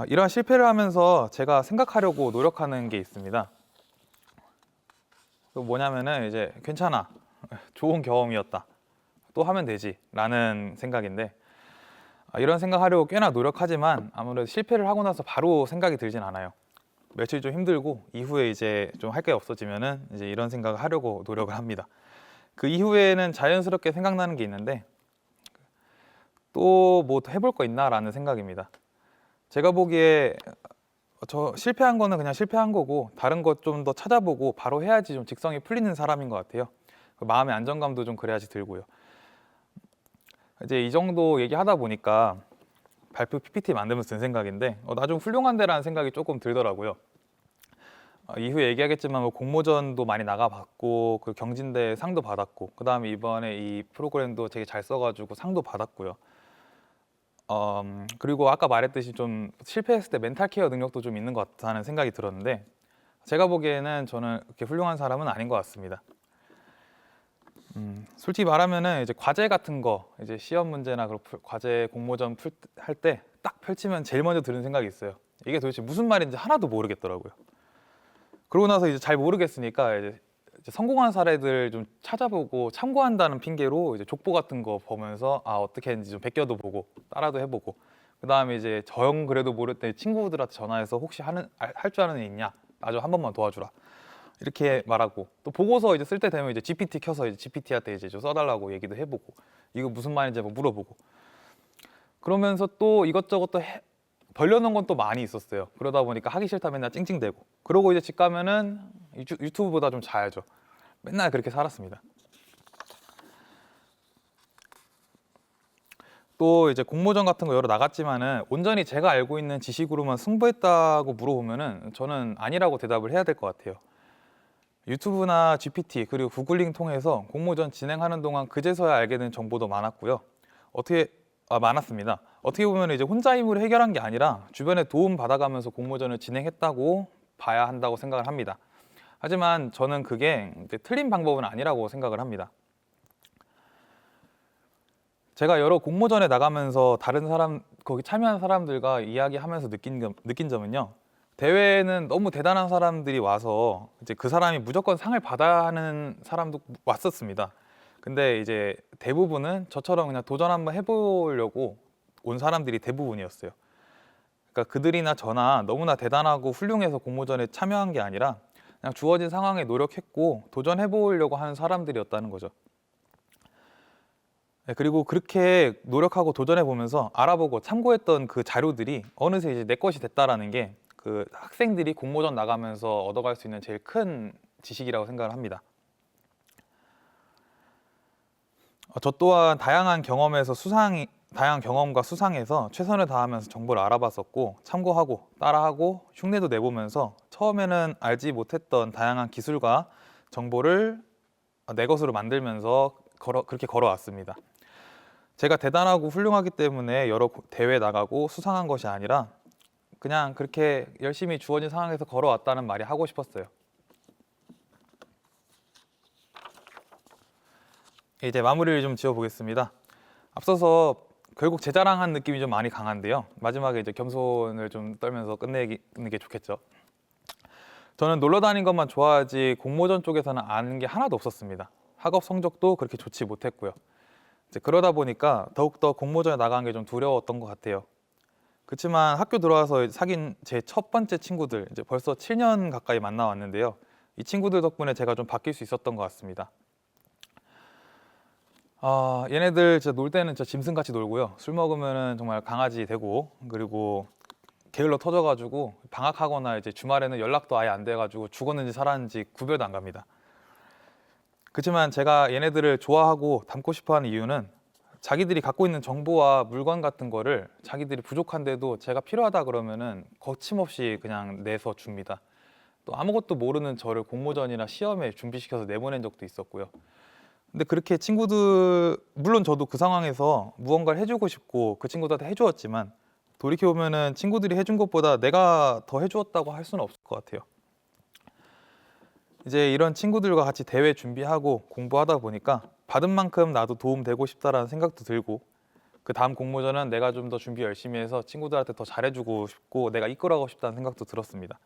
이러한 실패를 하면서 제가 생각하려고 노력하는 게 있습니다. 뭐냐면은 이제 괜찮아, 좋은 경험이었다, 또 하면 되지 라는 생각인데 이런 생각하려고 꽤나 노력하지만 아무래도 실패를 하고 나서 바로 생각이 들진 않아요. 며칠 좀 힘들고 이후에 이제 좀 할 게 없어지면은 이제 이런 생각을 하려고 노력을 합니다. 그 이후에는 자연스럽게 생각나는 게 있는데 또 뭐 해볼 거 있나라는 생각입니다. 제가 보기에 저 실패한 거는 그냥 실패한 거고 다른 것 좀 더 찾아보고 바로 해야지 좀 직성이 풀리는 사람인 것 같아요. 마음의 안정감도 좀 그래야지 들고요. 이제 이 정도 얘기하다 보니까 발표 PPT 만들면서 든 생각인데 나 좀 훌륭한데라는 생각이 조금 들더라고요. 이후에 얘기하겠지만 뭐 공모전도 많이 나가봤고 그 경진대 상도 받았고 그 다음에 이번에 이 프로그램도 되게 잘 써가지고 상도 받았고요. 그리고 아까 말했듯이 좀 실패했을 때 멘탈 케어 능력도 좀 있는 것 같다는 생각이 들었는데 제가 보기에는 저는 그렇게 훌륭한 사람은 아닌 것 같습니다. 솔직히 말하면은 이제 과제 같은 거 이제 시험 문제나 과제 공모전 할 때 딱 펼치면 제일 먼저 드는 생각이 있어요. 이게 도대체 무슨 말인지 하나도 모르겠더라고요. 그러고 나서 이제 잘 모르겠으니까 이제 성공한 사례들 좀 찾아보고 참고한다는 핑계로 이제 족보 같은 거 보면서 어떻게 했는지 좀 베껴도 보고 따라도 해보고 그 다음에 이제 정 그래도 모를 때 친구들한테 전화해서 혹시 할 줄 아는 애 있냐? 나 좀 한 번만 도와주라. 이렇게 말하고 또 보고서 이제 쓸 때 되면 이제 GPT 켜서 이제 GPT한테 이제 좀 써달라고 얘기도 해보고 이거 무슨 말인지 한번 물어보고 그러면서 또 이것저것 또 벌려놓은 건 또 많이 있었어요. 그러다 보니까 하기 싫다 맨날 찡찡대고 그러고 이제 집 가면은 유튜브보다 좀 자야죠. 맨날 그렇게 살았습니다. 또 이제 공모전 같은 거 여러 나갔지만은 온전히 제가 알고 있는 지식으로만 승부했다고 물어보면은 저는 아니라고 대답을 해야 될 것 같아요. 유튜브나 GPT 그리고 구글링 통해서 공모전 진행하는 동안 그제서야 알게 된 정보도 많았고요. 많았습니다. 어떻게 보면 이제 혼자 힘으로 해결한 게 아니라 주변에 도움 받아가면서 공모전을 진행했다고 봐야 한다고 생각을 합니다. 하지만 저는 그게 이제 틀린 방법은 아니라고 생각을 합니다. 제가 여러 공모전에 나가면서 다른 거기 참여한 사람들과 이야기하면서 느낀 점은요. 대회에는 너무 대단한 사람들이 와서 이제 그 사람이 무조건 상을 받아야 하는 사람도 왔었습니다. 근데 이제 대부분은 저처럼 그냥 도전 한번 해보려고 온 사람들이 대부분이었어요. 그러니까 그들이나 저나 너무나 대단하고 훌륭해서 공모전에 참여한 게 아니라 그냥 주어진 상황에 노력했고 도전해보려고 하는 사람들이었다는 거죠. 그리고 그렇게 노력하고 도전해보면서 알아보고 참고했던 그 자료들이 어느새 이제 내 것이 됐다라는 게 그 학생들이 공모전 나가면서 얻어갈 수 있는 제일 큰 지식이라고 생각을 합니다. 저 또한 다양한 경험과 수상에서 최선을 다하면서 정보를 알아봤었고 참고하고 따라하고 흉내도 내보면서 처음에는 알지 못했던 다양한 기술과 정보를 내 것으로 만들면서 그렇게 걸어왔습니다. 제가 대단하고 훌륭하기 때문에 여러 대회 나가고 수상한 것이 아니라 그냥 그렇게 열심히 주어진 상황에서 걸어왔다는 말이 하고 싶었어요. 이제 마무리를 좀 지어보겠습니다. 앞서서 결국 제 자랑한 느낌이 좀 많이 강한데요. 마지막에 이제 겸손을 좀 떨면서 끝내는 게 좋겠죠. 저는 놀러 다닌 것만 좋아하지 공모전 쪽에서는 아는 게 하나도 없었습니다. 학업 성적도 그렇게 좋지 못했고요. 이제 그러다 보니까 더욱더 공모전에 나가는 게 좀 두려웠던 것 같아요. 그렇지만 학교 들어와서 사귄 제 첫 번째 친구들 이제 벌써 7년 가까이 만나왔는데요. 이 친구들 덕분에 제가 좀 바뀔 수 있었던 것 같습니다. 얘네들 진짜 놀 때는 진짜 짐승같이 놀고요. 술 먹으면은 정말 강아지 되고, 그리고 게을러 터져가지고 방학하거나 이제 주말에는 연락도 아예 안 돼가지고 죽었는지 살았는지 구별도 안 갑니다. 그렇지만 제가 얘네들을 좋아하고 닮고 싶어하는 이유는 자기들이 갖고 있는 정보와 물건 같은 거를 자기들이 부족한데도 제가 필요하다 그러면은 거침없이 그냥 내서 줍니다. 또 아무것도 모르는 저를 공모전이나 시험에 준비시켜서 내보낸 적도 있었고요. 근데 그렇게 친구들, 물론 저도 그 상황에서 무언가를 해주고 싶고 그 친구들한테 해주었지만 돌이켜보면은 친구들이 해준 것보다 내가 더 해주었다고 할 수는 없을 것 같아요. 이제 이런 친구들과 같이 대회 준비하고 공부하다 보니까 받은 만큼 나도 도움되고 싶다라는 생각도 들고, 그 다음 공모전은 내가 좀 더 준비 열심히 해서 친구들한테 더 잘해주고 싶고 내가 이끌어가고 싶다는 생각도 들었습니다.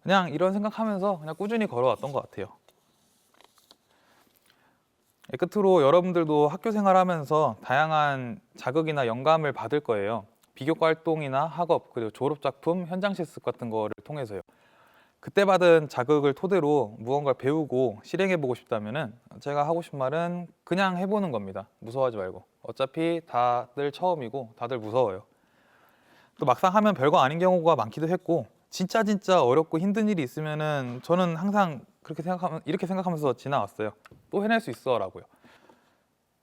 그냥 이런 생각하면서 그냥 꾸준히 걸어왔던 것 같아요. 끝으로 여러분들도 학교 생활하면서 다양한 자극이나 영감을 받을 거예요. 비교과 활동이나 학업, 그리고 졸업작품, 현장 실습 같은 거를 통해서요. 그때 받은 자극을 토대로 무언가를 배우고 실행해보고 싶다면은 제가 하고 싶은 말은 그냥 해보는 겁니다. 무서워하지 말고. 어차피 다들 처음이고 다들 무서워요. 또 막상 하면 별거 아닌 경우가 많기도 했고, 진짜 어렵고 힘든 일이 있으면은 저는 항상 이렇게 생각하면서 지나왔어요. 또 해낼 수 있어라고요.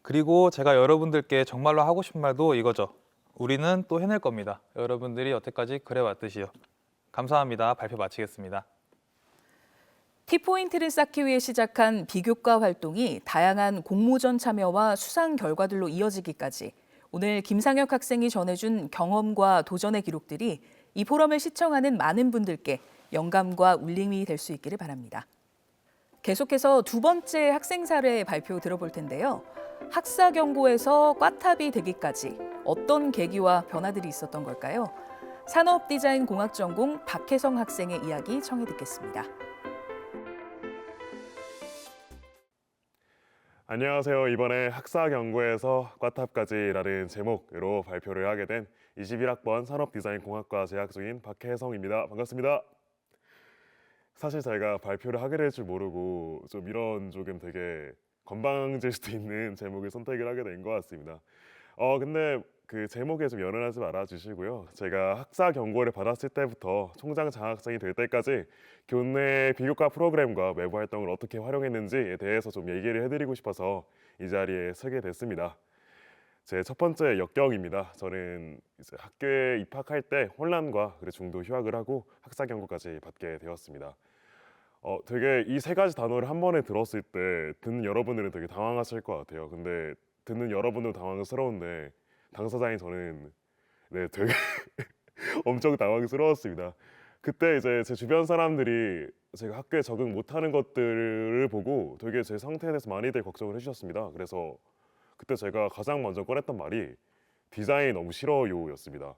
그리고 제가 여러분들께 정말로 하고 싶은 말도 이거죠. 우리는 또 해낼 겁니다. 여러분들이 여태까지 그래왔듯이요. 감사합니다. 발표 마치겠습니다. T포인트를 쌓기 위해 시작한 비교과 활동이 다양한 공모전 참여와 수상 결과들로 이어지기까지 오늘 김상혁 학생이 전해준 경험과 도전의 기록들이 이 포럼을 시청하는 많은 분들께 영감과 울림이 될 수 있기를 바랍니다. 계속해서 두 번째 학생 사례 발표 들어볼 텐데요. 학사 경고에서 꽈탑이 되기까지 어떤 계기와 변화들이 있었던 걸까요? 산업디자인공학 전공 박혜성 학생의 이야기 청해 듣겠습니다. 안녕하세요. 이번에 학사 경고에서 꽈탑까지라는 제목으로 발표를 하게 된 21학번 산업디자인공학과 재학 중인 박혜성입니다. 반갑습니다. 사실 제가 발표를 하게 될 줄 모르고 좀 이런 조금 되게 건방질 수도 있는 제목을 선택을 하게 된 것 같습니다. 근데 그 제목에 좀 연연하지 말아 주시고요. 제가 학사 경고를 받았을 때부터 총장 장학생이 될 때까지 교내 비교과 프로그램과 외부 활동을 어떻게 활용했는지에 대해서 좀 얘기를 해드리고 싶어서 이 자리에 서게 됐습니다. 제 첫 번째 역경입니다. 저는 이제 학교에 입학할 때 혼란과 그리고 중도 휴학을 하고 학사 경고까지 받게 되었습니다. 되게 이 세 가지 단어를 한 번에 들었을 때 듣는 여러분들은 되게 당황하실 것 같아요. 근데 듣는 여러분도 당황스러운데 당사자인 저는 되게 엄청 당황스러웠습니다. 그때 이제 제 주변 사람들이 제가 학교에 적응 못하는 것들을 보고 되게 제 상태에 대해서 많이들 걱정을 해주셨습니다. 그래서 그때 제가 가장 먼저 꺼냈던 말이 디자인 너무 싫어요였습니다.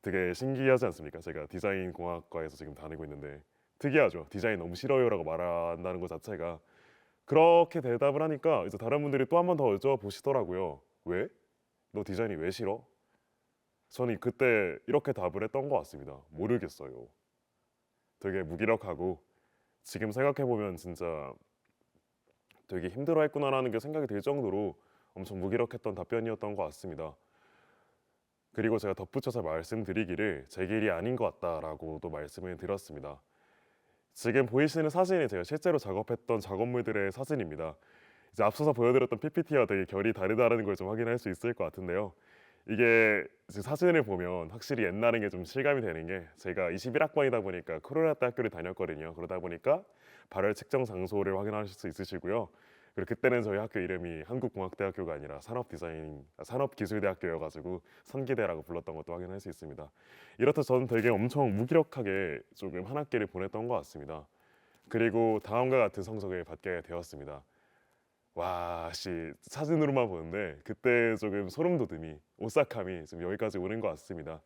되게 신기하지 않습니까? 제가 디자인 공학과에서 지금 다니고 있는데 특이하죠. 디자인 너무 싫어요라고 말한다는 것 자체가. 그렇게 대답을 하니까 이제 다른 분들이 또 한 번 더 여쭤보시더라고요. 왜? 너 디자인이 왜 싫어? 저는 그때 이렇게 답을 했던 것 같습니다. 모르겠어요. 되게 무기력하고 지금 생각해보면 진짜 되게 힘들어했구나라는 게 생각이 들 정도로 엄청 무기력했던 답변이었던 것 같습니다. 그리고 제가 덧붙여서 말씀드리기를 제 길이 아닌 것 같다라고도 말씀을 드렸습니다. 지금 보이시는 사진이 제가 실제로 작업했던 작업물들의 사진입니다. 이제 앞서서 보여드렸던 PPT와 되게 결이 다르다는 걸 좀 확인할 수 있을 것 같은데요. 이게 지금 사진을 보면 확실히 옛날인 게 좀 실감이 되는 게 제가 21학번이다 보니까 코로나 때 학교를 다녔거든요. 그러다 보니까 발열 측정 장소를 확인하실 수 있으시고요. 그리고 그때는 저희 학교 이름이 한국공학대학교가 아니라 산업기술대학교여가지고 선기대라고 불렀던 것도 확인할 수 있습니다. 이렇듯 저는 되게 엄청 무기력하게 조금 한 학기를 보냈던 것 같습니다. 그리고 다음과 같은 성적을 받게 되었습니다. 와, 사진으로만 보는데 그때 조금 소름 돋음이, 오싹함이 좀 여기까지 오는 것 같습니다.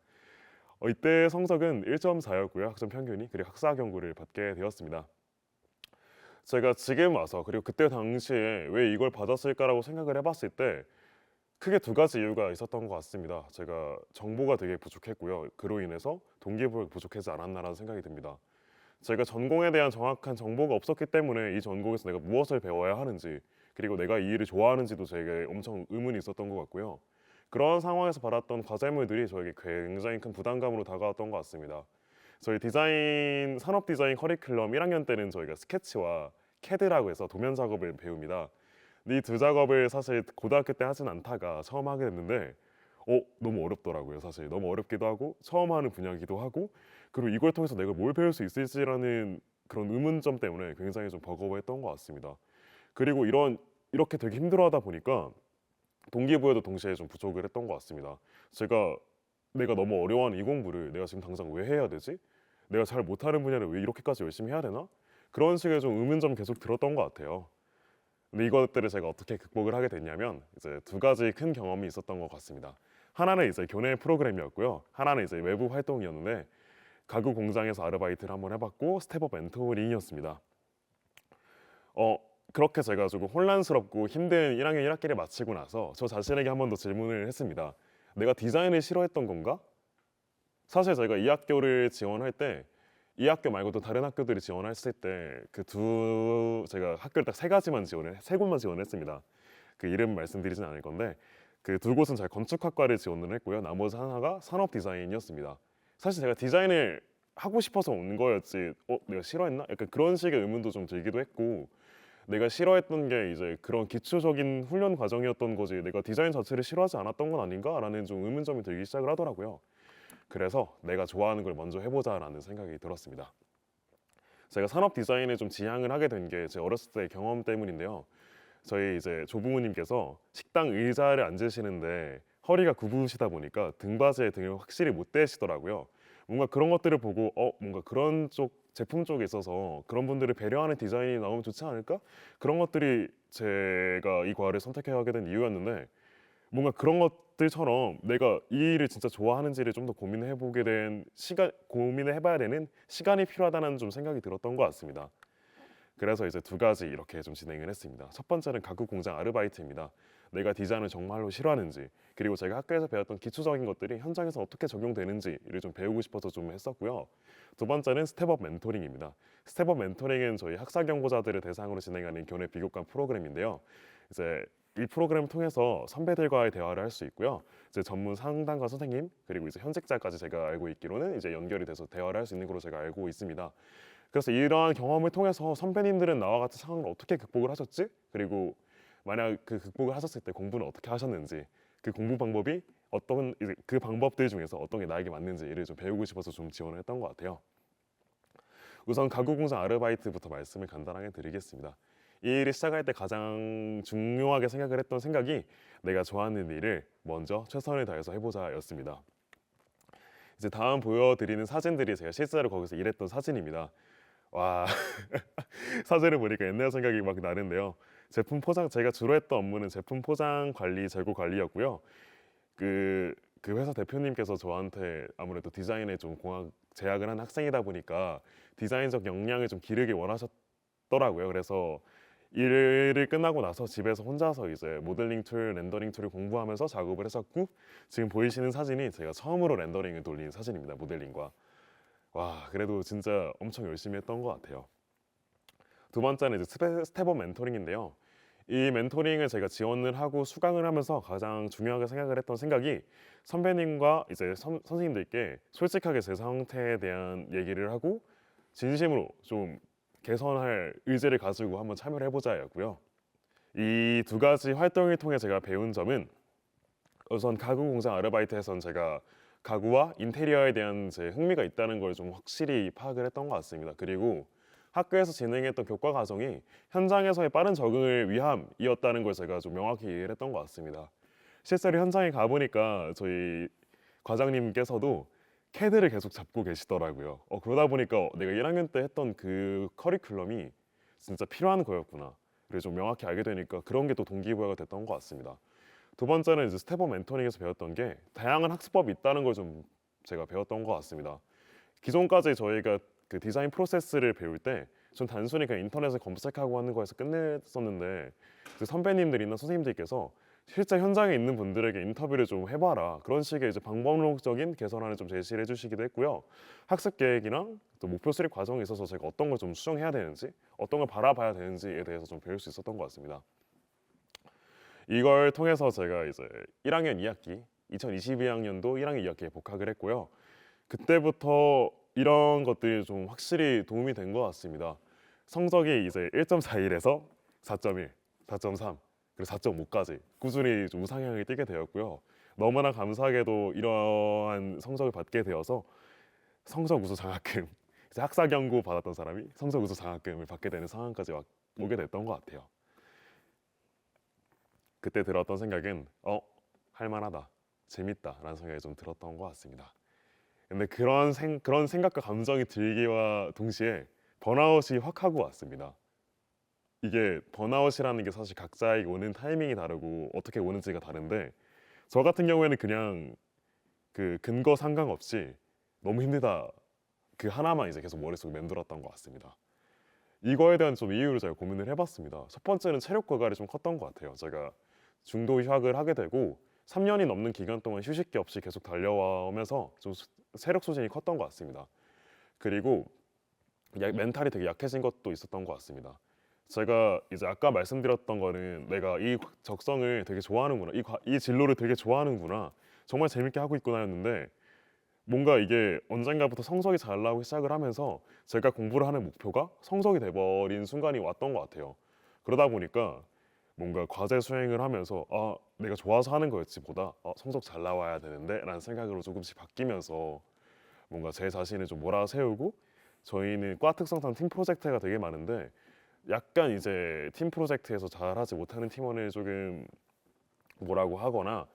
이때 성적은 1.4였고요. 학점 평균이. 그리고 학사 경고를 받게 되었습니다. 제가 지금 와서 그리고 그때 당시에 왜 이걸 받았을까라고 생각을 해봤을 때 크게 두 가지 이유가 있었던 것 같습니다. 제가 정보가 되게 부족했고요. 그로 인해서 동기부여가 부족하지 않았나라는 생각이 듭니다. 제가 전공에 대한 정확한 정보가 없었기 때문에 이 전공에서 내가 무엇을 배워야 하는지, 그리고 내가 이 일을 좋아하는지도 제게 엄청 의문이 있었던 것 같고요. 그런 상황에서 받았던 과제물들이 저에게 굉장히 큰 부담감으로 다가왔던 것 같습니다. 저희 산업 디자인 커리큘럼 1학년 때는 저희가 스케치와 캐드라고 해서 도면 작업을 배웁니다. 이 두 작업을 사실 고등학교 때 하진 않다가 처음 하게 됐는데 너무 어렵더라고요. 사실 너무 어렵기도 하고 처음 하는 분야이기도 하고, 그리고 이걸 통해서 내가 뭘 배울 수 있을지라는 그런 의문점 때문에 굉장히 좀 버거워했던 것 같습니다. 그리고 이렇게 되게 힘들어하다 보니까 동기부여도 동시에 좀 부족을 했던 것 같습니다. 내가 너무 어려워하는 이 공부를 내가 지금 당장 왜 해야 되지? 내가 잘 못하는 분야를 왜 이렇게까지 열심히 해야 되나? 그런 식의 좀 의문점 계속 들었던 것 같아요. 근데 이것들을 제가 어떻게 극복을 하게 됐냐면 이제 두 가지 큰 경험이 있었던 것 같습니다. 하나는 이제 교내 프로그램이었고요. 하나는 이제 외부 활동이었는데, 가구 공장에서 아르바이트를 한번 해봤고 스텝업 멘토링이었습니다. 그렇게 제가 조금 혼란스럽고 힘든 1학년 1학기를 마치고 나서 저 자신에게 한 번 더 질문을 했습니다. 내가 디자인을 싫어했던 건가? 사실 제가 이 학교를 지원할 때, 이 학교 말고도 다른 학교들을 지원했을 때 제가 학교를 딱 세 곳만 지원했습니다. 그 이름 말씀드리진 않을 건데, 그 두 곳은 제가 건축학과를 지원을 했고요. 나머지 하나가 산업 디자인이었습니다. 사실 제가 디자인을 하고 싶어서 온 거였지, 내가 싫어했나? 약간 그런 식의 의문도 좀 들기도 했고, 내가 싫어했던 게 이제 그런 기초적인 훈련 과정이었던 거지, 내가 디자인 자체를 싫어하지 않았던 건 아닌가라는 좀 의문점이 들기 시작을 하더라고요. 그래서 내가 좋아하는 걸 먼저 해보자라는 생각이 들었습니다. 제가 산업 디자인에 좀 지향을 하게 된 게 제 어렸을 때의 경험 때문인데요. 저희 이제 조부모님께서 식당 의자를 앉으시는데 허리가 굽으시다 보니까 등받이에 등을 확실히 못 대시더라고요. 뭔가 그런 것들을 보고 뭔가 그런 쪽 제품 쪽에 있어서 그런 분들을 배려하는 디자인이 나오면 좋지 않을까? 그런 것들이 제가 이 과를 선택하게 된 이유였는데, 뭔가 그런 것들처럼 내가 이 일을 진짜 좋아하는지를 좀 더 고민을 해봐야 되는 시간이 필요하다는 좀 생각이 들었던 것 같습니다. 그래서 이제 두 가지 이렇게 좀 진행을 했습니다. 첫 번째는 가구 공장 아르바이트입니다. 내가 디자인을 정말로 싫어하는지, 그리고 제가 학교에서 배웠던 기초적인 것들이 현장에서 어떻게 적용되는지를 좀 배우고 싶어서 좀 했었고요. 두 번째는 스텝업 멘토링입니다. 스텝업 멘토링은 저희 학사 경고자들을 대상으로 진행하는 교내 비교과 프로그램인데요. 이제 이 프로그램을 통해서 선배들과의 대화를 할 수 있고요. 이제 전문 상담가 선생님, 그리고 이제 현직자까지 제가 알고 있기로는 이제 연결이 돼서 대화를 할 수 있는 걸로 제가 알고 있습니다. 그래서 이러한 경험을 통해서 선배님들은 나와 같은 상황을 어떻게 극복을 하셨지? 그리고 만약 그 극복을 하셨을 때 공부는 어떻게 하셨는지, 그 공부 방법이 이제 그 방법들 중에서 어떤 게 나에게 맞는지를 좀 배우고 싶어서 좀 지원을 했던 것 같아요. 우선 가구 공장 아르바이트부터 말씀을 간단하게 드리겠습니다. 이 일을 시작할 때 가장 중요하게 생각을 했던 생각이 내가 좋아하는 일을 먼저 최선을 다해서 해보자였습니다. 이제 다음 보여드리는 사진들이 제가 실제로 거기서 일했던 사진입니다. 와, 사진을 보니까 옛날 생각이 막 나는데요. 제가 주로 했던 업무는 제품 포장 관리, 재고 관리였고요. 그 회사 대표님께서 저한테 아무래도 디자인에 좀 재학을 한 학생이다 보니까 디자인적 역량을 좀 기르길 원하셨더라고요. 그래서 일을 끝나고 나서 집에서 혼자서 이제 모델링 툴, 렌더링 툴을 공부하면서 작업을 했었고, 지금 보이시는 사진이 제가 처음으로 렌더링을 돌린 사진입니다. 모델링과. 와, 그래도 진짜 엄청 열심히 했던 것 같아요. 두 번째는 이제 스텝업 멘토링인데요. 이 멘토링을 제가 지원을 하고 수강을 하면서 가장 중요하게 생각을 했던 생각이, 선배님과 이제 선생님들께 솔직하게 제 상태에 대한 얘기를 하고 진심으로 좀 개선할 의지를 가지고 한번 참여를 해보자였고요. 이 두 가지 활동을 통해 제가 배운 점은, 우선 가구 공장 아르바이트에선 제가 가구와 인테리어에 대한 제 흥미가 있다는 걸 좀 확실히 파악을 했던 것 같습니다. 그리고 학교에서 진행했던 교과 과정이 현장에서의 빠른 적응을 위함이었다는 걸 제가 좀 명확히 이해를 했던 것 같습니다. 실제로 현장에 가보니까 저희 과장님께서도 캐드를 계속 잡고 계시더라고요. 그러다 보니까 내가 1학년 때 했던 그 커리큘럼이 진짜 필요한 거였구나. 그래서 좀 명확히 알게 되니까 그런 게 또 동기부여가 됐던 것 같습니다. 두 번째는 이제 스텝업 멘토링에서 배웠던 게, 다양한 학습법이 있다는 걸 좀 제가 배웠던 것 같습니다. 기존까지 저희가 그 디자인 프로세스를 배울 때 전 단순히 그냥 인터넷에 검색하고 하는 거에서 끝냈었는데, 선배님들이나 선생님들께서 실제 현장에 있는 분들에게 인터뷰를 좀 해봐라. 그런 식의 이제 방법론적인 개선안을 좀 제시를 해주시기도 했고요. 학습 계획이랑 또 목표 수립 과정에 있어서 제가 어떤 걸 좀 수정해야 되는지, 어떤 걸 바라봐야 되는지에 대해서 좀 배울 수 있었던 것 같습니다. 이걸 통해서 제가 이제 1학년 2학기, 2022학년도 1학년 2학기에 복학을 했고요. 그때부터 이런 것들이 좀 확실히 도움이 된 것 같습니다. 성적이 이제 1.41에서 4.1, 4.3, 그리고 4.5까지 꾸준히 좀 우상향을 띠게 되었고요. 너무나 감사하게도 이러한 성적을 받게 되어서 성적 우수 장학금, 이제 학사 경고 받았던 사람이 성적 우수 장학금을 받게 되는 상황까지 오게 됐던 것 같아요. 그때 들었던 생각은 할만하다, 재밌다라는 생각이 좀 들었던 것 같습니다. 근데 그런 생각과 감정이 들기와 동시에 번아웃이 확 하고 왔습니다. 이게 번아웃이라는 게 사실 각자에게 오는 타이밍이 다르고 어떻게 오는지가 다른데, 저 같은 경우에는 그냥 그 근거 상관없이 너무 힘들다 그 하나만 이제 계속 머릿속에 맴돌았던 것 같습니다. 이거에 대한 좀 이유를 제가 고민을 해봤습니다. 첫 번째는 체력 고갈이 좀 컸던 것 같아요. 제가 중도 휴학을 하게 되고 3년이 넘는 기간 동안 휴식기 없이 계속 달려오면서 좀 체력 소진이 컸던 것 같습니다. 그리고 멘탈이 되게 약해진 것도 있었던 것 같습니다. 제가 이제 아까 말씀드렸던 거는 내가 이 적성을 되게 좋아하는구나, 이 진로를 되게 좋아하는구나, 정말 재밌게 하고 있구나였는데, 뭔가 이게 언젠가부터 성적이 잘 나오기 시작을 하면서 제가 공부를 하는 목표가 성적이 돼버린 순간이 왔던 것 같아요. 그러다 보니까 뭔가 과제 수행을 하면서 내가 좋아서 하는 거였지 보다 성적 잘 나와야 되는데 라는 생각으로 조금씩 바뀌면서 뭔가 제 자신을 좀 몰아세우고, 저희는 과 특성상 팀 프로젝트가 되게 많은데 약간 이제 팀 프로젝트에서 잘하지 못하는 팀원을 조금 뭐라고 하거나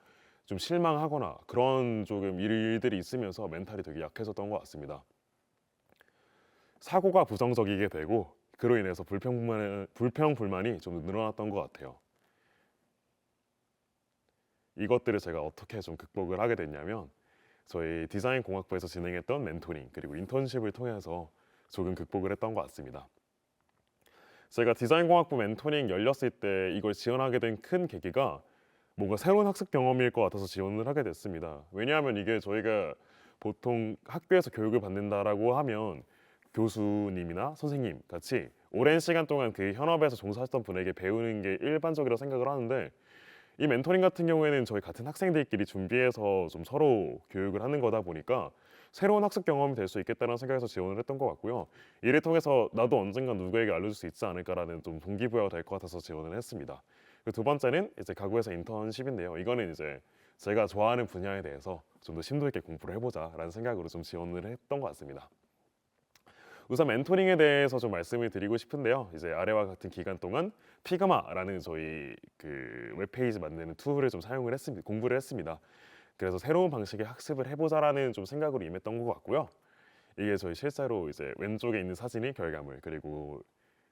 좀 실망하거나 그런 조금 일들이 있으면서 멘탈이 되게 약해졌던 것 같습니다. 사고가 부정적이게 되고 그로 인해서 불평불만이 좀 늘어났던 것 같아요. 이것들을 제가 어떻게 좀 극복을 하게 됐냐면, 저희 디자인공학부에서 진행했던 멘토링 그리고 인턴십을 통해서 조금 극복을 했던 것 같습니다. 제가 디자인공학부 멘토링 열렸을 때 이걸 지원하게 된 큰 계기가 뭔가 새로운 학습 경험일 것 같아서 지원을 하게 됐습니다. 왜냐하면 이게 저희가 보통 학교에서 교육을 받는다라고 하면 교수님이나 선생님 같이 오랜 시간 동안 그 현업에서 종사했던 분에게 배우는 게 일반적이라고 생각을 하는데, 이 멘토링 같은 경우에는 저희 같은 학생들끼리 준비해서 좀 서로 교육을 하는 거다 보니까 새로운 학습 경험이 될 수 있겠다는 생각에서 지원을 했던 것 같고요. 이를 통해서 나도 언젠간 누구에게 알려줄 수 있지 않을까라는 좀 동기부여가 될 것 같아서 지원을 했습니다. 두 번째는 이제 가구에서 인턴십인데요. 이거는 이제 제가 좋아하는 분야에 대해서 좀 더 심도 있게 공부를 해보자라는 생각으로 좀 지원을 했던 것 같습니다. 우선 멘토링에 대해서 좀 말씀을 드리고 싶은데요. 이제 아래와 같은 기간 동안 피그마라는 저희 그 웹페이지 만드는 툴을 좀 사용을 했습니다. 공부를 했습니다. 그래서 새로운 방식의 학습을 해보자라는 좀 생각으로 임했던 것 같고요. 이게 저희 실제로 이제 왼쪽에 있는 사진이 결과물, 그리고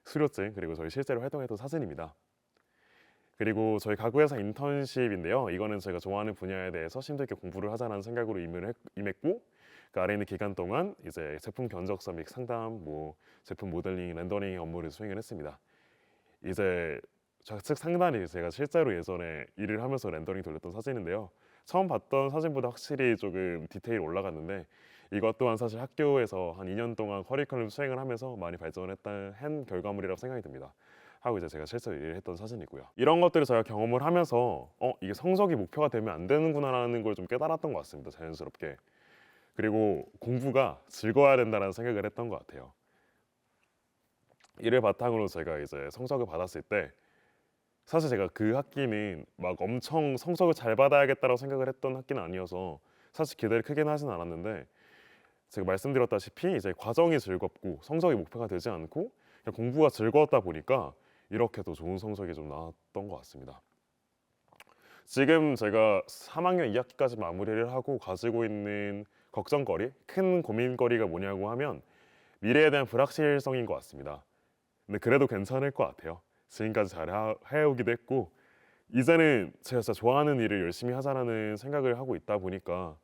수료증, 그리고 저희 실제로 활동했던 사진입니다. 그리고 저희 가구회사 인턴십인데요. 이거는 제가 좋아하는 분야에 대해서 심도 있게 공부를 하자는 생각으로 임했고, 그 아래 있는 기간 동안 이제 제품 견적서 및 상담, 제품 모델링, 렌더링 업무를 수행을 했습니다. 이제 좌측 상단이 제가 실제로 예전에 일을 하면서 렌더링 돌렸던 사진인데요. 처음 봤던 사진보다 확실히 조금 디테일 올라갔는데, 이것 또한 사실 학교에서 한 2년 동안 커리큘럼 수행을 하면서 많이 발전한 결과물이라고 생각이 듭니다. 하고 이제 제가 실제로 일을 했던 사진이고요. 이런 것들을 제가 경험을 하면서 이게 성적이 목표가 되면 안 되는구나라는 걸 좀 깨달았던 것 같습니다. 자연스럽게. 그리고 공부가 즐거워야 된다는 생각을 했던 것 같아요. 이를 바탕으로 제가 이제 성적을 받았을 때, 사실 제가 그 학기는 막 엄청 성적을 잘 받아야겠다라고 생각을 했던 학기는 아니어서 사실 기대를 크게는 하진 않았는데, 제가 말씀드렸다시피 이제 과정이 즐겁고 성적이 목표가 되지 않고 그냥 공부가 즐거웠다 보니까 이렇게도 좋은 성적이 좀 나왔던 것 같습니다. 지금 제가 3학년 2학기까지 마무리를 하고 가지고 있는 걱정거리, 큰 고민거리가 뭐냐고 하면 미래에 대한 불확실성인 것 같습니다. 근데 그래도 괜찮을 것 같아요. 지금까지 잘 해오기도 했고, 이제는 제가 진짜 좋아하는 일을 열심히 하자라는 생각을 하고 있다 보니까,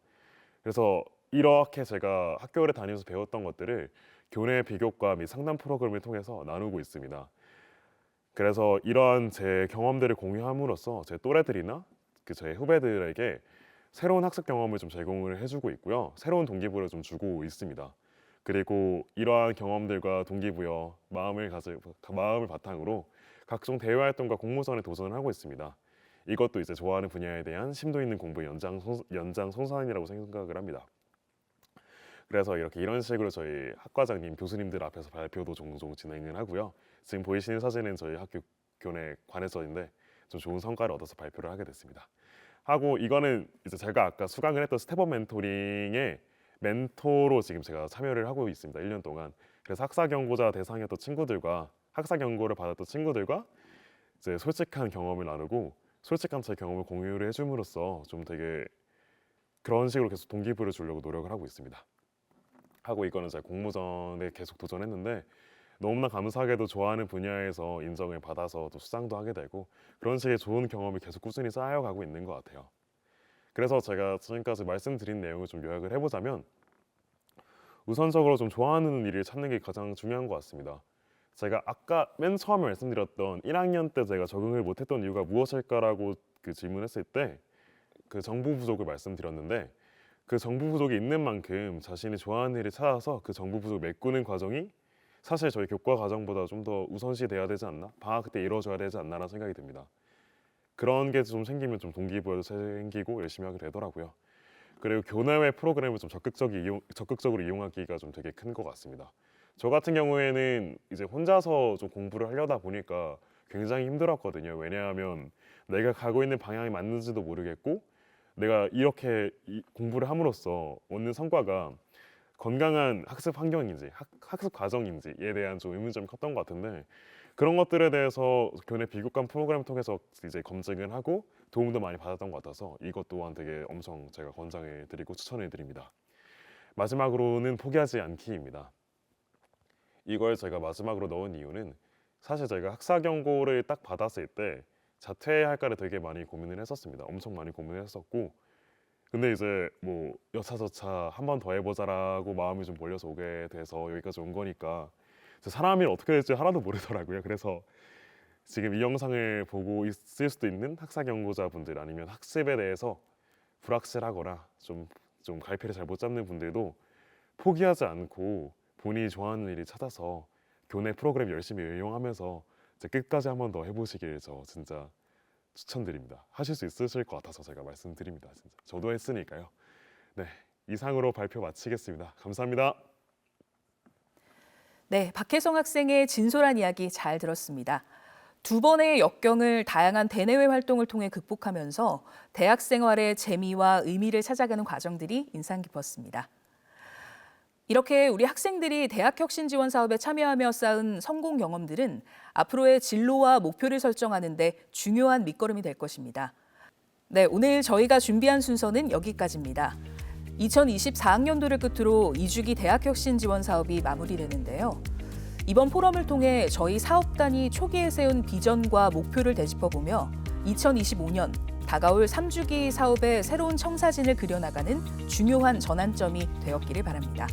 그래서 이렇게 제가 학교를 다니면서 배웠던 것들을 교내 비교과 및 상담 프로그램을 통해서 나누고 있습니다. 그래서 이러한 제 경험들을 공유함으로써 제 또래들이나 제 후배들에게 새로운 학습 경험을 좀 제공을 해주고 있고요. 새로운 동기부여를 좀 주고 있습니다. 그리고 이러한 경험들과 동기부여, 마음을 바탕으로 각종 대외 활동과 공모전에 도전을 하고 있습니다. 이것도 이제 좋아하는 분야에 대한 심도 있는 공부의 연장선상이라고 생각을 합니다. 그래서 이런 식으로 저희 학과장님, 교수님들 앞에서 발표도 종종 진행을 하고요. 지금 보이시는 사진은 저희 학교 교내 관해서인데 좀 좋은 성과를 얻어서 발표를 하게 됐습니다. 하고 이거는 이제 제가 아까 수강을 했던 스텝업 멘토링의 멘토로 지금 제가 참여를 하고 있습니다. 1년 동안. 그래서 학사 경고자 대상이었던 친구들과 학사 경고를 받았던 친구들과 이제 솔직한 경험을 나누고 솔직한 제 경험을 공유를 해줌으로써 좀 되게 그런 식으로 계속 동기부여를 주려고 노력을 하고 있습니다. 하고 이거는 제가 공모전에 계속 도전했는데 너무나 감사하게도 좋아하는 분야에서 인정을 받아서 또 수상도 하게 되고 그런 식의 좋은 경험이 계속 꾸준히 쌓여가고 있는 것 같아요. 그래서 제가 지금까지 말씀드린 내용을 좀 요약을 해보자면 우선적으로 좀 좋아하는 일을 찾는 게 가장 중요한 것 같습니다. 제가 아까 맨 처음에 말씀드렸던 1학년 때 제가 적응을 못했던 이유가 무엇일까라고 질문했을 때 그 정보 부족을 말씀드렸는데 그 정보 부족이 있는 만큼 자신이 좋아하는 일을 찾아서 그 정보 부족을 메꾸는 과정이 사실 저희 교과 과정보다 좀 더 우선시 돼야 되지 않나? 방학 때 이루어져야 되지 않나라는 생각이 듭니다. 그런 게 좀 생기면 좀 동기부여도 생기고 열심히 하게 되더라고요. 그리고 교내외 프로그램을 좀 적극적으로 이용하기가 좀 되게 큰 것 같습니다. 저 같은 경우에는 이제 혼자서 좀 공부를 하려다 보니까 굉장히 힘들었거든요. 왜냐하면 내가 가고 있는 방향이 맞는지도 모르겠고 내가 이렇게 공부를 함으로써 얻는 성과가 건강한 학습 환경인지 학습 과정인지에 대한 좀 의문점이 컸던 것 같은데 그런 것들에 대해서 교내 비교감 프로그램을 통해서 이제 검증을 하고 도움도 많이 받았던 것 같아서 이것 또한 되게 엄청 제가 권장해 드리고 추천해 드립니다. 마지막으로는 포기하지 않기입니다. 이걸 제가 마지막으로 넣은 이유는 사실 저희가 학사 경고를 딱 받았을 때 자퇴할까를 되게 많이 고민을 했었습니다. 엄청 많이 고민을 했었고 근데 이제 뭐 여차저차 한 번 더 해보자라고 마음이 좀 몰려서 오게 돼서 여기까지 온 거니까 사람이 어떻게 될지 하나도 모르더라고요. 그래서 지금 이 영상을 보고 있을 수도 있는 학사 경고자분들 아니면 학습에 대해서 불확실하거나 좀 갈피를 잘 못 잡는 분들도 포기하지 않고 본인이 좋아하는 일을 찾아서 교내 프로그램 열심히 이용하면서 이제 끝까지 한 번 더 해보시길 저 진짜 추천드립니다. 하실 수 있으실 것 같아서 제가 말씀드립니다. 진짜 저도 했으니까요. 네, 이상으로 발표 마치겠습니다. 감사합니다. 네, 박혜성 학생의 진솔한 이야기 잘 들었습니다. 두 번의 역경을 다양한 대내외 활동을 통해 극복하면서 대학 생활의 재미와 의미를 찾아가는 과정들이 인상 깊었습니다. 이렇게 우리 학생들이 대학 혁신 지원 사업에 참여하며 쌓은 성공 경험들은 앞으로의 진로와 목표를 설정하는 데 중요한 밑거름이 될 것입니다. 네, 오늘 저희가 준비한 순서는 여기까지입니다. 2024학년도를 끝으로 2주기 대학 혁신 지원 사업이 마무리되는데요. 이번 포럼을 통해 저희 사업단이 초기에 세운 비전과 목표를 되짚어보며 2025년 다가올 3주기 사업의 새로운 청사진을 그려나가는 중요한 전환점이 되었기를 바랍니다.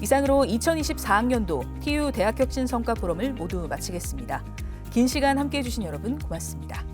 이상으로 2024학년도 TU 대학혁신 성과 포럼을 모두 마치겠습니다. 긴 시간 함께해 주신 여러분 고맙습니다.